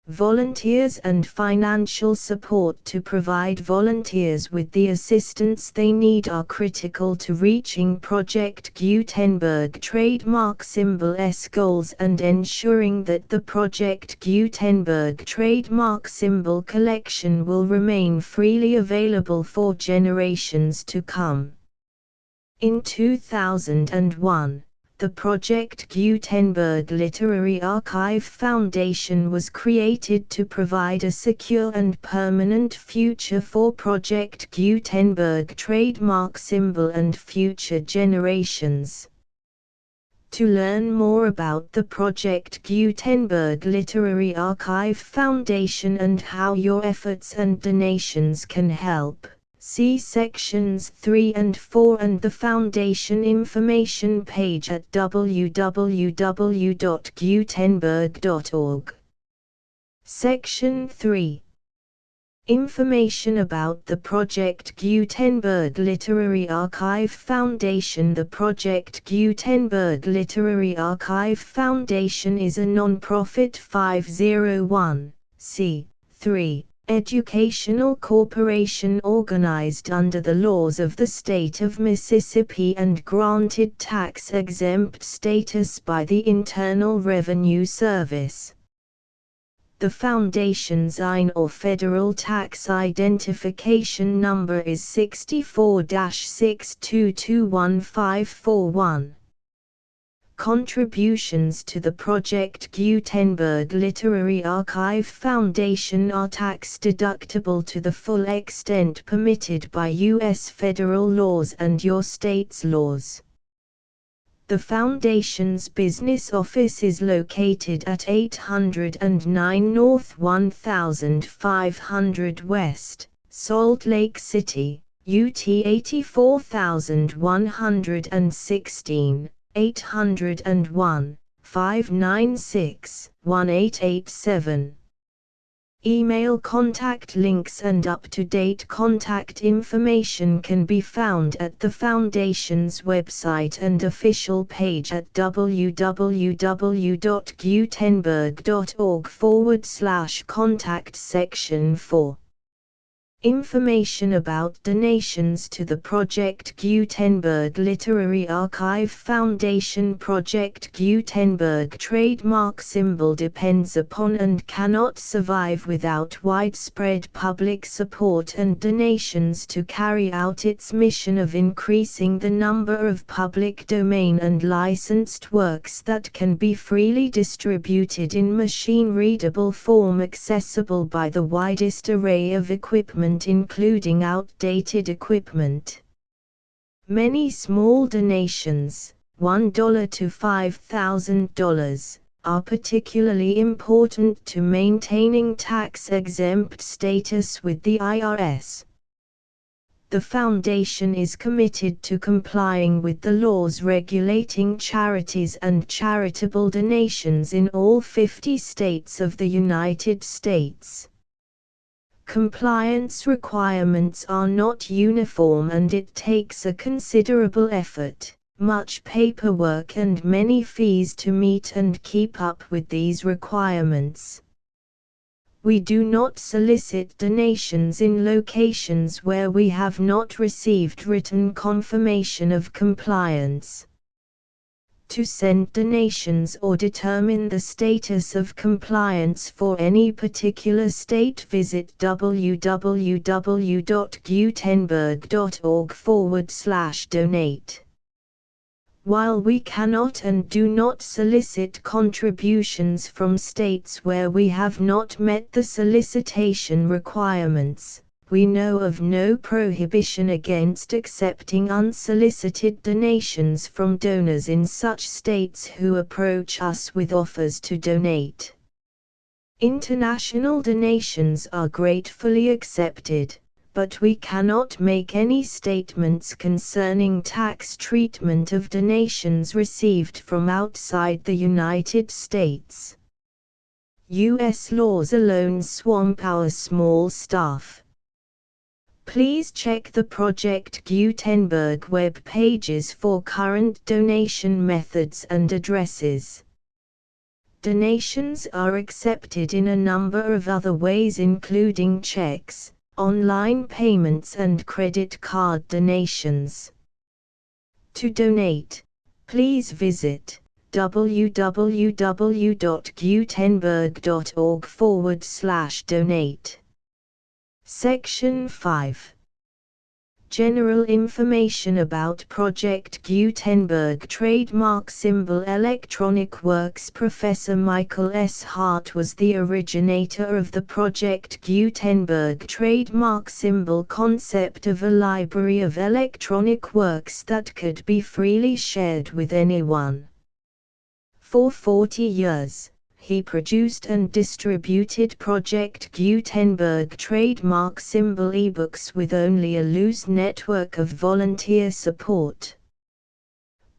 Volunteers and financial support to provide volunteers with the assistance they need are critical to reaching Project Gutenberg trademark symbol's goals and ensuring that the Project Gutenberg trademark symbol collection will remain freely available for generations to come. In 2001, the Project Gutenberg Literary Archive Foundation was created to provide a secure and permanent future for Project Gutenberg trademark symbol and future generations. To learn more about the Project Gutenberg Literary Archive Foundation and how your efforts and donations can help, see sections 3 and 4 and the Foundation information page at www.gutenberg.org. Section 3. Information about the Project Gutenberg Literary Archive Foundation. The Project Gutenberg Literary Archive Foundation is a non-profit 501(c)(3) educational corporation organized under the laws of the state of Mississippi and granted tax-exempt status by the Internal Revenue Service. The Foundation's IN or Federal Tax Identification Number is 64-6221541. Contributions to the Project Gutenberg Literary Archive Foundation are tax-deductible to the full extent permitted by U.S. federal laws and your state's laws. The Foundation's business office is located at 809 North 1500 West, Salt Lake City, UT 84116, 801-596-1887. Email contact links and up-to-date contact information can be found at the Foundation's website and official page at www.gutenberg.org/contact section 4. Information about donations to the Project Gutenberg Literary Archive Foundation. Project Gutenberg trademark symbol depends upon and cannot survive without widespread public support and donations to carry out its mission of increasing the number of public domain and licensed works that can be freely distributed in machine-readable form accessible by the widest array of equipment including outdated equipment. Many small donations, $1 to $5,000, are particularly important to maintaining tax-exempt status with the IRS. The Foundation is committed to complying with the laws regulating charities and charitable donations in all 50 states of the United States. Compliance requirements are not uniform and it takes a considerable effort, much paperwork and many fees to meet and keep up with these requirements. We do not solicit donations in locations where we have not received written confirmation of compliance. To send donations or determine the status of compliance for any particular state, visit www.gutenberg.org/donate. While we cannot and do not solicit contributions from states where we have not met the solicitation requirements, we know of no prohibition against accepting unsolicited donations from donors in such states who approach us with offers to donate. International donations are gratefully accepted, but we cannot make any statements concerning tax treatment of donations received from outside the United States. U.S. laws alone swamp our small staff. Please check the Project Gutenberg web pages for current donation methods and addresses. Donations are accepted in a number of other ways including checks, online payments and credit card donations. To donate, please visit www.gutenberg.org/donate. Section 5. General information about Project Gutenberg trademark symbol Electronic Works. Professor Michael S. Hart was the originator of the Project Gutenberg trademark symbol concept of a library of electronic works that could be freely shared with anyone. For 40 years, he produced and distributed Project Gutenberg trademark symbol ebooks with only a loose network of volunteer support.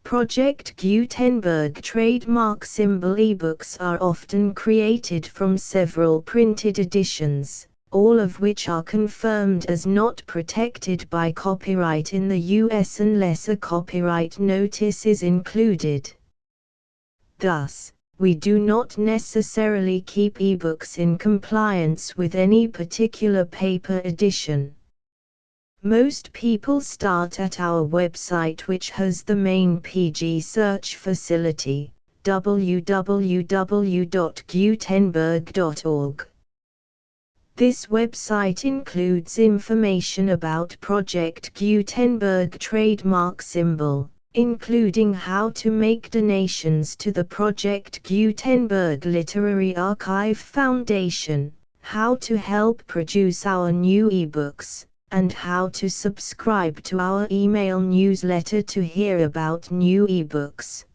Project Gutenberg trademark symbol ebooks are often created from several printed editions, all of which are confirmed as not protected by copyright in the US unless a copyright notice is included. Thus, we do not necessarily keep ebooks in compliance with any particular paper edition. Most people start at our website, which has the main PG search facility, www.gutenberg.org. This website includes information about Project Gutenberg trademark symbol, including how to make donations to the Project Gutenberg Literary Archive Foundation, how to help produce our new ebooks, and how to subscribe to our email newsletter to hear about new ebooks.